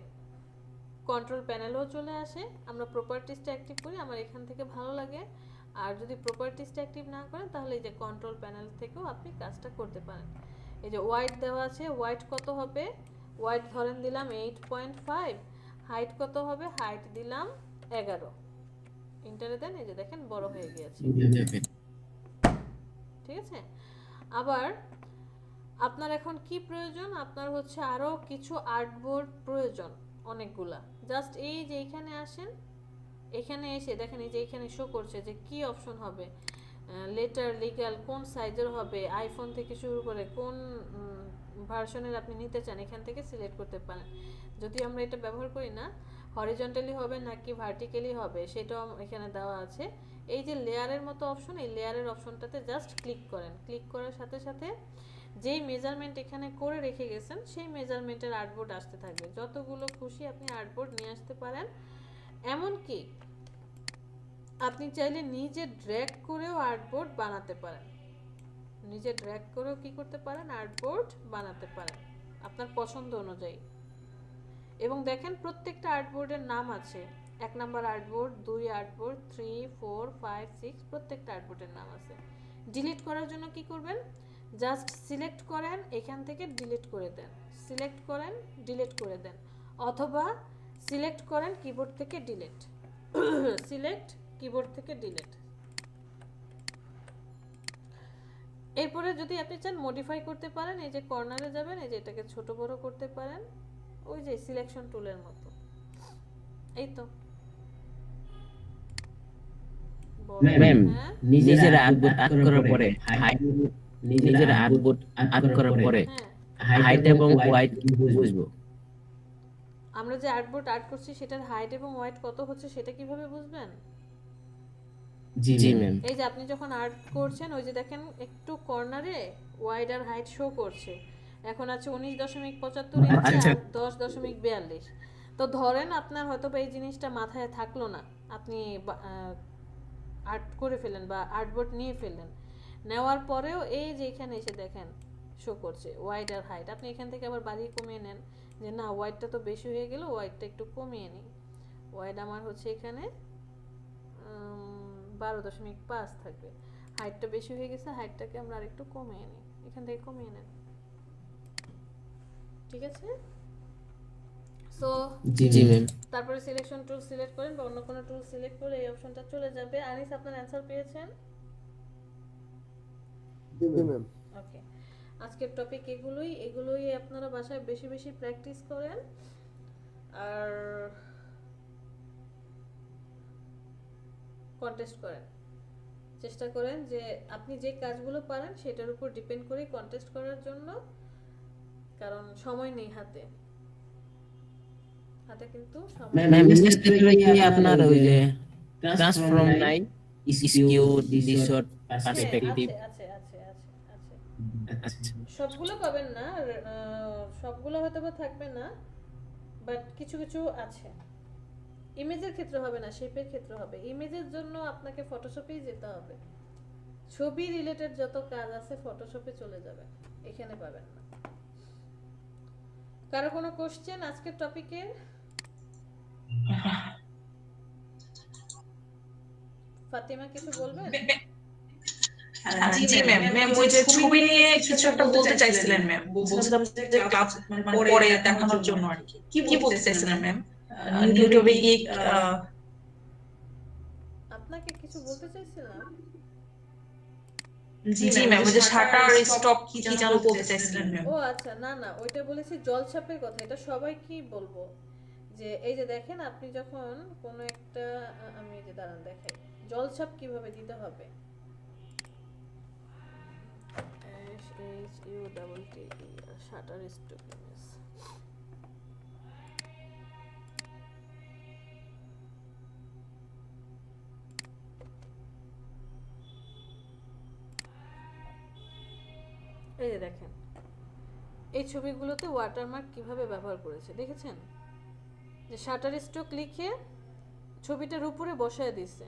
কন্ট্রোল প্যানেলও চলে আসে, আমরা প্রপার্টিসটা অ্যাক্টিভ করি, আমার এখান থেকে ভালো লাগে। আর যদি প্রপার্টিসটা অ্যাক্টিভ না করেন তাহলে এই যে কন্ট্রোল প্যানেল থেকেও আপনি কাজটা করতে পারেন। এই যে ওয়াইড দেওয়া আছে, ওয়াইড কত হবে, ওয়াইড ধরেন দিলাম 8.5, হাইট কত হবে, হাইট দিলাম 11, ইন্টারে দেন, এই যে দেখেন বড় হয়ে গিয়েছে, ঠিক আছে। আবার আপনার এখন কি প্রয়োজন, আপনার হচ্ছে আরো কিছু আর্টবোর্ড প্রয়োজন অনেকগুলা, জাস্ট এই যে এখানে আসেন, এখানে এসে দেখেন এই যে এখানে শো করছে যে কি অপশন হবে, লেটার, লিগ্যাল, কোন সাইজের হবে, আইফোন থেকে শুরু করে কোন ভার্সনের আপনি নিতে চান এখান থেকে সিলেক্ট করতে পারেন। যদি আমরা এটা ব্যবহার করি না, হরিজন্টালি হবে নাকি ভার্টিক্যালি হবে সেটাও এখানে দেওয়া আছে। এই যে লেয়ারের মতো অপশন, এই লেয়ারের অপশনটাতে জাস্ট ক্লিক করেন, ক্লিক করার সাথে সাথে যেই মেজারমেন্ট এখানে করে রেখে গেছেন সেই মেজারমেন্টের আর্টবোর্ড আসতে থাকবে, যতগুলো খুশি আপনি আর্টবোর্ড নিয়ে আসতে পারেন। এমনকি আপনি চাইলে নিজে ড্র্যাগ করেও আর্টবোর্ড বানাতে পারেন, নিজে ড্র্যাগ করেও কি করতে পারেন, আর্টবোর্ড বানাতে পারেন আপনার পছন্দ অনুযায়ী। এবং দেখেন প্রত্যেকটা আর্টবোর্ডের নাম আছে, 1 নাম্বার আর্টবোর্ড, 2 আর্টবোর্ড, 3, 4, 5, 6, প্রত্যেকটা আর্টবোর্ডের নাম আছে। ডিলিট করার জন্য কি করবেন, জাস্ট সিলেক্ট করেন, এখান থেকে ডিলিট করে দেন, সিলেক্ট করেন, ডিলিট করে দেন, অথবা সিলেক্ট করেন কিবোর্ড থেকে ডিলিট, সিলেক্ট কিবোর্ড থেকে ডিলিট। এরপরে যদি আপনি চান মডিফাই করতে পারেন, এই যে কর্নারে যাবেন, এই যে এটাকে ছোট বড় করতে পারেন, ওই যে সিলেকশন টুলের মতো। এই তো ম্যাম, নিজের আর্টবোর্ড আর্ট করার পরে নিজের আর্টবোর্ড আর্ট করার পরে হাইট এবং ওয়াইড কি বুঝবো? আমরা যে আর্টবোর্ড আর্ট করছি সেটার হাইট এবং ওয়াইড কত হচ্ছে সেটা কিভাবে বুঝবেন? জি ম্যাম। এই যে আপনি যখন আর্ট করছেন, ওই যে দেখেন একটু কর্নারে ওয়াইড আর হাইট শো করছে, এখন আছে 19.75 ইঞ্চি আর 10.42। তো ধরেন আপনার হয়তো এই জিনিসটা মাথায় থাকলো না, আপনি আর্ট করে ফেলেন বা আর্টবোর্ড নিয়ে ফেললেন, নেওয়ার পরেও এই যে এখানে এসে দেখেন শো করছে ওয়াইড আর হাইট, আপনি এখান থেকে আবার বাড়িয়ে কমিয়ে নেন, যে না ওয়াইডটা তো বেশি হয়ে গেল, ওয়াইডটা একটু কমিয়ে নিই, ওয়াইড আমার হচ্ছে এখানে 12.5 থাকবে, হাইটটা বেশি হয়ে গেছে, হাইটটাকে আমরা আরেকটু কমিয়ে নিই, এখান থেকে কমিয়ে নেন, ঠিক আছে। সো জি ম্যাম। তারপরে সিলেকশন টুল সিলেক্ট করেন বা অন্য কোনো টুল সিলেক্ট করলে এই অপশনটা চলে যাবে। আনিস, আপনার অ্যানসার পেয়েছেন? ম্যাম। ওকে, আজকের টপিক এগুলোই আপনারা বাসায় বেশি বেশি প্র্যাকটিস করেন আর কন্টেস্ট করেন। চেষ্টা করেন যে আপনি যে কাজগুলো পারেন সেটার উপর ডিপেন্ড করে কন্টেস্ট করার জন্য, কারণ সময় নেই হাতে কিন্তু সময় ম্যাম এমএস ক্ষেত্রে কি আপনার ওই যে ট্রান্সফর্ম নাই, স্কিউ, ডিসঅর্ট, হ্যাঁ, পার্সপেক্টিভ? আছে আছে আছে আছে আছে। সবগুলো পাবেন না, সবগুলো হয়তো বা থাকবে না, বাট কিছু কিছু আছে। ইমেজের ক্ষেত্রে হবে না, শেপের ক্ষেত্রে হবে। ইমেজের জন্য আপনাকে ফটোশপেই যেতে হবে। ছবি রিলেটেড যত কাজ আছে ফটোশপে চলে যাবে, এখানে পাবেন না। কারো কোনো কোশ্চেন আজকের টপিকের? ফাতিমা কিছু বলবেন? জি ম্যাম। ম্যাম ওই যে ছবি নিয়ে কিছু একটা বলতে চাইছিলেন ম্যাম, বলছিলাম যে ক্লাস পরে দেখানোর জন্য আর কি। কি বলতে চাইছিলেন ম্যাম? ইউটিউবে গিয়ে আপনাকে কিছু বলতে চাইছিলাম। জি ম্যাম, ওই যে শাটার স্টপ কি যেন বলতে চাইছিলেন ম্যাম। ও আচ্ছা, না না, ওইটা বলেছি জলছাপের কথা। এটা সবাই কি বলবো, যে এই যে দেখেন আপনি যখন কোনো একটা আমি এই যে দাঁড়ান দেখাই জলছাপ কিভাবে দিতে হবে। Shutter stop image. এই যে দেখেন এই ছবিগুলোতে ওয়াটারমার্ক কিভাবে ব্যবহার করেছে দেখেছেন, যে শাটার স্ট্রোক লিখে ছবিটার উপরে বসায় দিছে।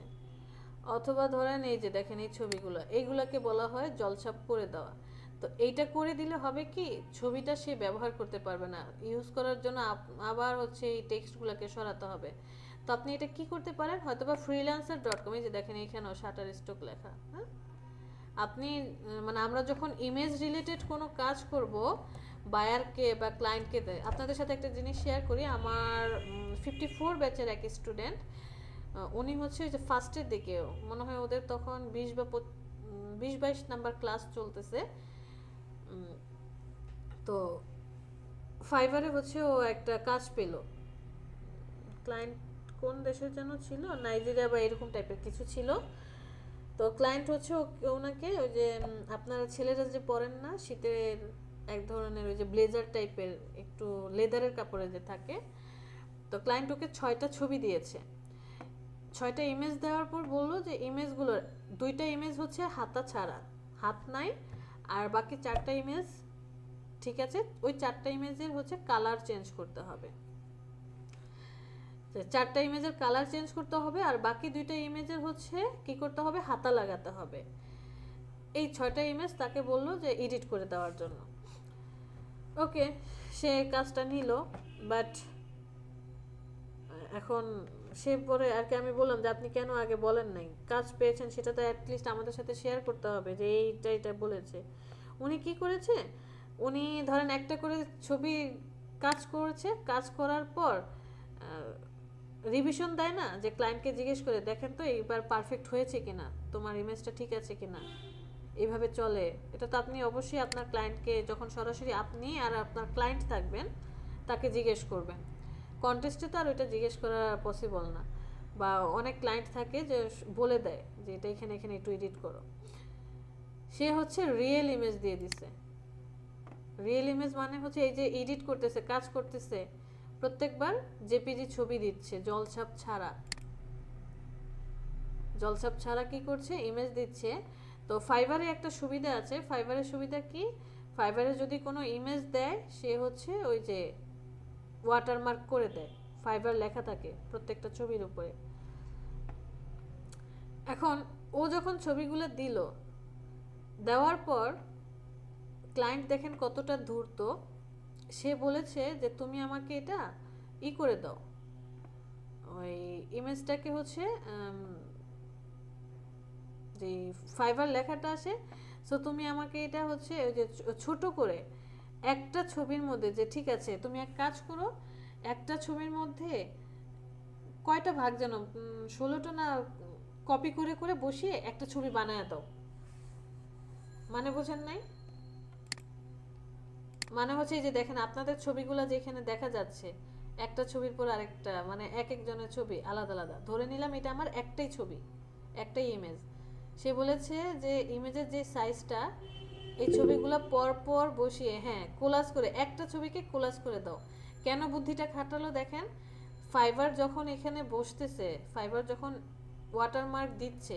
অথবা ধরেন এই যে দেখেন এই ছবিগুলো, এইগুলাকে বলা হয় জলছাপ করে দেওয়া। তো এইটা করে দিলে হবে কি, ছবিটা সে ব্যবহার করতে পারবে না, ইউজ করার জন্য আবার হচ্ছে এই টেক্সটগুলোকে সরাতে হবে। তো আপনি এটা কি করতে পারেন, হয়তোবা freelancer.com, এই যে দেখেন এখানেও শাটার স্ট্রোক লেখা। হ্যাঁ, আপনি মানে আমরা যখন ইমেজ রিলেটেড কোনো কাজ করব বায়ারকে বা ক্লায়েন্টকে, আপনাদের সাথে একটা জিনিস শেয়ার করি। আমার 54 ব্যাচের এক স্টুডেন্ট, উনি হচ্ছে যে ফার্স্টের দিকে মনে হয় ওদের তখন 20-22 নাম্বার ক্লাস চলতেছে। তো ফাইবারে হচ্ছে ও একটা কাজ পেল, ক্লায়েন্ট কোন দেশের যেন ছিল, নাইজেরিয়া বা এরকম টাইপের কিছু ছিল। তো ক্লায়েন্ট হচ্ছে ওনাকে ওই যে আপনারা ছেলেরা যে পরেন না শীতের এক ধরনের ওই যে ব্লেজার টাইপের একটু লেদারের কাপড়ে যে থাকে, তো ক্লায়েন্ট ওকে 6টা ছবি দিয়েছে। 6টা ইমেজ দেওয়ার পর বললো যে ইমেজগুলোর 2টা ইমেজ হচ্ছে হাতা ছাড়া, হাত নাই, আর বাকি 4টা ইমেজ ঠিক আছে। ওই 4টা ইমেজের হচ্ছে কালার চেঞ্জ করতে হবে, 4টা ইমেজের কালার চেঞ্জ করতে হবে, আর বাকি 2টা ইমেজের হচ্ছে কি করতে হবে, হাতা লাগাতে হবে। এই 6টা ইমেজ তাকে বললো যে এডিট করে দেওয়ার জন্য। ওকে, সে কাজটা নিল, বাট এখন সে পরে আর কি আমি বললাম যে আপনি কেন আগে বলেন নাই, কাজ পেয়েছেন সেটা তো অ্যাটলিস্ট আমাদের সাথে শেয়ার করতে হবে যে এইটা বলেছে। উনি কি করেছে, উনি ধরেন একটা করে ছবি কাজ করেছে, কাজ করার পর রিভিশন দেয় না, যে ক্লায়েন্টকে জিজ্ঞেস করে দেখেন তো এইবার পারফেক্ট হয়েছে কিনা, তোমার ইমেজটা ঠিক আছে কিনা, এইভাবে চলে। এটা তো আপনি অবশ্যই আপনার ক্লায়েন্টকে যখন সরাসরি আপনি আর আপনার ক্লায়েন্ট থাকবেন তাকে জিজ্ঞেস করবেন। কন্টেস্টে তো আর ওইটা জিজ্ঞেস করা পসিবল না, বা অনেক ক্লায়েন্ট থাকে যে বলে দেয় যে এটা এখানে এখানে একটু এডিট করো। সে হচ্ছে রিয়েল ইমেজ দিয়ে দিছে। রিয়েল ইমেজ মানে হচ্ছে এই যে এডিট করতেছে, কাজ করতেছে, প্রত্যেকবার জেপিজি ছবি দিচ্ছে, জলছাপ ছাড়া কি করছে, ইমেজ দিচ্ছে। তো ফাইবারে একটা সুবিধা আছে, ফাইবারের সুবিধা কি, ফাইবারে যদি কোনো ইমেজ দেয় সে হচ্ছে ওই যে ওয়াটারমার্ক করে দেয়, ফাইবার লেখা থাকে প্রত্যেকটা ছবির উপরে। এখন ও যখন ছবিগুলো দিল, দেওয়ার পর ক্লায়েন্ট দেখেন কতটা ধূর্ত, সে বলেছে যে তুমি আমাকে এটা করে দাও, ওই ইমেজটাকে হচ্ছে যে ফাইবার লেখাটা আসে, সো তুমি আমাকে এটা হচ্ছে ওই যে ছোট করে একটা ছবির মধ্যে, যে ঠিক আছে তুমি এক কাজ করো, একটা ছবির মধ্যে কয়টা ভাগ যেন 16টা না কপি করে করে বসিয়ে একটা ছবি বানায় দাও। মানে বুঝেন নাই? মানে হচ্ছে এই যে দেখেন আপনাদের ছবিগুলো যেখানে দেখা যাচ্ছে একটা ছবির পর আরেকটা, মানে এক একজনের ছবি আলাদা আলাদা, ধরে নিলাম এটা আমার একটাই ছবি, একটাই ইমেজ। সে বলেছে যে ইমেজের যে সাইজটা, এই ছবিগুলো পর পর বসিয়ে, হ্যাঁ কোলাজ করে, একটা ছবিকে কোলাজ করে দাও। কেন বুদ্ধিটা খাটালো দেখেন, ফাইবার যখন এখানে বসতেছে, ফাইবার যখন ওয়াটারমার্ক দিচ্ছে,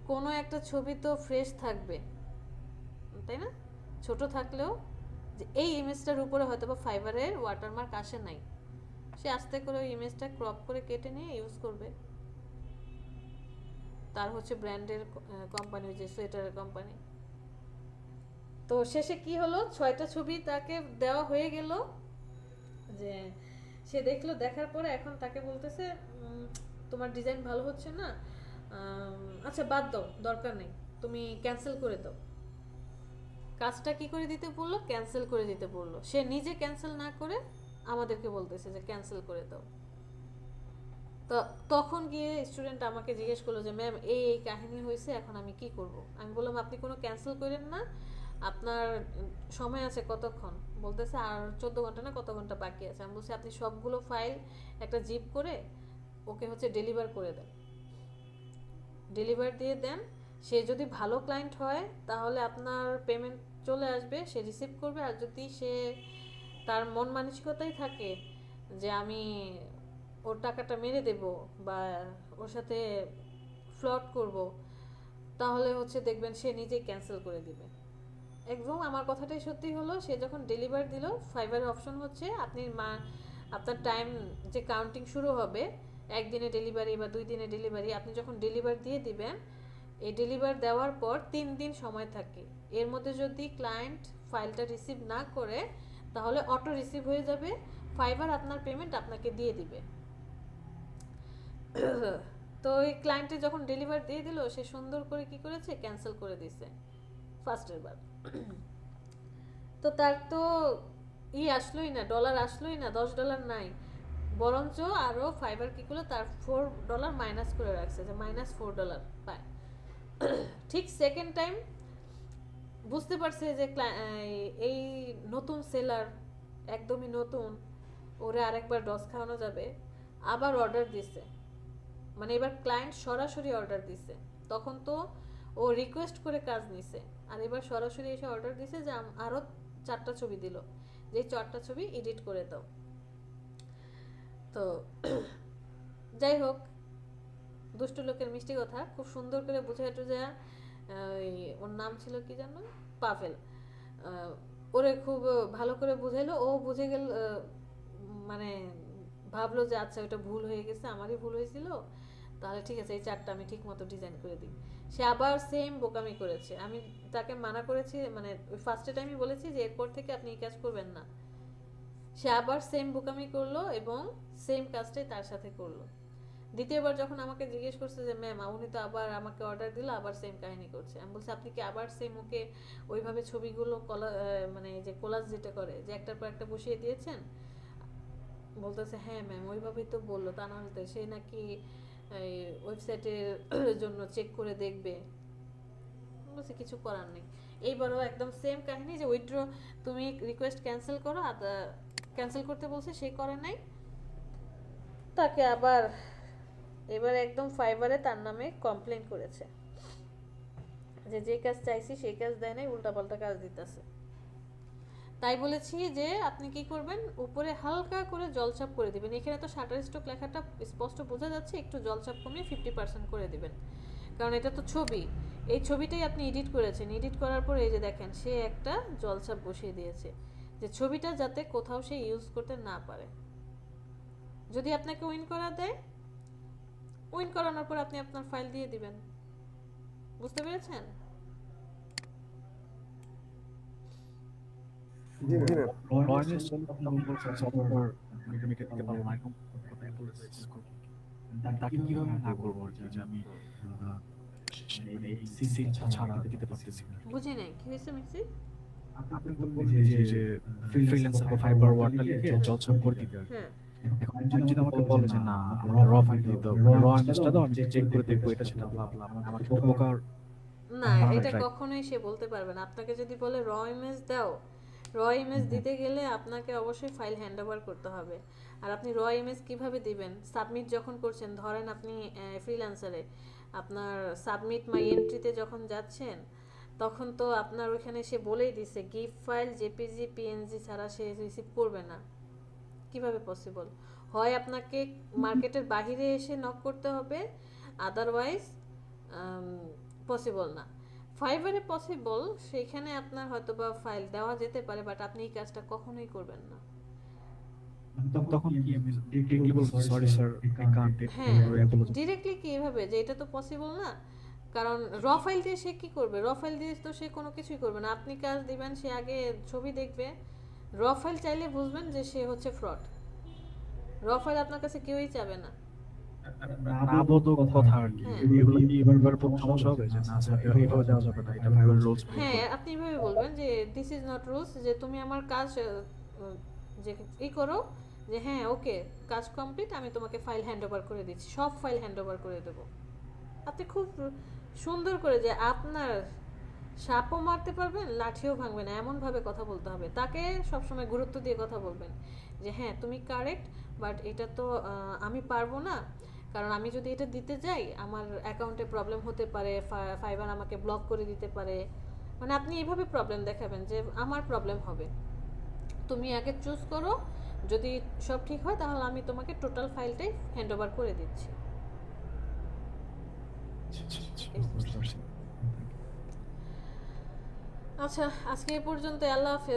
কোনো একটা ছবি তো ফ্রেশ থাকবে, তাই না? ছোট থাকলেও যে এই ইমেজটার উপরে হয়তো বা ফাইবারের ওয়াটারমার্ক আসে নাই, সে আস্তে করে ওই ইমেজটা ক্রপ করে কেটে নিয়ে ইউজ করবে। তার হচ্ছে ব্র্যান্ডের কোম্পানি, যে সোয়েটারের কোম্পানি। তো শেষে কি হলো, 6টা ছবি তাকে দেওয়া হয়ে গেল, যে সে দেখলো, দেখার পরে এখন তাকে বলতেছে তোমার ডিজাইন ভালো হচ্ছে না, আচ্ছা বাদ দাও, দরকার নেই, তুমি ক্যান্সেল করে দাও। কাজটা কি করে দিতে বললো? ক্যান্সেল করে দিতে বললো। সে নিজে ক্যান্সেল না করে আমাদেরকে বলতেছে যে ক্যান্সেল করে দাও। তো তখন গিয়ে স্টুডেন্ট আমাকে জিজ্ঞেস করলো যে ম্যাম এই এই কাহিনী হয়েছে, এখন আমি কি করব? আমি বললাম আপনি কোনো ক্যান্সেল করেন না, আপনার সময় আছে কতক্ষণ? বলতেছে আর 14 ঘন্টা না কত ঘন্টা বাকি আছে। আমি বলছি আপনি সবগুলো ফাইল একটা জিপ করে ওকে হচ্ছে ডেলিভার করে দেন, ডেলিভার দিয়ে দেন। সে যদি ভালো ক্লায়েন্ট হয় তাহলে আপনার পেমেন্ট চলে আসবে, সে রিসিভ করবে। আর যদি সে তার মন মানসিকতাই থাকে যে আমি ওর টাকাটা মেরে দেব বা ওর সাথে ফ্লট করব, তাহলে হচ্ছে দেখবেন সে নিজেই ক্যান্সেল করে দিবে। একদম আমার কথাটাই সত্যি হলো। সে যখন ডেলিভার দিল, ফাইবার অপশন হচ্ছে আপনি আপনার টাইম যে কাউন্টিং শুরু হবে, একদিনে ডেলিভারি বা 2 দিনে ডেলিভারি, আপনি যখন ডেলিভার দিয়ে দিবেন, এই ডেলিভার দেওয়ার পর 3 দিন সময় থাকে। এর মধ্যে যদি ক্লায়েন্ট ফাইলটা রিসিভ না করে তাহলে অটো রিসিভ হয়ে যাবে, ফাইবার আপনার পেমেন্ট আপনাকে দিয়ে দিবে। তো ওই ক্লায়েন্টে যখন ডেলিভার দিয়ে দিল, সে সুন্দর করে কি করেছে, ক্যান্সেল করে দিছে ফার্স্টের বার। তো তার তো আসলোই না, ডলার আসলোই না, $10 নাই, বরঞ্চ আরও ফাইবার কি করলো, তার $4 মাইনাস করে রাখছে, যে -$4 পায়। ঠিক সেকেন্ড টাইম বুঝতে পারছে যে এই নতুন সেলার, একদমই নতুন, ওরে আরেকবার ডস খাওয়ানো যাবে, আবার অর্ডার দিছে। মানে এবার ক্লায়েন্ট সরাসরি অর্ডার দিছে, তখন তো ও রিকোয়েস্ট করে কাজ নিছে, আর এবার সরাসরি এসে অর্ডার দিছে যে আরও 4টা ছবি দিল, যে 4টা ছবি এডিট করে দাও। তো যাই হোক, দুষ্টু লোকের মিষ্টি কথা, খুব সুন্দর করে বুঝাই টুঝা, ওর নাম ছিল কি জানো, পাভেল, ওরে খুব ভালো করে বুঝাইলো। ও বুঝে গেল, মানে ভাবলো যে আচ্ছা ওটা ভুল হয়ে গেছে, আমারই ভুল হয়েছিল, তাহলে ঠিক আছে এই 4টা আমি ঠিক মতো ডিজাইন করে দিই। সে আবার সেম বোকামি করেছে। আমি তাকে মানা করেছি, মানে ওই ফার্স্টে টাইমই বলেছি যে এরপর থেকে আপনি এই কাজ করবেন না। সে আবার সেম বোকামি করলো এবং সেম কাজটাই তার সাথে করলো। দ্বিতীয়বার যখন আমাকে জিজ্ঞেস করছে যে ম্যাম উনি তো আবার আমাকে অর্ডার দিল, আবার সেম কাহিনী করছে, আমি বলছি আপনি কি আবার সেম ওকে ওইভাবে ছবিগুলো মানে যে কোলাজ যেটা করে, যে একটার পর একটা বসিয়ে দিয়েছেন? বলতেছে হ্যাঁ ম্যাম ওইভাবেই তো বললো, তা না হলে সে নাকি ওয়েবসাইটের জন্য চেক করে দেখবে। বলছে কিছু করার নেই। এইবারও একদম সেম কাহিনী, যে উইথড্র তুমি রিকোয়েস্ট ক্যান্সেল করো, ক্যান্সেল করতে বলছে, সে করে নাই। তাকে আবার এবার একদম ফাইবারে তার নামে কমপ্লেন করেছে যে যে কাজ চাইছি সেই কাজ দেয় নাই, উল্টাপাল্টা কাজ দিতেছে। তাই বলেছি যে আপনি কি করবেন, উপরে হালকা করে জলছাপ করে দিবেন। এখানে তো শাটার স্টক লেখাটা স্পষ্ট বোঝা যাচ্ছে, একটু জলছাপ কমিয়ে 50% করে দিবেন, কারণ এটা তো ছবি। এই ছবিটাই আপনি এডিট করেছেন, এডিট করার পর এই যে দেখেন সে একটা জলছাপ বসিয়ে দিয়েছে, যে ছবিটা যাতে কোথাও সে ইউজ করতে না পারে। যদি আপনাকে উইন করা দেয়, উইন করানোর পর আপনি আপনার ফাইল দিয়ে দিবেন। বুঝতে পেরেছেন? জি জি ma'am. Royal software mechanical micro তাকে কিভাবে না করবো আর কি, যে আমি মানে এই সিসি ছাড়া দিতে পারতেছি না। বুঝি নাই কি হয়েছে মিক্সি? আপনি বললেন যে ফ্রিল্যান্সার বা ফাইবার ওয়ার্কটা লিখে জলছাপ করে দিতে আর কি। হ্যাঁ, এখন তুমি যদি আমাকে বলো যে না র ফাইল দিতে, র ইমেজটা দাও, আমি চেক করে দেখবো এটা সেটা ব্লা ব্লা, আমাকে তো বোকার না, আমরা এটা try- কখনোই সে বলতে পারবে না। আপনাকে যদি বলে র ইমেজ দাও, র ইমেজ দিতে গেলে আপনাকে অবশ্যই ফাইল হ্যান্ড ওভার করতে হবে। আর আপনি র ইমেজ কিভাবে দিবেন? সাবমিট যখন করছেন, ধরেন আপনি ফ্রিল্যান্সারে আপনার সাবমিট মাই এন্ট্রিতে যখন যাচ্ছেন, তখন তো আপনার ওইখানে সে বলেই দিছে গিফট ফাইল জেপিজি পিএনজি ছাড়া সে রিসিভ করবে না। কিভাবে পসিবল? হয় আপনাকে মার্কেটের বাহিরে এসে নক করতে হবে, আদারওয়াইজ পসিবল না। ফাইবারে পসিবল, সেখানে আপনার হয়তো বা ফাইল দেওয়া যেতে পারে, বাট আপনি এই কাজটা কখনোই করবেন না। তখন কি আমি ডিরেক্টলি বলবো সরি স্যার আই কান্ট হ্যাঁ, ডিরেক্টলি কিভাবে, যে এটা তো পসিবল না। কারণ র ফাইল দিয়ে সে কি করবে? র ফাইল দিয়ে তো সে কোনো কিছুই করবে না। আপনি কাজ দিবেন, সে আগে ছবি দেখবে। র ফাইল চাইলে বুঝবেন যে সে হচ্ছে ফ্রড। র ফাইল আপনার কাছে কেউই চাবে না। আপাতত কথা আর কি হ্যাঁ। এগুলো কি এবার পর সমস্যা হবে যে না স্যার এইভাবে যাওয়া যাবে না, এটা ফাইবার রুলস। হ্যাঁ, আপনি এভাবে বলবেন যে দিস ইজ নট রুলস, যে তুমি আমার কাজ যে করো, যে হ্যাঁ ওকে কাজ কমপ্লিট, আমি তোমাকে ফাইল হ্যান্ড ওভার করে দিচ্ছি, সব ফাইল হ্যান্ড ওভার করে দেবো। আপনি খুব সুন্দর করে, যে আপনার সাপও মারতে পারবেন লাঠিও ভাঙবে না, এমনভাবে কথা বলতে হবে। তাকে সবসময় গুরুত্ব দিয়ে কথা বলবেন যে হ্যাঁ তুমি কারেক্ট, বাট এটা তো আমি পারবো না, কারণ আমি যদি এটা দিতে যাই আমার অ্যাকাউন্টে প্রবলেম হতে পারে, ফাইবার আমাকে ব্লক করে দিতে পারে। মানে আপনি এইভাবে প্রবলেম দেখাবেন যে আমার প্রবলেম হবে, তুমি আগে চুজ করো, যদি সব ঠিক হয় তাহলে আমি তোমাকে টোটাল ফাইলটাই হ্যান্ড ওভার করে দিচ্ছি। আচ্ছা, আজকে এই পর্যন্ত। আল্লাহ হাফেজ।